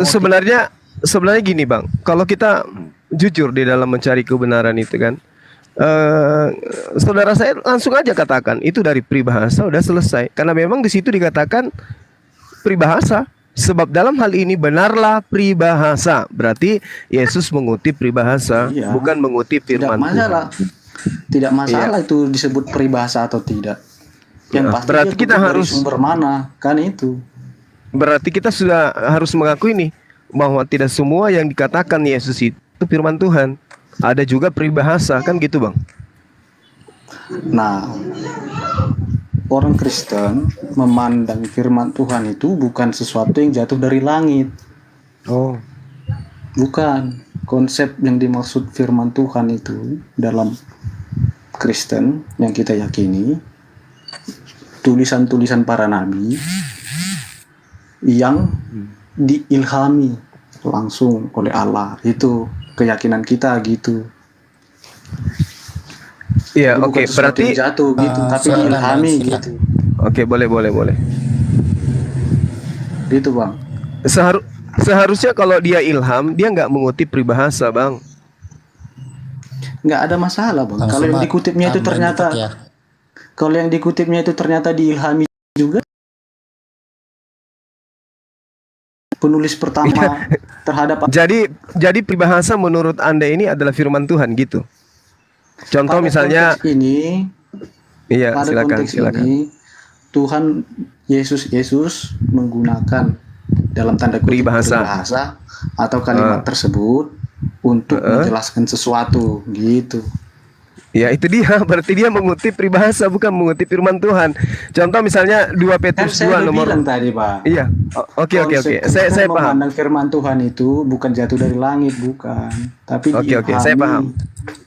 Sebenarnya gini Bang, kalau kita jujur di dalam mencari kebenaran itu kan, saudara saya langsung aja katakan itu dari peribahasa, udah selesai. Karena memang di situ dikatakan peribahasa. Sebab dalam hal ini benarlah peribahasa. Berarti Yesus mengutip peribahasa, bukan mengutip firman Tuhan.
Tidak masalah itu disebut peribahasa atau tidak. Yang pasti
berarti kita harus
sumber mana, kan itu.
Berarti kita sudah harus mengakui nih bahwa tidak semua yang dikatakan Yesus itu firman Tuhan. Ada juga peribahasa, kan gitu Bang.
Nah, orang Kristen memandang firman Tuhan itu bukan sesuatu yang jatuh dari langit.
Oh,
bukan. Konsep yang dimaksud firman Tuhan itu dalam Kristen yang kita yakini, tulisan-tulisan para nabi yang diilhami langsung oleh Allah. Itu keyakinan kita gitu.
Iya, oke. Berarti
jatuh gitu, tapi diilhami gitu.
Oke, boleh.
Gitu Bang.
Seharusnya kalau dia ilham, dia nggak mengutip peribahasa Bang.
Nggak ada masalah Bang. Kalau yang dikutipnya itu ternyata, kalau yang dikutipnya itu ternyata diilhami juga. Penulis pertama terhadap.
Jadi peribahasa menurut Anda ini adalah firman Tuhan gitu. Contoh pada misalnya
ini,
iya,
pada
silakan.
Ini, Tuhan Yesus menggunakan dalam tanda kutip peribahasa atau kalimat tersebut untuk menjelaskan sesuatu gitu.
Ya itu dia, berarti dia mengutip peribahasa bukan mengutip firman Tuhan. Contoh misalnya 2 Petrus 2 nomor.
Bilang tadi Pak.
Iya. Oke. Saya paham.
Memandang firman Tuhan itu bukan jatuh dari langit, bukan. Tapi
Oke, saya paham.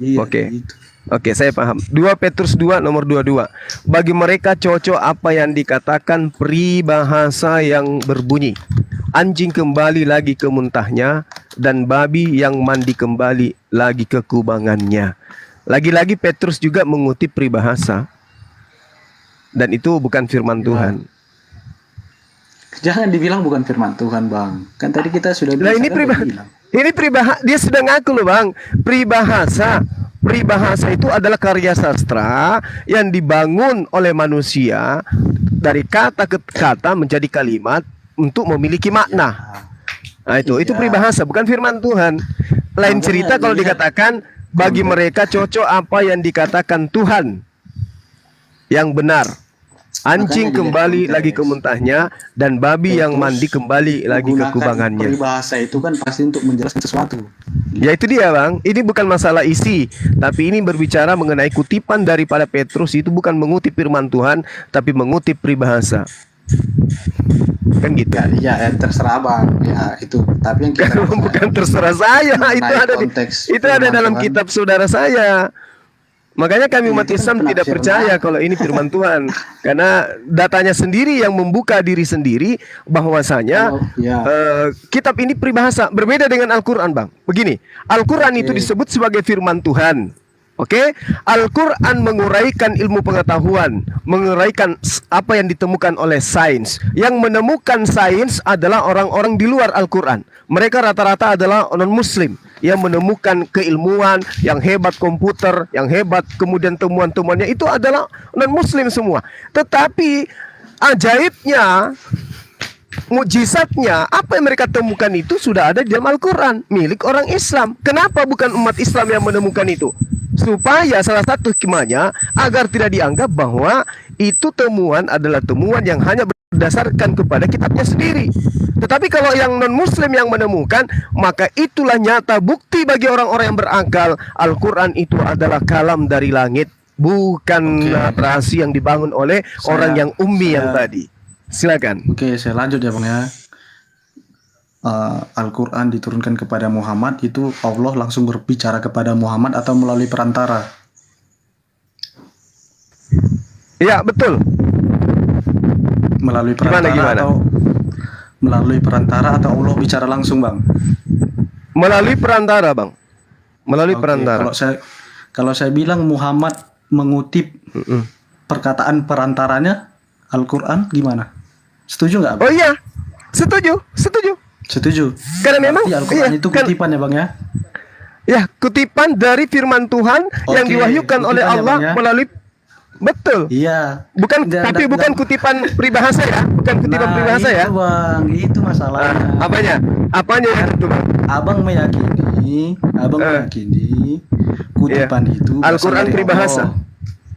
Iya,
Oke.
Gitu.
Oke, saya paham. 2 Petrus 2 nomor 22. Bagi mereka cocok apa yang dikatakan peribahasa yang berbunyi, anjing kembali lagi ke muntahnya dan babi yang mandi kembali lagi ke kubangannya. Lagi-lagi Petrus juga mengutip peribahasa. Dan itu bukan firman Tuhan.
Jangan dibilang bukan firman Tuhan, Bang. Kan tadi kita sudah bilang.
Nah, ini peribahasa, dia sudah ngaku loh, Bang. Peribahasa itu adalah karya sastra yang dibangun oleh manusia dari kata ke kata menjadi kalimat untuk memiliki makna. Nah, itu peribahasa, bukan firman Tuhan. Lain cerita kalau dikatakan bagi mereka cocok apa yang dikatakan Tuhan yang benar. Anjing kembali lagi ke muntahnya dan babi yang mandi kembali lagi ke kubangannya.
Peribahasa itu kan pasti untuk menjelaskan sesuatu.
Ya itu dia, Bang. Ini bukan masalah isi, tapi ini berbicara mengenai kutipan daripada Petrus. Itu bukan mengutip firman Tuhan, tapi mengutip peribahasa. Kan gitu.
Ya, terserah Bang. Ya itu. Tapi yang kita
bukan terserah saya. Itu ada dalam kitab saudara saya. Makanya kami umat Islam tidak percaya kalau ini firman Tuhan, karena datanya sendiri yang membuka diri sendiri bahwasanya kitab ini peribahasa, berbeda dengan Al-Quran, Bang. Begini, Al-Quran itu disebut sebagai firman Tuhan. Oke, Al-Quran menguraikan ilmu pengetahuan, menguraikan apa yang ditemukan oleh sains. Yang menemukan sains adalah orang-orang di luar Al-Quran. Mereka rata-rata adalah non-Muslim yang menemukan keilmuan, yang hebat komputer, yang hebat kemudian temuan-temuannya itu adalah non-Muslim semua. Tetapi ajaibnya, mukjizatnya, apa yang mereka temukan itu sudah ada di dalam Al-Quran, milik orang Islam. Kenapa bukan umat Islam yang menemukan itu? supaya salah satu hikmahnya agar tidak dianggap bahwa itu temuan adalah temuan yang hanya berdasarkan kepada kitabnya sendiri. Tetapi kalau yang non-muslim yang menemukan, maka itulah nyata bukti bagi orang-orang yang berakal Al-Quran itu adalah kalam dari langit, bukan narasi yang dibangun oleh orang yang ummi yang tadi. Silakan.
Oke, saya lanjut ya Bang ya. Al-Quran diturunkan kepada Muhammad, itu Allah langsung berbicara kepada Muhammad atau melalui perantara?
Iya, betul.
Melalui perantara
gimana?
Atau melalui perantara atau Allah bicara langsung, Bang?
Melalui perantara, Bang. Melalui perantara.
Kalau saya bilang Muhammad mengutip perkataan perantaranya Al-Quran, gimana? Setuju nggak, Bang?
Oh iya, setuju. Karena memang
Al-Quran itu kutipan ya Bang ya?
Ya, kutipan dari firman Tuhan yang diwahyukan oleh Allah ya, melalui betul.
Iya.
Bukan, tapi bukan kutipan peribahasa ya, bukan kutipan peribahasa ya.
Bang, itu masalahnya.
Apanya yang itu, Bang?
Abang meyakini kutipan itu
Al-Quran peribahasa.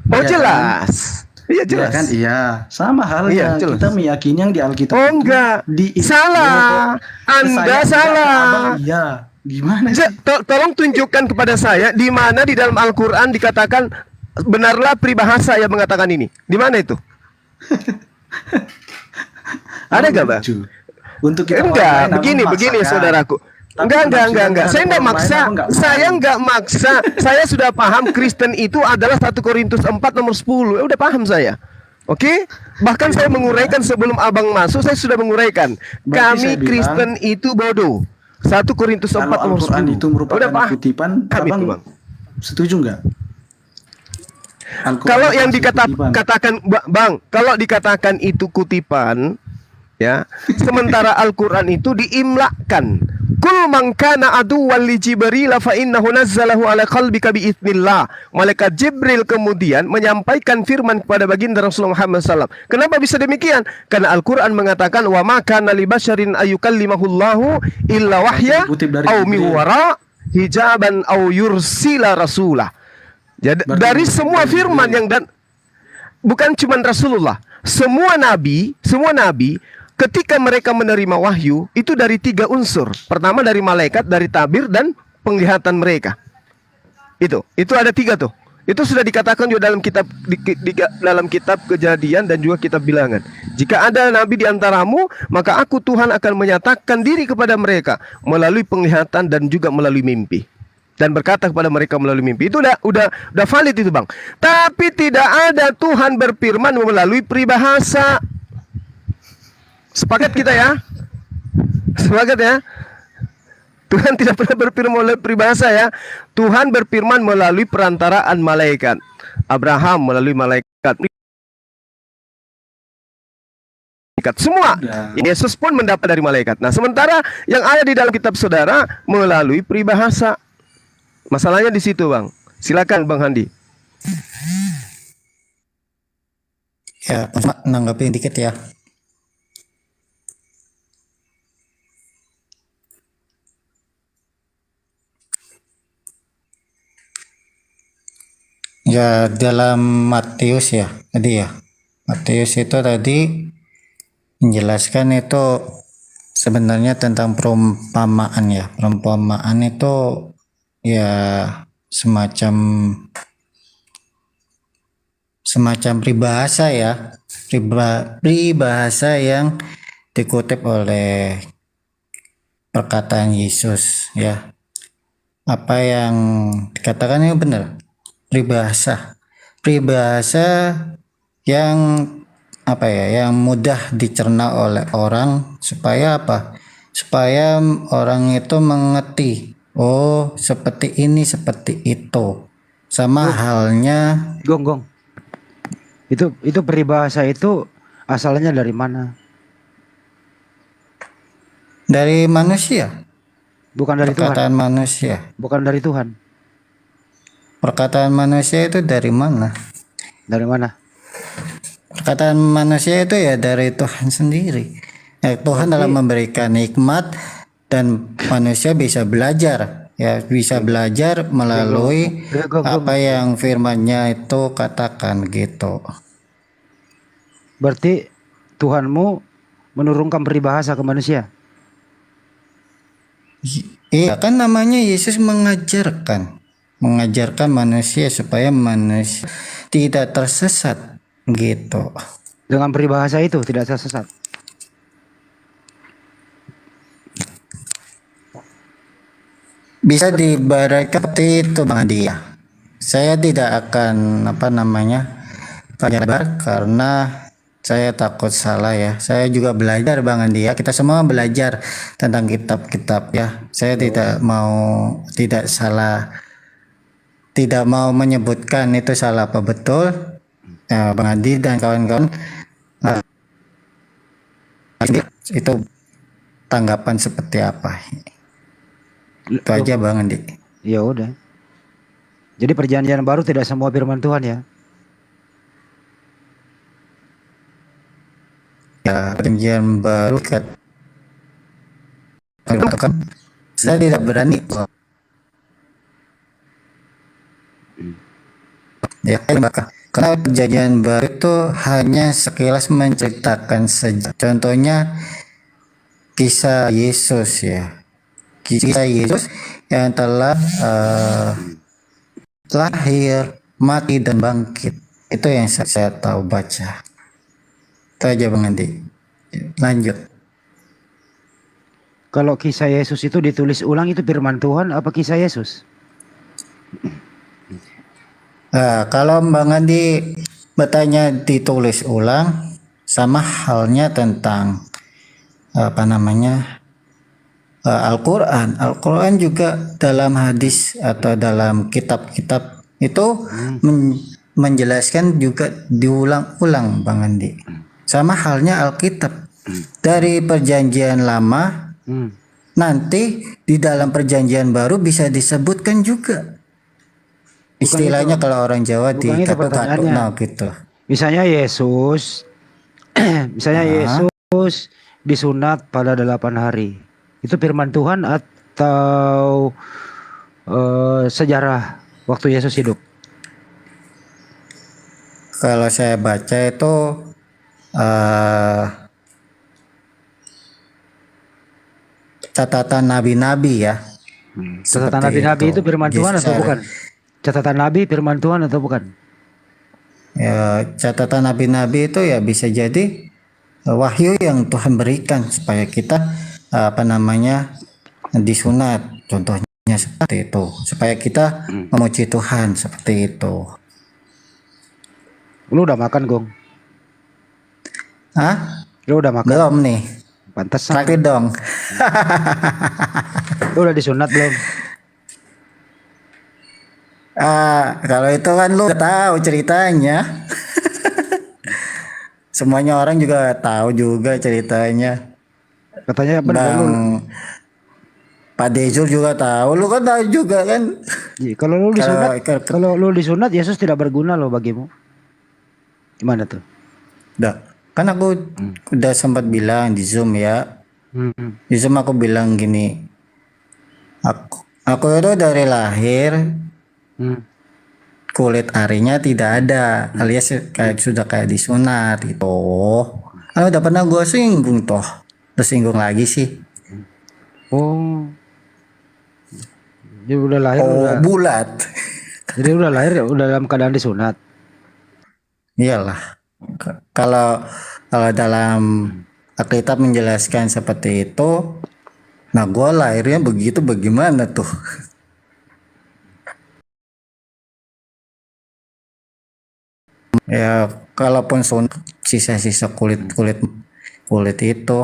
Oh, jelas. Iya jelas.
Ya kan, iya. Sama halnya kita meyakini yang di Alkitab.
Oh enggak, salah. Anda salah.
Iya. Gimana sih?
Tolong tunjukkan kepada saya di mana di dalam Al-Quran dikatakan benarlah peribahasa yang mengatakan ini. Di mana itu? Ada nggak, Bang?
Untuk kita
begini saudaraku. Enggak. Saya enggak maksa. Saya sudah paham Kristen itu adalah 1 Korintus 4 nomor 10. Udah paham saya. Oke? Bahkan saya menguraikan sebelum Abang masuk, saya sudah menguraikan. Kami Kristen itu bodoh. 1 Korintus 4 nomor 10.
Al-Quran itu merupakan kutipan, Abang setuju enggak?
Kalau yang dikatakan Bang, kalau dikatakan itu kutipan, ya, sementara Al-Quran itu diimlakkan. Kul man kana aduwwan li Jibril fa innahu nazzalahu ala qalbika bi idznillah. Malaikat Jibril kemudian menyampaikan firman kepada baginda Rasulullah Muhammad SAW. Kenapa bisa demikian? Karena Al-Quran mengatakan wa ma kana li basyarin ayyukallimahullahu illa wahya aw min wara hijaban aw yursila rasulah. Jadi dari semua firman yang bukan cuma Rasulullah, semua nabi ketika mereka menerima wahyu itu dari 3 unsur. Pertama dari malaikat, dari tabir dan penglihatan mereka. Itu ada 3 tuh. Itu sudah dikatakan juga dalam kitab dalam kitab Kejadian dan juga kitab Bilangan. Jika ada nabi di antaramu, maka aku Tuhan akan menyatakan diri kepada mereka melalui penglihatan dan juga melalui mimpi. Dan berkata kepada mereka melalui mimpi. Itu udah valid itu, Bang. Tapi tidak ada Tuhan berfirman melalui peribahasa. Sepakat kita ya? Sepakat ya? Tuhan tidak pernah berfirman melalui peribahasa ya. Tuhan berfirman melalui perantaraan malaikat. Abraham melalui malaikat. Semua. Yesus pun mendapat dari malaikat. Nah, sementara yang ada di dalam kitab saudara melalui peribahasa. Masalahnya di situ, Bang. Silakan Bang Handi.
Ya, nanggapin dikit ya. Ya, dalam Matius ya, tadi ya. Matius itu tadi menjelaskan itu sebenarnya tentang perumpamaan ya. Perumpamaan itu ya semacam peribahasa ya. Peribahasa yang dikutip oleh perkataan Yesus ya. Apa yang dikatakan ini benar. Peribahasa yang apa ya, yang mudah dicerna oleh orang supaya apa? Supaya orang itu mengerti. Oh, seperti ini, seperti itu. Sama halnya
Gong. Itu peribahasa itu asalnya dari mana?
Dari manusia.
Bukan dari
perkataan
Tuhan.
Manusia.
Bukan dari Tuhan.
Perkataan manusia itu dari mana?
Dari mana?
Perkataan manusia itu ya dari Tuhan sendiri. Tuhan dalam memberikan hikmat dan manusia bisa belajar Ya bisa belajar melalui apa yang firman-Nya itu katakan gitu.
Berarti Tuhanmu menurunkan peribahasa ke manusia.
Iya kan namanya Yesus mengajarkan manusia supaya manusia tidak tersesat gitu.
Dengan peribahasa itu tidak tersesat.
Bisa diibaratkan seperti itu Bang Adi ya. Saya tidak akan panjang lebar karena saya takut salah ya. Saya juga belajar Bang Andi ya. Kita semua belajar tentang kitab-kitab ya. Saya tidak mau menyebutkan itu salah apa betul. Ya, Bang Andi dan kawan-kawan itu tanggapan seperti apa? Itu aja Bang Andi.
Ya udah. Jadi perjanjian baru tidak semua firman Tuhan ya.
Ya, perjanjian baru kan saya tidak berani ya karena perjanjian baru itu hanya sekilas menceritakan saja. Contohnya kisah Yesus ya, kisah Yesus yang telah lahir, mati dan bangkit. Itu yang saya tahu baca. Itu aja Bang Andi. Lanjut.
Kalau kisah Yesus itu ditulis ulang itu firman Tuhan apa kisah Yesus?
Nah, kalau Bang Andi bertanya ditulis ulang, sama halnya tentang Al-Quran. Al-Quran juga dalam hadis atau dalam kitab-kitab itu menjelaskan juga diulang-ulang Bang Andi. Sama halnya Alkitab. Dari perjanjian lama nanti di dalam perjanjian baru bisa disebutkan juga. Istilahnya kalau orang Jawa dikatuk-katuk gitu.
Misalnya Yesus Yesus disunat pada 8 hari. Itu firman Tuhan atau sejarah waktu Yesus hidup?
Kalau saya baca itu catatan nabi-nabi ya.
Catatan nabi-nabi itu firman Tuhan atau bukan? Catatan nabi firman Tuhan atau bukan?
Ya, catatan nabi-nabi itu ya bisa jadi wahyu yang Tuhan berikan supaya kita disunat. Contohnya seperti itu. Supaya kita memuji Tuhan seperti itu.
Lu udah makan, Gong?
Hah?
Lu udah makan?
Belum nih.
Pantas.
Sakit dong.
Lu udah disunat belum?
Kalau itu kan lu tahu ceritanya. Semuanya orang juga tahu juga ceritanya.
Katanya apa?
Pak Dezul juga tahu. Lu kan tahu juga kan.
Kalau lu disunat Yesus tidak berguna loh bagimu. Gimana tuh?
Kan aku udah sempat bilang di Zoom ya. Di Zoom aku bilang gini. Aku itu dari lahir kulit arinya tidak ada, alias sudah kayak disunat gitu. Kan udah pernah gue singgung toh. Terus singgung lagi sih.
Oh. Dia udah lahir
bulat.
Jadi udah lahir udah dalam keadaan disunat.
Iyalah. Kalau dalam Alkitab menjelaskan seperti itu, nah gue lahirnya begitu bagaimana tuh? Ya kalaupun sisa-sisa kulit itu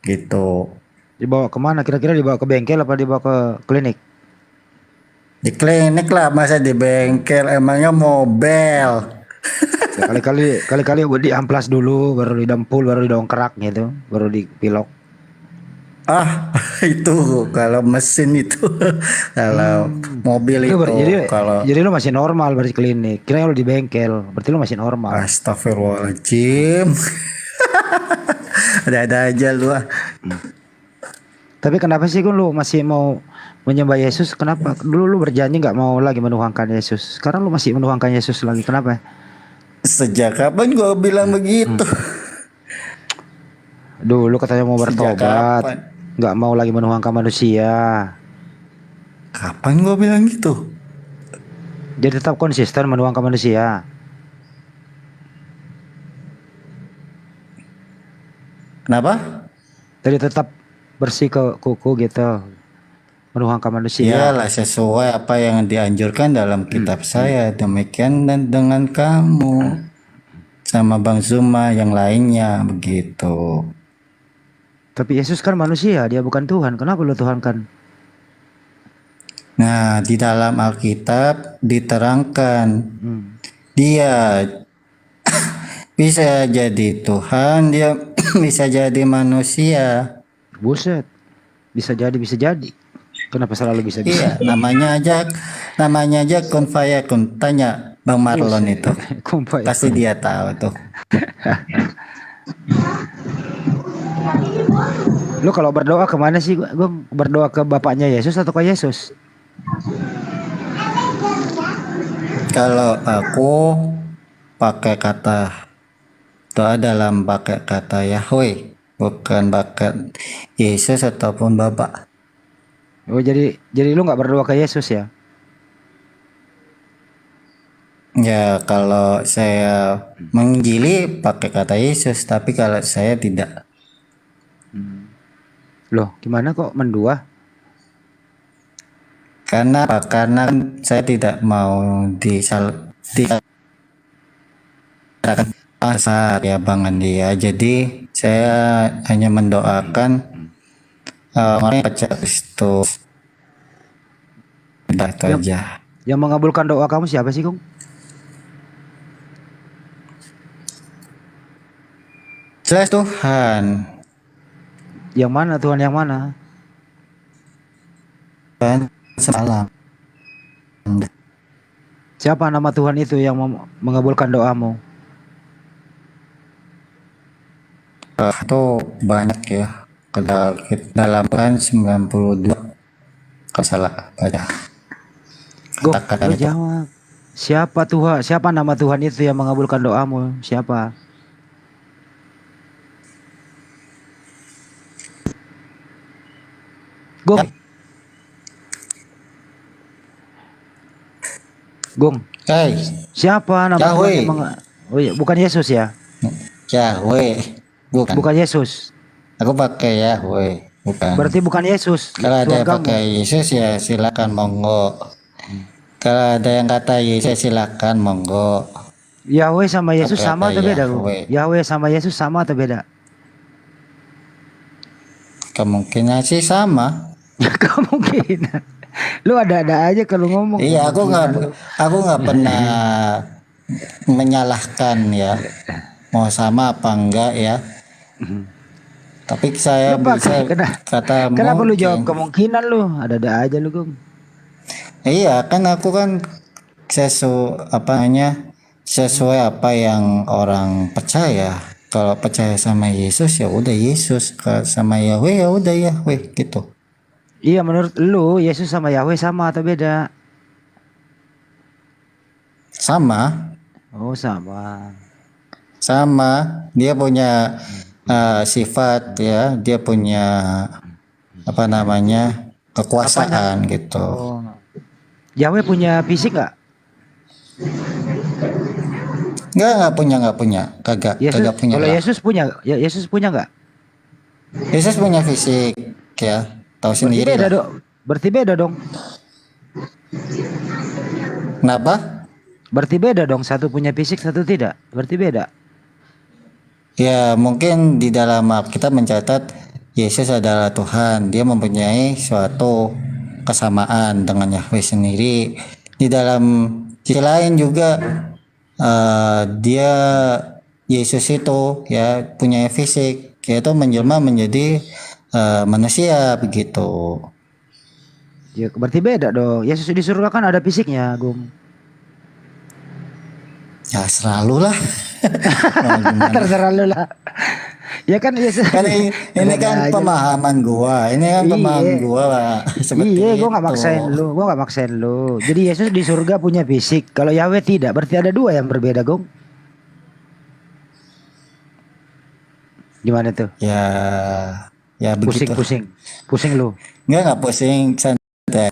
gitu.
Dibawa kemana? Kira-kira dibawa ke bengkel apa dibawa ke klinik?
Di klinik lah, masa di bengkel, emangnya mobil.
Ya, kali-kali diamplas dulu, baru didempul, baru didongkrak gitu, baru dipilok.
Itu kalau mesin itu. Kalau mobil itu
jadi lu masih normal berarti klinik. Kira lu di bengkel, berarti lu masih normal.
Astagfirullahaladzim. Ada aja lu.
Tapi kenapa sih Gun lu masih mau menyembah Yesus? Kenapa? Dulu lu berjanji nggak mau lagi menuhankan Yesus. Sekarang lu masih menuhankan Yesus lagi. Kenapa?
Sejak kapan gua bilang begitu?
Dulu katanya mau
Sejak
bertobat,
kapan?
nggak mau lagi menuhankan manusia.
Kapan gua bilang gitu?
Jadi tetap konsisten menuhankan manusia.
Kenapa?
Jadi tetap bersih ke kuku gitu, menuhankan manusia.
Iyalah sesuai apa yang dianjurkan dalam kitab saya. Demikian dan dengan kamu sama Bang Zuma yang lainnya begitu.
Tapi Yesus kan manusia, dia bukan Tuhan. Kenapa lu tuhankan?
Nah, di dalam Alkitab diterangkan dia bisa jadi Tuhan, dia bisa jadi manusia.
Buset, bisa jadi. Kenapa selalu bisa?
Iya, namanya aja kun fayakun. Tanya Bang Marlon itu, pasti dia tahu tuh.
Lu kalau berdoa kemana sih? Gue berdoa ke bapaknya Yesus atau ke Yesus?
Kalau aku pakai kata doa dalam pakai kata Yahweh, bukan pakai Yesus ataupun Bapak.
Oh jadi lu nggak berdoa ke Yesus ya?
Ya kalau saya menginjili pakai kata Yesus, tapi kalau saya tidak.
Loh, gimana kok mendua?
Karena saya tidak mau saat ya Bang Andi ya. Jadi saya hanya mendoakan orang yang percaya Kristus. Itu aja.
Yang mengabulkan doa kamu siapa sih, Kung?
Jelas Tuhan.
Yang mana Tuhan yang mana?
Tuhan semalam.
Siapa nama Tuhan itu yang mengabulkan doamu?
Itu banyak ya. Dalam kan 92 kalau salah baca.
Lu jawab. Siapa Tuhan? Siapa nama Tuhan itu yang mengabulkan doamu? Siapa? Gong.
Hey.
Siapa nama
Yahweh.
Tuhan yang Oh iya, bukan Yesus ya?
Yahweh.
Bukan Yesus.
Aku pakai Yahweh. Bukan.
Berarti bukan Yesus.
Kalau ada yang pakai Yesus ya silakan monggo. Kalau ada yang kata Yesus silakan monggo.
Yahweh sama Yesus
Pakai
sama atau beda?
Yahweh.
Yahweh sama Yesus sama atau beda?
Kemungkinan sih sama.
Kemungkinan. Lu ada-ada aja kalau ngomong.
Iya, aku nggak pernah menyalahkan ya. Mau sama apa enggak ya. Tapi saya bisa kata
kenapa lu
mungkin.
jawab kemungkinan lu? Ada-ada aja lu, Gong.
Iya, kan aku kan sesuai apa yang orang percaya. Kalau percaya sama Yesus ya udah Yesus, kalau sama Yahweh ya udah Yahweh gitu.
Iya, menurut lu Yesus sama Yahweh sama atau beda?
Sama.
Oh, sama.
Sama, dia punya sifat ya, dia punya apa namanya kekuasaan gitu.
Oh. Yahweh punya fisik nggak?
Nggak punya, kagak punya.
Kalau
lah.
Yesus punya, Yesus punya nggak?
Yesus punya fisik ya, tahu sendiri lah.
Berarti beda dong.
Kenapa?
Berarti beda dong, satu punya fisik, satu tidak. Berarti beda.
Ya mungkin di dalam Alkitab mencatat Yesus adalah Tuhan, dia mempunyai suatu kesamaan dengan Yahweh sendiri. Di dalam sisi lain juga dia Yesus itu ya punya fisik, yaitu menjelma menjadi manusia begitu.
Ya berarti beda dong. Yesus di surga kan ada fisiknya, Gung.
Ya selalu lah.
Terserah lu lah. Ya kan Yesus.
Kan ini kan pemahaman gua. Ini kan pemahaman gua, Pak.
Iya, gua nggak maksain lu. Jadi Yesus di surga punya fisik. Kalau Yahweh tidak, berarti ada dua yang berbeda, Gong. Gimana tuh?
Ya begitu.
Pusing lu.
Enggak pusing, santai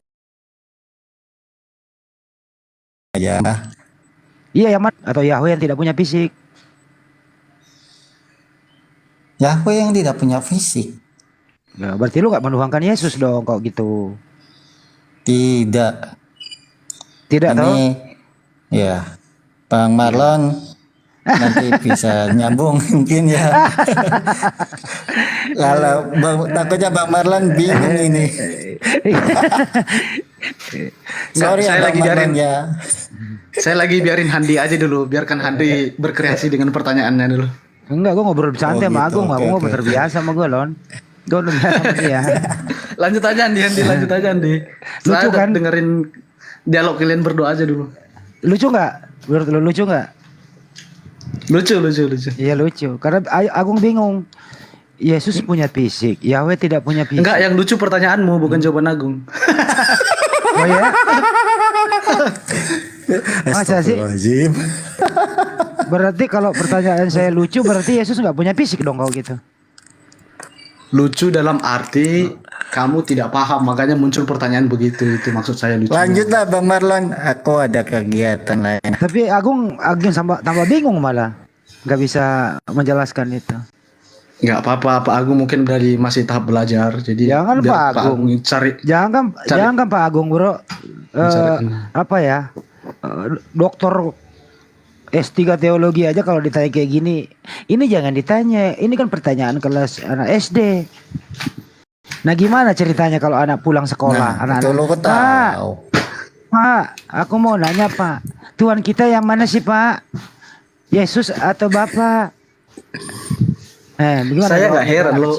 aja.
Iya, Yaman atau Yahweh yang tidak punya fisik.
Yahweh yang tidak punya fisik.
Ya, berarti lu gak menuhankan Yesus dong kok gitu.
Tidak
toh?
Ya, Bang Marlon nanti bisa nyambung mungkin ya. Kalau takutnya Bang Marlon bingung ini. Sorry
saya lagi biarin
ya.
Saya lagi biarin Handi aja dulu, biarkan Handi berkreasi dengan pertanyaannya dulu.
Enggak, gue ngobrol santai sama Agung, gue ngobrol terbiasa sama gue, Lon. Gue udah biasa sama dia.
Lanjut aja Andi, lanjut aja Andi.
Lucu kan?
Dengerin dialog kalian berdua aja dulu.
Lucu nggak? Menurut lu lucu nggak?
Lucu.
Iya lucu, karena Agung bingung. Yesus punya fisik, Yahweh tidak punya fisik.
Enggak, yang lucu pertanyaanmu bukan jawaban Agung.
Oh ya? Masa sih? Berarti kalau pertanyaan saya lucu, berarti Yesus nggak punya fisik dong kalau gitu.
Lucu dalam arti kamu tidak paham, makanya muncul pertanyaan begitu. Itu maksud saya lucu.
Lanjutlah Bang Marlon, aku ada kegiatan lain.
Tapi Agung tambah bingung malah, nggak bisa menjelaskan itu.
Nggak apa-apa, Pak Agung mungkin masih tahap belajar. Jadi
jangan Pak Agung
cari.
Jangan Pak Agung, bro. Apa ya? Doktor S3 teologi aja kalau ditanya kayak gini, ini jangan ditanya. Ini kan pertanyaan kelas anak SD. Nah gimana ceritanya kalau anak pulang sekolah? Pak, aku mau nanya Pak, Tuhan kita yang mana sih Pak? Yesus atau Bapak?
Saya nggak heran lo.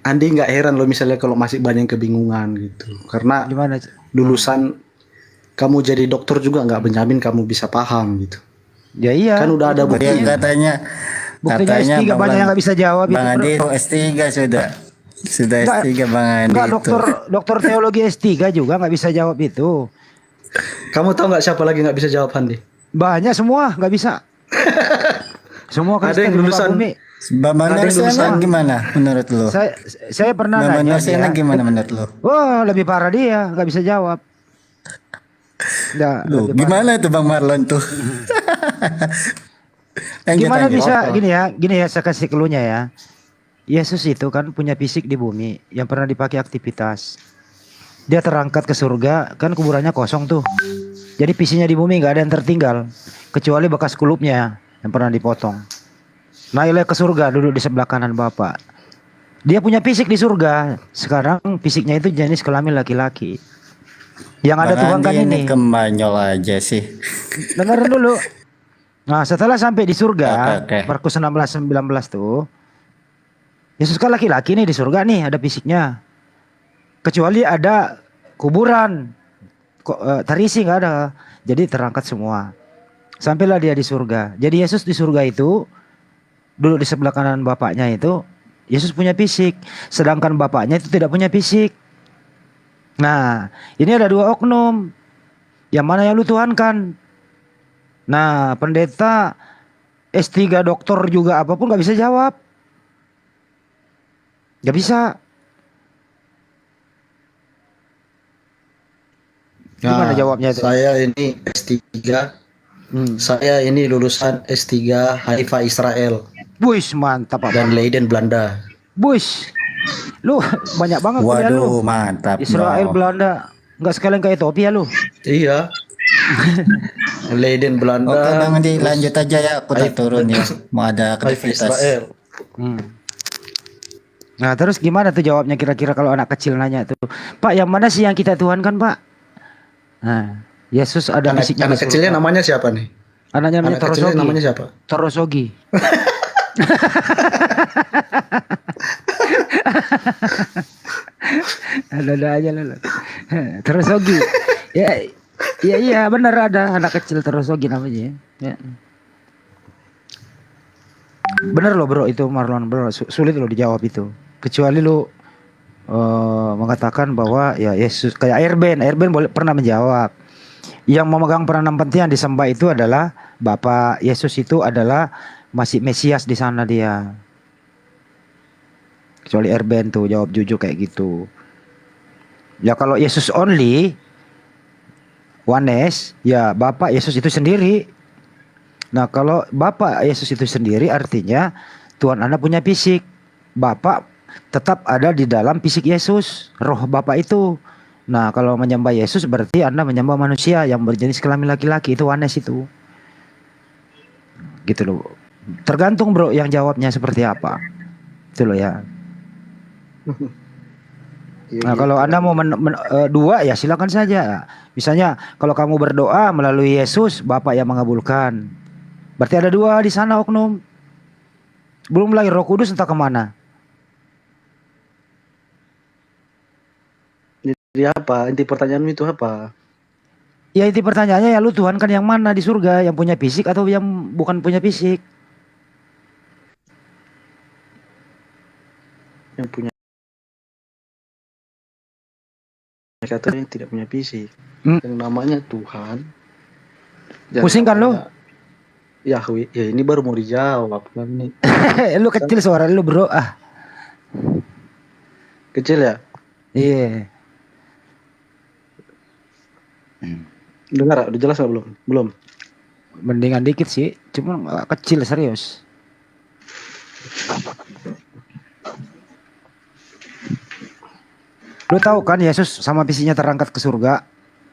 Andi nggak heran lo misalnya kalau masih banyak kebingungan gitu. Karena
gimana?
Lulusan kamu jadi dokter juga nggak menjamin kamu bisa paham gitu.
Ya iya.
Kan udah ada buktinya.
Buktinya
S3 banyak yang nggak bisa jawab.
Bang Andi S3 sudah S3 Bang Andi.
Enggak, dokter teologi S3 juga nggak bisa jawab itu.
Kamu tahu nggak siapa lagi nggak bisa jawab Andi?
Banyak semua nggak bisa. Semua
ada yang lulusan
Bang Nursena gimana menurut lo?
Saya pernah nanya.
Bang Nursena gimana menurut lo?
Wah, lebih parah dia, nggak bisa jawab.
Gimana tuh Bang Marlon tuh?
Gimana bisa gini ya saya kasih cluenya ya. Yesus itu kan punya fisik di bumi yang pernah dipakai aktivitas. Dia terangkat ke surga, kan kuburannya kosong tuh. Jadi fisiknya di bumi nggak ada yang tertinggal kecuali bekas kulupnya yang pernah dipotong. Naiklah ke surga, duduk di sebelah kanan Bapa. Dia punya fisik di surga. Sekarang fisiknya itu jenis kelamin laki-laki. Yang ada Tuhan kan ini
kembanyol aja sih.
Dengerin dulu. Nah setelah sampai di surga, Markus 16-19 tuh, Yesus kan laki-laki nih di surga nih, ada fisiknya. Kecuali ada kuburan, terisi nggak ada. Jadi terangkat semua. Sampailah dia di surga. Jadi Yesus di surga itu duduk di sebelah kanan Bapaknya itu. Yesus punya fisik, sedangkan Bapaknya itu tidak punya fisik. Nah, ini ada dua oknum. Yang mana yang lu tuhankan? Nah, pendeta S3 doktor juga apapun gak bisa jawab. Gak bisa. Gimana jawabnya itu?
Saya ini S3. Saya ini lulusan S3 Haifa Israel.
Buis, mantap Pak.
Dan Leiden Belanda.
Buis. Lu banyak banget kuliah lu.
Waduh, mantap.
Israel, Belanda. Enggak sekalian ke Ethiopia lu.
Iya. Leiden Belanda.
Oke Bang Andi, lanjut aja ya. Aku tak turun ya. Mau ada aktivitas.
Israel.
Nah terus gimana tuh jawabnya kira-kira kalau anak kecil nanya tuh, Pak yang mana sih yang kita tuhankan Pak? Nah Yesus ada fisiknya.
Anak kecilnya namanya siapa nih?
Anaknya namanya Torosogi.
Namanya siapa?
Torosogi. Ada aja lah. Torosogi. Iya benar ada anak kecil Torosogi namanya. Ya. Bener loh bro itu Marlon bro, sulit loh dijawab itu. Kecuali lu mengatakan bahwa ya Yesus kayak Airben boleh pernah menjawab. Yang memegang peranan penting yang disembah itu adalah Bapa. Yesus itu adalah masih Mesias di sana dia. Kecuali Airben tuh jawab jujur kayak gitu. Ya kalau Yesus only oneness, ya Bapa Yesus itu sendiri. Nah kalau Bapa Yesus itu sendiri artinya Tuhan Anda punya fisik. Bapa tetap ada di dalam fisik Yesus, roh Bapa itu. Nah kalau menyembah Yesus berarti Anda menyembah manusia yang berjenis kelamin laki-laki, itu oneness itu. Gitu loh. Tergantung bro yang jawabnya seperti apa. Itu loh ya. Nah kalau Anda mau dua ya silakan saja. Misalnya kalau kamu berdoa melalui Yesus, Bapa yang mengabulkan. Berarti ada dua di sana oknum. Belum lagi Roh Kudus entah kemana.
Jadi apa? Inti pertanyaanmu itu apa?
Ya inti pertanyaannya ya lu Tuhan kan yang mana di surga? Yang punya fisik atau yang bukan punya fisik?
Yang punya kata yang tidak punya fisik. Yang namanya Tuhan.
Pusing kan lu?
Yahweh. Ya ini baru mau dijawab kan nih.
Lu kecil suara lu bro.
Kecil ya?
Iya.
Dengar, udah jelas gak belum? Belum.
Mendingan dikit sih, cuma kecil serius. Lu tahu kan Yesus sama fisiknya terangkat ke surga?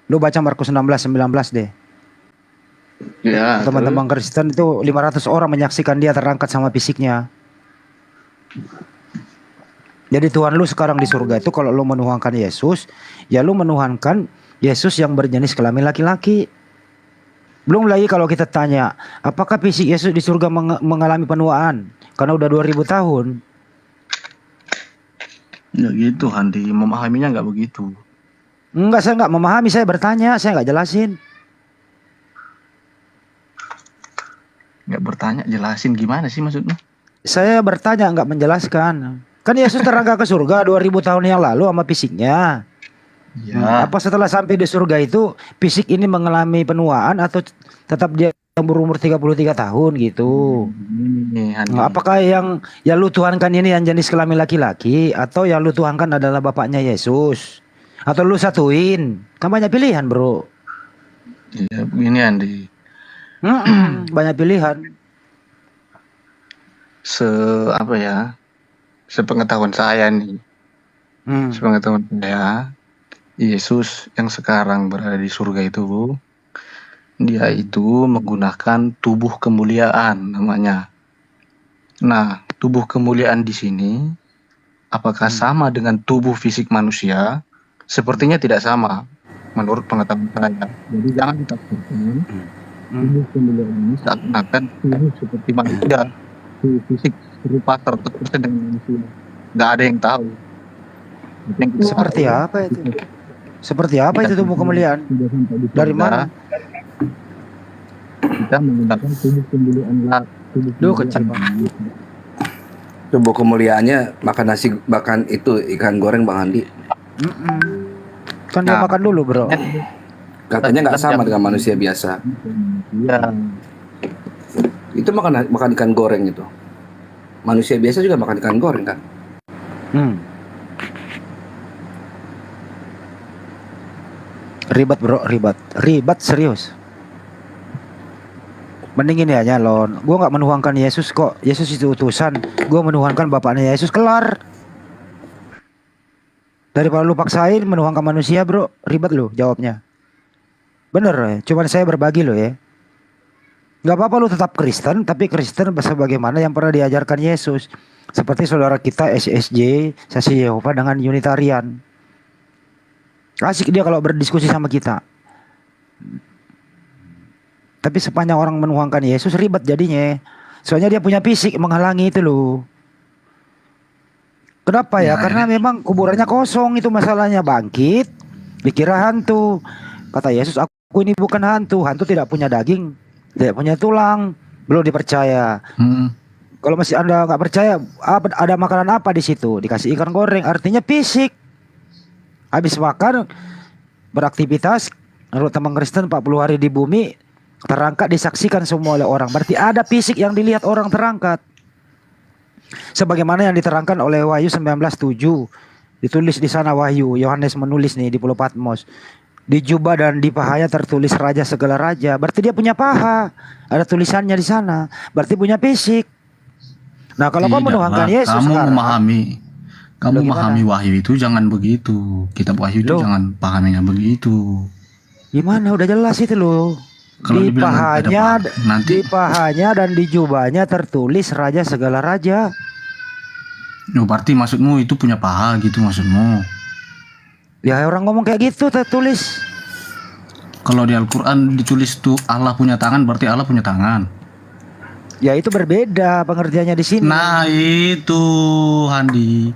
Lu baca Markus 16:19 deh.
Ya.
Teman-teman Kristen itu 500 orang menyaksikan dia terangkat sama fisiknya. Jadi Tuhan lu sekarang di surga itu kalau lu menuhankan Yesus, ya lu menuhankan Yesus yang berjenis kelamin laki-laki. Belum lagi kalau kita tanya, apakah fisik Yesus di surga mengalami penuaan? Karena udah 2000 tahun.
Ya gitu Handi, memahaminya nggak begitu.
Enggak, saya nggak memahami, saya bertanya, saya nggak jelasin.
Nggak bertanya, jelasin gimana sih maksudnya?
Saya bertanya, nggak menjelaskan. Kan Yesus terangkat ke surga 2000 tahun yang lalu sama fisiknya. Ya. Apa setelah sampai di surga itu fisik ini mengalami penuaan atau tetap dia berumur 33 tahun gitu? Apakah yang lu tuhankan ini yang jenis kelamin laki-laki atau yang lu tuhankan adalah bapaknya Yesus? Atau lu satuin? Kan banyak pilihan bro.
Iya begini Andi.
Banyak pilihan.
Sepengetahuan saya nih. Sepengetahuan saya, Yesus yang sekarang berada di surga itu, dia itu menggunakan tubuh kemuliaan namanya. Nah, tubuh kemuliaan di sini apakah sama dengan tubuh fisik manusia? Sepertinya tidak sama menurut pengetahuan saya. Jadi jangan ditafsirkan tubuh kemuliaan ini seakan-akan tubuh seperti manusia, tubuh fisik serupa 100% dengan manusia. Nggak ada yang tahu.
Seperti apa itu? Seperti apa itu tubuh kemuliaan? Dari mana?
Kita menggunakan tubuh kemuliaan
kecil banget.
Tubuh kemuliaannya makan nasi, makan itu ikan goreng Bang Andi.
Kan dia makan dulu bro.
Katanya nggak sama dengan manusia biasa.
Iya.
Itu makan ikan goreng itu. Manusia biasa juga makan ikan goreng kan?
Ribet bro, ribet serius. Mending ini aja Lon, gue nggak menuhankan Yesus kok. Yesus itu utusan, gue menuhankan bapaknya Yesus, kelar. Daripada lu paksain menuhankan manusia bro, ribet lu jawabnya. Bener ya, cuman saya berbagi lo ya. Gak apa-apa lu tetap Kristen, tapi Kristen sebagaimana yang pernah diajarkan Yesus. Seperti saudara kita SSJ, Saksi Yehova dengan Unitarian. Asik dia kalau berdiskusi sama kita. Tapi sepanjang orang menuhankan Yesus ribet jadinya. Soalnya dia punya fisik menghalangi itu loh. Kenapa ya? Karena memang kuburannya kosong, itu masalahnya. Bangkit dikira hantu. Kata Yesus, aku ini bukan hantu. Hantu tidak punya daging, tidak punya tulang, belum dipercaya. Kalau masih Anda nggak percaya, ada makanan apa di situ? Dikasih ikan goreng, artinya fisik. Habis makan, beraktivitas, menurut teman Kristen 40 hari di bumi, terangkat disaksikan semua oleh orang. Berarti ada fisik yang dilihat orang terangkat. Sebagaimana yang diterangkan oleh Wahyu 19:7. Ditulis di sana Wahyu, Yohanes menulis nih di Pulau Patmos. Di jubah dan di pahanya tertulis raja segala raja. Berarti dia punya paha. Ada tulisannya di sana. Berarti punya fisik. Nah, kalau kau menuhankan Yesus sekarang,
kamu memahami Wahyu itu jangan begitu. Kitab Wahyu itu jangan pahaminya begitu.
Gimana? Udah jelas itu loh. Di pahanya dan di jubahnya tertulis raja segala raja.
No, berarti maksudmu itu punya paha gitu maksudmu?
Ya orang ngomong kayak gitu tertulis.
Kalau di Al-Quran ditulis tuh Allah punya tangan, berarti Allah punya tangan.
Ya itu berbeda pengertiannya di sini.
Nah itu Handi.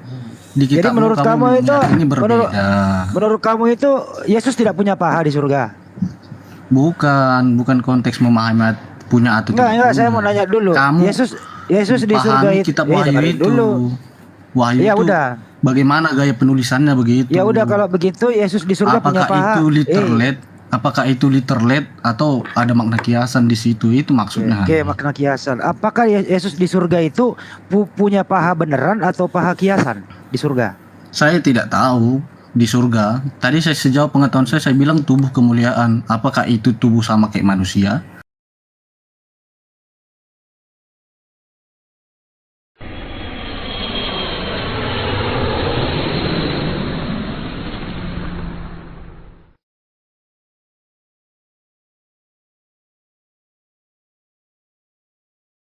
Jadi menurut kamu itu
berbeda.
Menurut kamu itu Yesus tidak punya paha di surga?
Bukan konteks memahami punya atau tidak.
Enggak, saya mau nanya dulu. Yesus di surga itu
kitab Wahyu itu. Wahyu
ya
itu
udah.
Bagaimana gaya penulisannya begitu?
Ya udah kalau begitu Yesus di surga punya paha.
Apakah itu literate atau ada makna kiasan di situ? Itu maksudnya.
Oke, makna kiasan. Apakah Yesus di surga itu punya paha beneran atau paha kiasan di surga?
Saya tidak tahu di surga. Tadi saya sejauh pengetahuan saya bilang tubuh kemuliaan. Apakah itu tubuh sama kayak manusia?